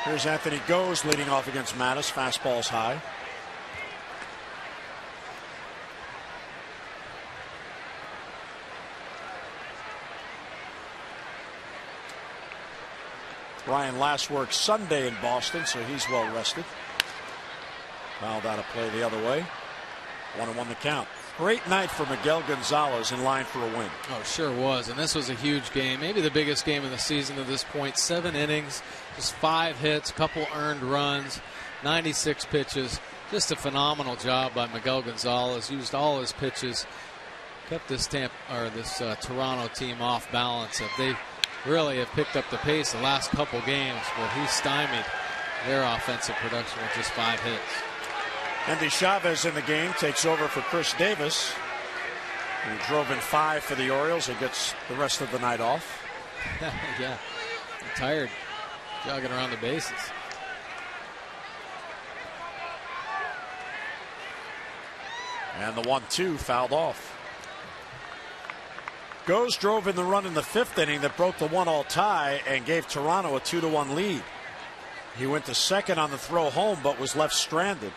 Here's Anthony Goes leading off against Mattis. Fastball's high. Ryan last worked Sunday in Boston, so he's well rested. Fouled out of play the other way. 1-1 the count. Great night for Miguel Gonzalez, in line for a win. Oh, sure was. And this was a huge game. Maybe the biggest game of the season to this point. 7 innings, just 5 hits, couple earned runs, 96 pitches. Just a phenomenal job by Miguel Gonzalez. Used all his pitches. kept this Toronto team off balance. They really have picked up the pace the last couple games, but he stymied their offensive production with just 5 hits. Andy Chavez in the game takes over for Chris Davis, who drove in 5 for the Orioles and gets the rest of the night off. Yeah, I'm tired jogging around the bases. And the 1-2 fouled off. Goes drove in the run in the 5th inning that broke the 1-all tie and gave Toronto a 2-1 lead. He went to second on the throw home but was left stranded.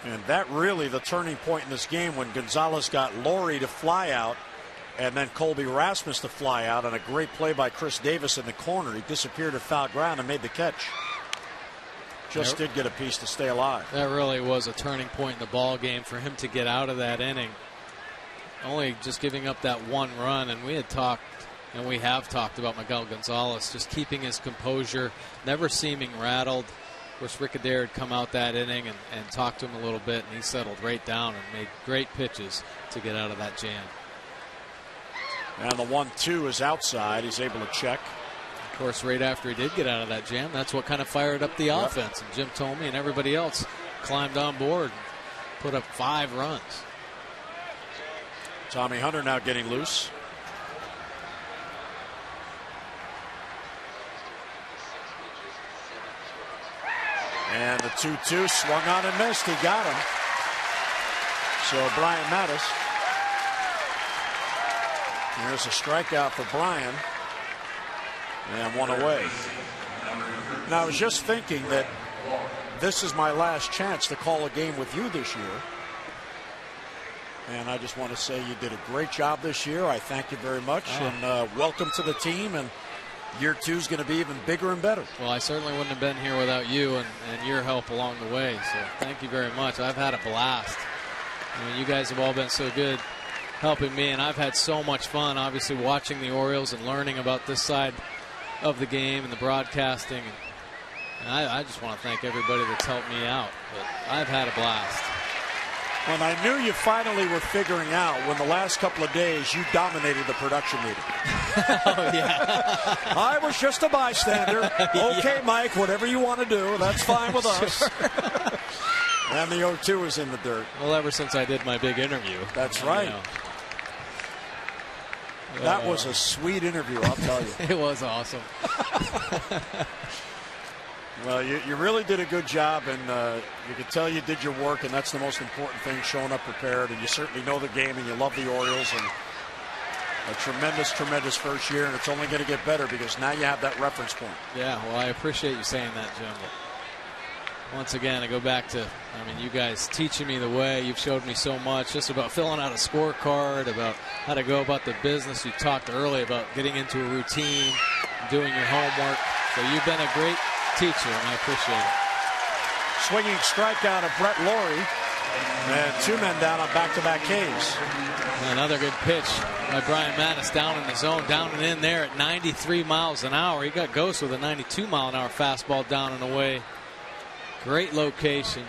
And that really the turning point in this game when Gonzalez got Laurie to fly out and then Colby Rasmus to fly out on a great play by Chris Davis in the corner. He disappeared at foul ground and made the catch. Just did get a piece to stay alive. That really was a turning point in the ball game for him to get out of that inning. Only just giving up that 1 run, and we had talked, and we have talked about Miguel Gonzalez just keeping his composure, never seeming rattled. Of course, Rick Adair had come out that inning and talked to him a little bit, and he settled right down and made great pitches to get out of that jam. And the 1-2 is outside. He's able to check. Of course, right after he did get out of that jam, that's what kind of fired up the offense. And Jim Thome and everybody else climbed on board and put up 5 runs. Tommy Hunter now getting loose. And the 2-2 swung on and missed. He got him. So Brian Mattis. There's a strikeout for Brian. And 1 away. Now I was just thinking that this is my last chance to call a game with you this year. And I just want to say you did a great job this year. I thank you very much. And welcome to the team. And year 2 is going to be even bigger and better. Well, I certainly wouldn't have been here without you and your help along the way. So thank you very much. I've had a blast. I mean, you guys have all been so good helping me. And I've had so much fun, obviously, watching the Orioles and learning about this side of the game and the broadcasting. And I just want to thank everybody that's helped me out. But I've had a blast. When I knew you finally were figuring out when the last couple of days you dominated the production meeting. Oh, yeah. I was just a bystander. Okay, Mike, whatever you want to do, that's fine with us. And the 0-2 is in the dirt. Well, ever since I did my big interview. That's right. That was a sweet interview, I'll tell you. It was awesome. Well, you really did a good job, and you could tell you did your work, and that's the most important thing, showing up prepared. And you certainly know the game, and you love the Orioles, and a tremendous, tremendous first year, and it's only going to get better because now you have that reference point. Yeah, well, I appreciate you saying that, Jim. But once again, I go back to, I mean, you guys teaching me the way. You've showed me so much just about filling out a scorecard, about how to go about the business. You talked early about getting into a routine, doing your homework. So you've been a great teacher, and I appreciate it. Swinging strikeout of Brett Laurie, and 2 men down on back-to-back Ks. Another good pitch by Brian Mattis down in the zone, down and in there at 93 miles an hour. He got ghost with a 92-mile-an-hour fastball down and away. Great location.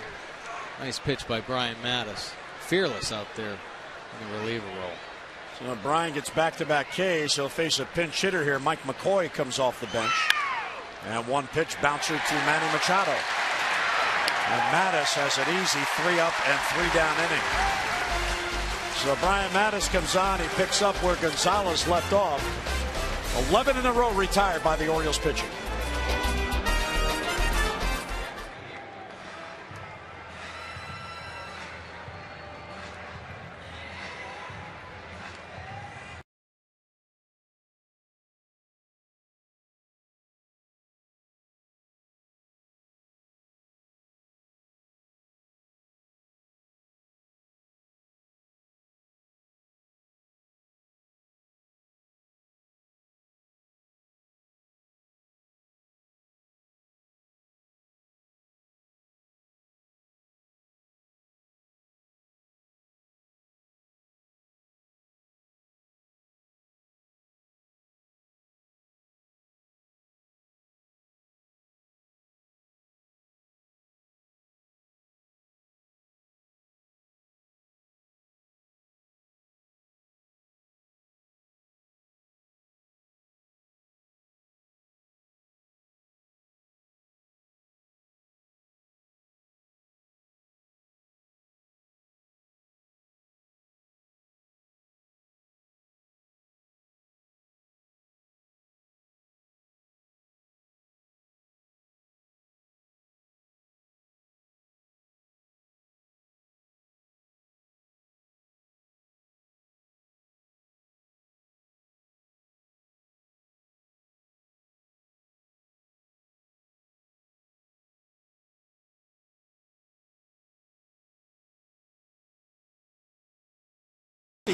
Nice pitch by Brian Mattis. Fearless out there in the reliever role. So when Brian gets back-to-back Ks, he'll face a pinch hitter here. Mike McCoy comes off the bench. And 1 pitch bouncer to Manny Machado. And Mattis has an easy 3-up and 3-down inning. So Brian Mattis comes on. He picks up where Gonzalez left off. 11 in a row retired by the Orioles pitching.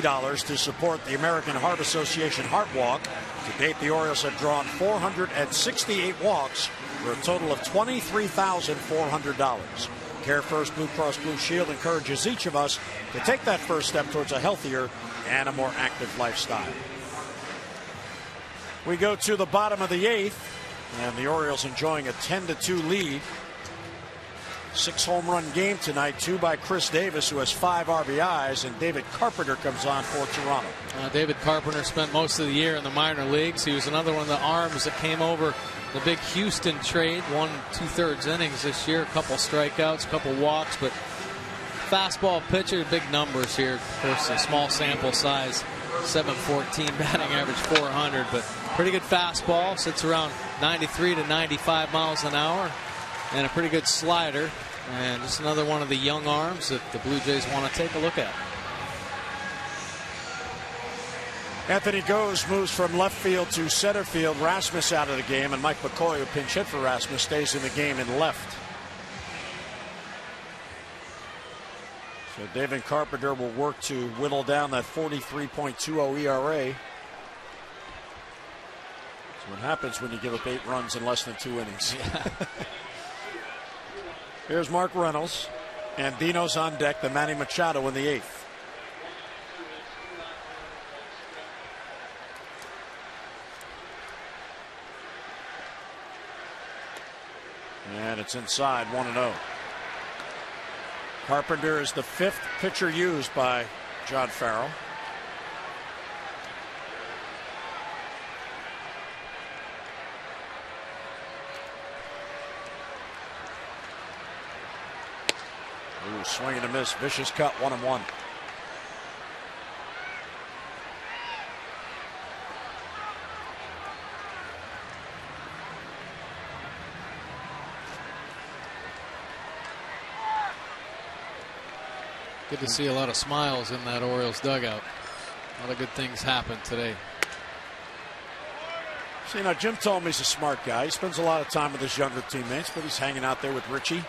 $50 to support the American Heart Association Heart Walk. To date, the Orioles have drawn 468 walks for a total of $23,400. Care First Blue Cross Blue Shield encourages each of us to take that first step towards a healthier and a more active lifestyle. We go to the bottom of the 8th, and the Orioles enjoying a 10-2 lead. 6-home run game tonight, 2 by Chris Davis, who has 5 RBIs, and David Carpenter comes on for Toronto. David Carpenter spent most of the year in the minor leagues. He was another one of the arms that came over the big Houston trade, won 2/3 innings this year, a couple strikeouts, a couple walks, but fastball pitcher, big numbers here. Of course, a small sample size, 714 batting average, 400, but pretty good fastball, sits around 93 to 95 miles an hour, and a pretty good slider, and just another one of the young arms that the Blue Jays want to take a look at. Anthony Goes moves from left field to center field. Rasmus out of the game, and Mike McCoy, who pinch hit for Rasmus, stays in the game in left. So David Carpenter will work to whittle down that 43.20 ERA. That's what happens when you give up 8 runs in less than 2 innings. Yeah. Here's Mark Reynolds, and Dino's on deck, the Manny Machado in the 8th. And it's inside, 1-0. Carpenter is the 5th pitcher used by John Farrell. Ooh, swing and a miss, vicious cut, 1-1. Good to see a lot of smiles in that Orioles dugout. A lot of good things happened today. See, now Jim told me he's a smart guy. He spends a lot of time with his younger teammates, but he's hanging out there with Richie,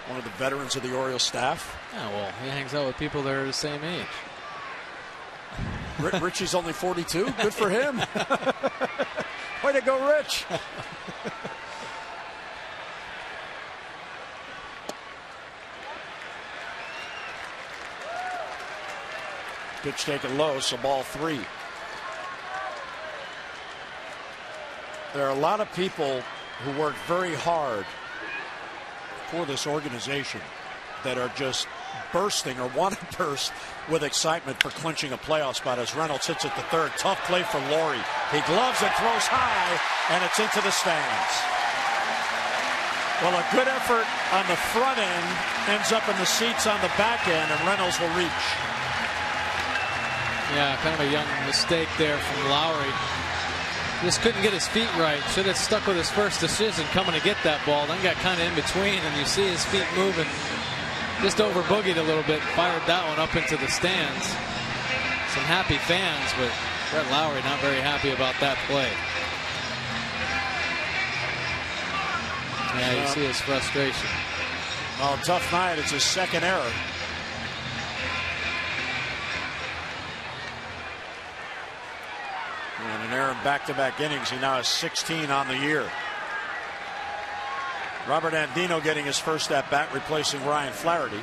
one of the veterans of the Orioles staff. Yeah, well, he hangs out with people that are the same age. Richie's only 42. Good for him. Way to go, Rich. Pitch taken low, so ball 3. There are a lot of people who work very hard for this organization that are just bursting or want to burst with excitement for clinching a playoff spot as Reynolds hits at the 3rd. Tough play for Laurie. He gloves and throws high, and it's into the stands. Well, a good effort on the front end ends up in the seats on the back end, and Reynolds will reach. Yeah, kind of a young mistake there from Lowry. Just couldn't get his feet right. Should have stuck with his first decision coming to get that ball. Then got kind of in between, and you see his feet moving. Just over boogied a little bit. Fired that one up into the stands. Some happy fans, but Brett Lowry not very happy about that play. Yeah, you see his frustration. Oh, tough night. It's his 2nd error. And an error in back-to-back innings. He now has 16 on the year. Robert Andino getting his first at-bat, replacing Ryan Flaherty.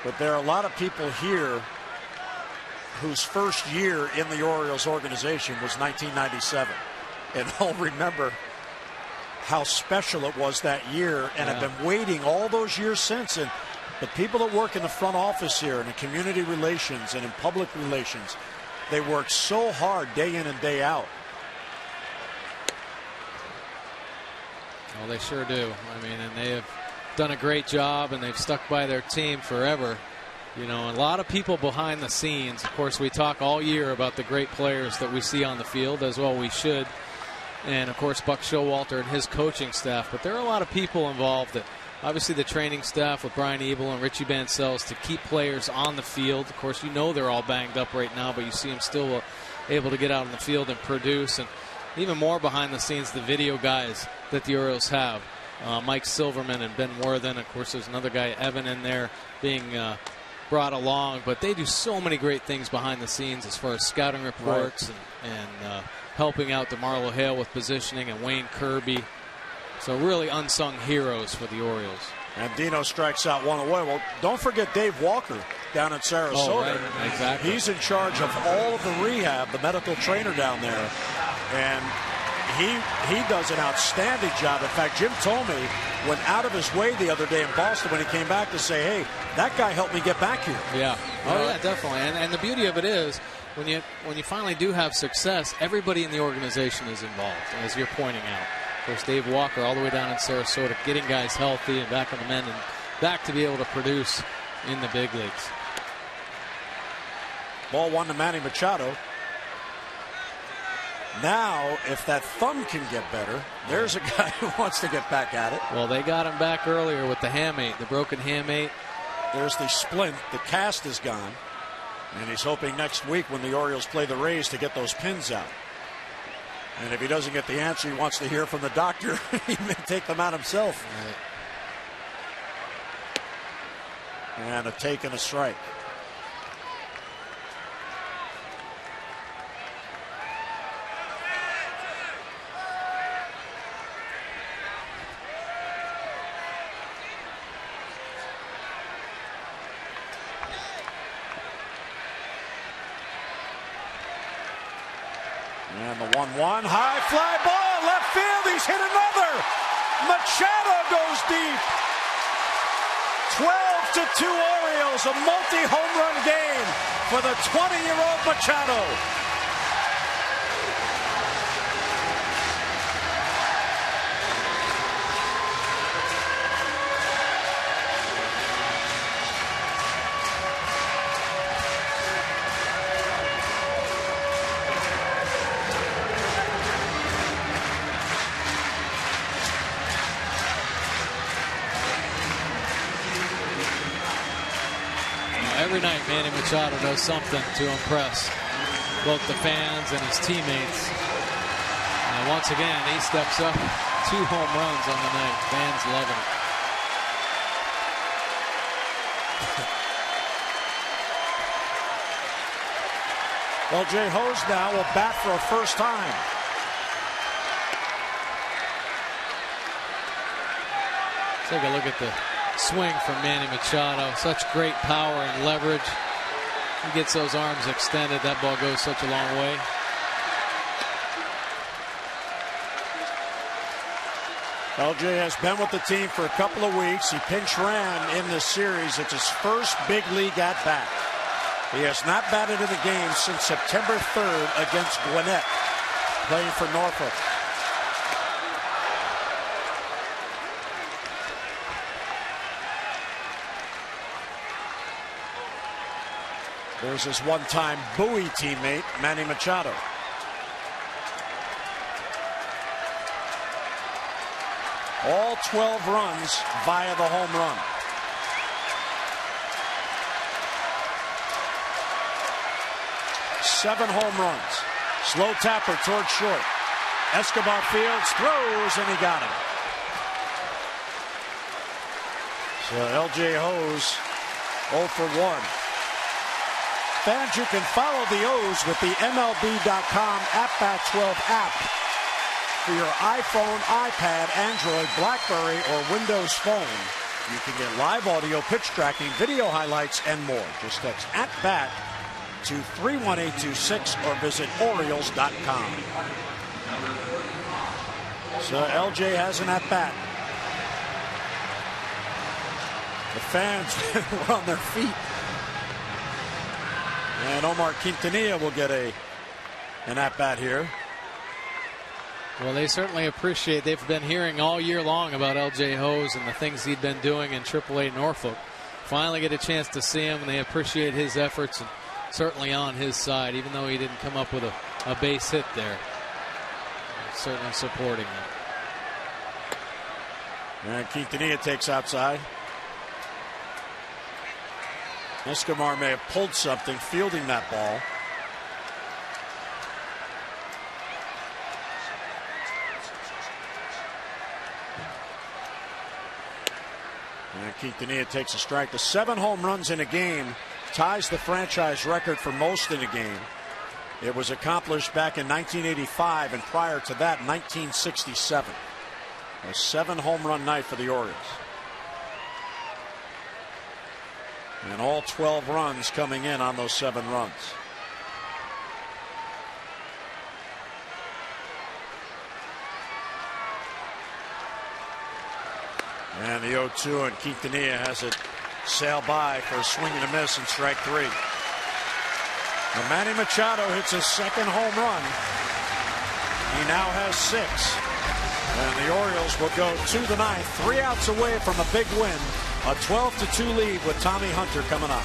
But there are a lot of people here whose first year in the Orioles organization was 1997. And all remember how special it was that year, and have been waiting all those years since. And the people that work in the front office here and in community relations and in public relations, they work so hard day in and day out. Well, they sure do. I mean, and they have done a great job, and they've stuck by their team forever. You know, a lot of people behind the scenes. Of course, we talk all year about the great players that we see on the field, as well we should. And, of course, Buck Showalter and his coaching staff. But there are a lot of people involved that, obviously, the training staff with Brian Ebel and Richie Bancells to keep players on the field. Of course, you know they're all banged up right now, but you see them still able to get out on the field and produce. And even more behind the scenes, the video guys that the Orioles have. Mike Silverman and Ben Worthen. Of course, there's another guy, Evan, in there being brought along. But they do so many great things behind the scenes as far as scouting reports and helping out DeMarlo Hale with positioning, and Wayne Kirby. So really unsung heroes for the Orioles. And Dino strikes out one away. Well, don't forget Dave Walker down in Sarasota. Oh, right. Exactly. He's in charge of all of the rehab, the medical trainer down there. And he does an outstanding job. In fact, Jim told me, went out of his way the other day in Boston when he came back to say, hey, that guy helped me get back here. Yeah. Oh, yeah, definitely. And the beauty of it is, when you finally do have success, everybody in the organization is involved, as you're pointing out. Of course, Dave Walker all the way down in Sarasota, getting guys healthy and back on the mend and back to be able to produce in the big leagues. Ball 1 to Manny Machado. Now, if that thumb can get better, there's a guy who wants to get back at it. Well, they got him back earlier with the hamate, the broken hamate. There's the splint. The cast is gone. And he's hoping next week when the Orioles play the Rays to get those pins out. And if he doesn't get the answer he wants to hear from the doctor, he may take them out himself. Right. And a take and a strike. And the 1-1, high fly ball, left field, he's hit another. Machado goes deep. 12-2 Orioles, a multi-home run game for the 20-year-old Machado. Every night, Manny Machado does something to impress both the fans and his teammates. And once again, he steps up. 2 home runs on the night. Fans loving it. L.J. Hose now will bat for a first time. Take a look at the swing from Manny Machado. Such great power and leverage. He gets those arms extended. That ball goes such a long way. LJ has been with the team for a couple of weeks. He pinch ran in this series. It's his first big league at bat. He has not batted in the game since September 3rd against Gwinnett, playing for Norfolk. There's his one-time Bowie teammate, Manny Machado. All 12 runs via the home run. Seven home runs. Slow tapper towards short. Escobar fields, throws, and he got him. So L.J. Hose 0 for 1. Fans, you can follow the O's with the MLB.com AtBat12 app for your iPhone, iPad, Android, BlackBerry, or Windows Phone. You can get live audio, pitch tracking, video highlights, and more. Just text @BAT to 31826 or visit Orioles.com. So LJ has an at-bat. The fans were on their feet. And Omar Quintanilla will get an at-bat here. Well, they certainly appreciate. They've been hearing all year long about L.J. Hose and the things he'd been doing in AAA Norfolk. Finally get a chance to see him, and they appreciate his efforts, and certainly on his side, even though he didn't come up with a base hit there. Certainly supporting him. And Quintanilla takes outside. Escobar may have pulled something fielding that ball. Quintanilla takes a strike. The 7 home runs in a game ties the franchise record for most in a game. It was accomplished back in 1985, and prior to that, 1967. A 7 home run night for the Orioles. And all 12 runs coming in on those 7 runs. And the 0-2, and Quintanilla has it sail by for a swing and a miss in strike 3. And Manny Machado hits his 2nd home run. He now has 6. And the Orioles will go to the 9th, 3 outs away from a big win. A 12-2 lead with Tommy Hunter coming on.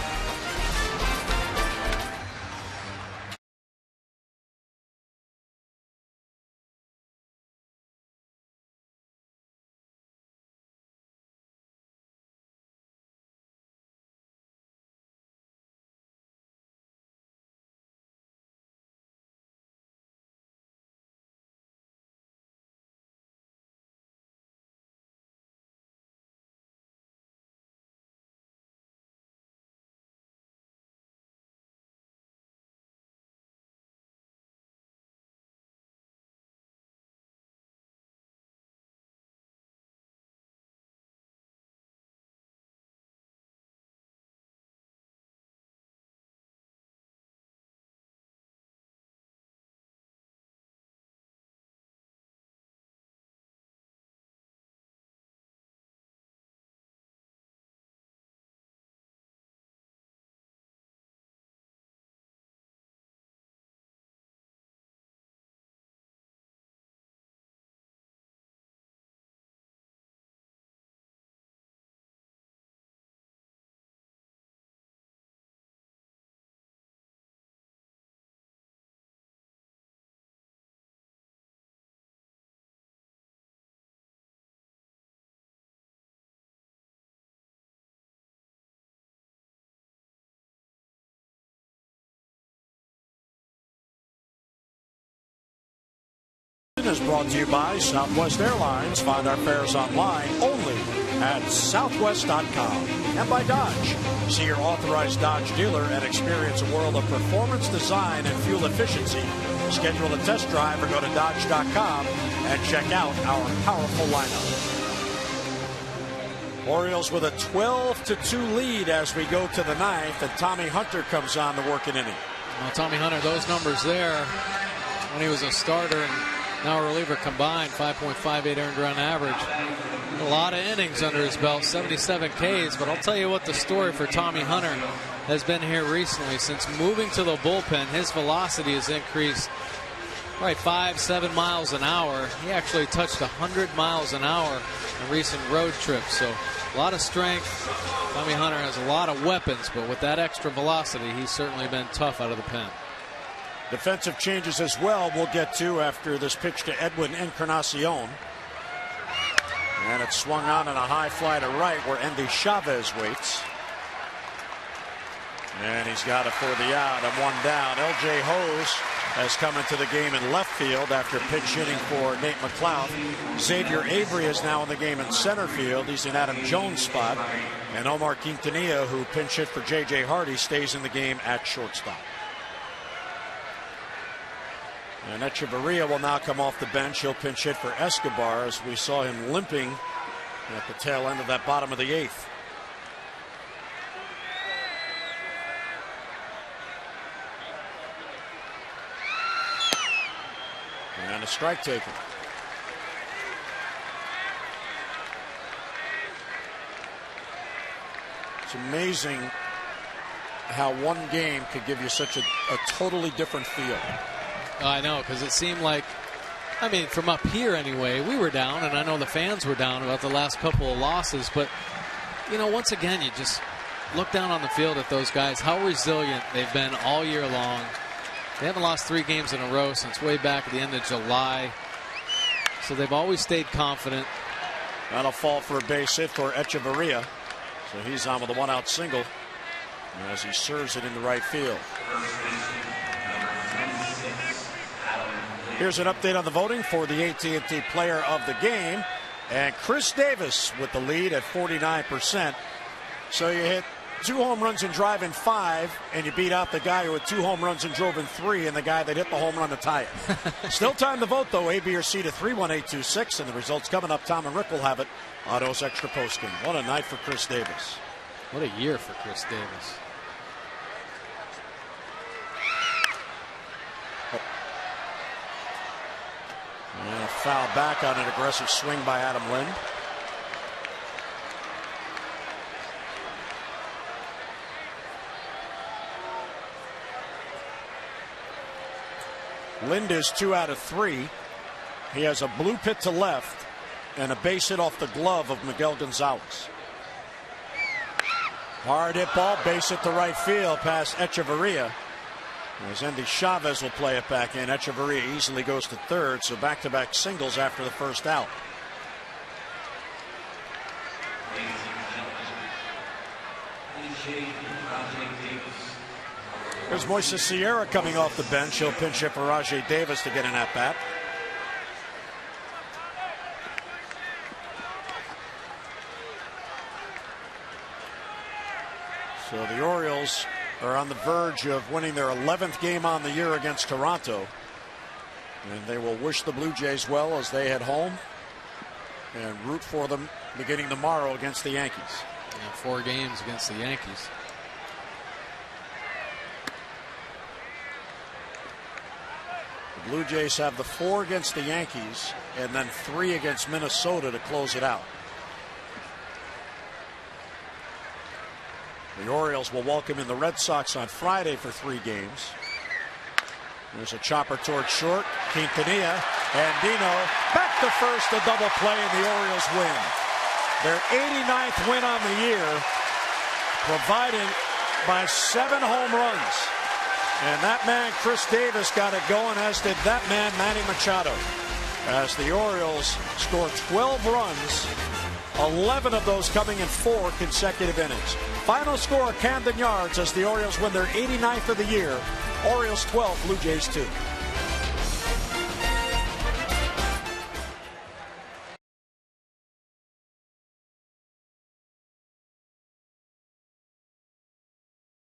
Is brought to you by Southwest Airlines. Find our fares online only at southwest.com. And by Dodge. See your authorized Dodge dealer and experience a world of performance, design, and fuel efficiency. Schedule a test drive or go to dodge.com and check out our powerful lineup. Orioles with a 12-2 lead as we go to the 9th, and Tommy Hunter comes on to work an inning. Well, Tommy Hunter, those numbers there when he was a starter and now a reliever combined, 5.58 earned run average. A lot of innings under his belt, 77 Ks. But I'll tell you what the story for Tommy Hunter has been here recently. Since moving to the bullpen, his velocity has increased right 5-7 miles an hour. He actually touched 100 miles an hour in recent road trips. So a lot of strength. Tommy Hunter has a lot of weapons, but with that extra velocity, he's certainly been tough out of the pen. Defensive changes as well we'll get to after this pitch to Edwin Encarnacion. And it's swung on in a high fly to right where Endy Chavez waits. And he's got it for the out and 1 down. L.J. Hose has come into the game in left field after pinch hitting for Nate McLeod. Xavier Avery is now in the game in center field. He's in Adam Jones' spot. And Omar Quintanilla, who pinch hit for J.J. Hardy, stays in the game at shortstop. And Echeverria will now come off the bench. He'll pinch hit for Escobar as we saw him limping at the tail end of that bottom of the 8th. And a strike taken. It's amazing how one game could give you such a totally different feel. I know, because it seemed like, I mean, from up here anyway, we were down, and I know the fans were down about the last couple of losses. But, you know, once again, you just look down on the field at those guys, how resilient they've been all year long. They haven't lost 3 games in a row since way back at the end of July. So they've always stayed confident. That'll fall for a base hit for Echeverria. So he's on with a 1-out single as he serves it in the right field. Here's an update on the voting for the AT&T Player of the Game. And Chris Davis with the lead at 49%. So you hit 2 home runs and drive in 5, and you beat out the guy who had 2 home runs and drove in 3, and the guy that hit the home run to tie it. Still time to vote, though. A, B, or C to 31826, and the results coming up. Tom and Rick will have it on O's Extra Postgame. What a night for Chris Davis. What a year for Chris Davis. And a foul back on an aggressive swing by Adam Lind. Lind is 2 out of 3. He has a blue pit to left and a base hit off the glove of Miguel Gonzalez. Hard hit ball, base hit to right field past Echeverria. As Andy Chavez will play it back in. Echeverria easily goes to third, so back-to-back singles after the first out. There's Moises Sierra coming off the bench. He'll pinch hit for Rajai Davis to get an at-bat. So the Orioles are on the verge of winning their 11th game on the year against Toronto. And they will wish the Blue Jays well as they head home and root for them beginning tomorrow against the Yankees. Yeah, 4 games against the Yankees. The Blue Jays have the 4 against the Yankees and then 3 against Minnesota to close it out. The Orioles will welcome in the Red Sox on Friday for 3 games. There's a chopper toward short. Quintanilla and Dino back to first, a double play, and the Orioles win. Their 89th win on the year, provided by 7 home runs. And that man, Chris Davis, got it going, as did that man, Manny Machado. As the Orioles scored 12 runs, 11 of those coming in 4 consecutive innings. Final score, Camden Yards, as the Orioles win their 89th of the year. Orioles 12, Blue Jays 2.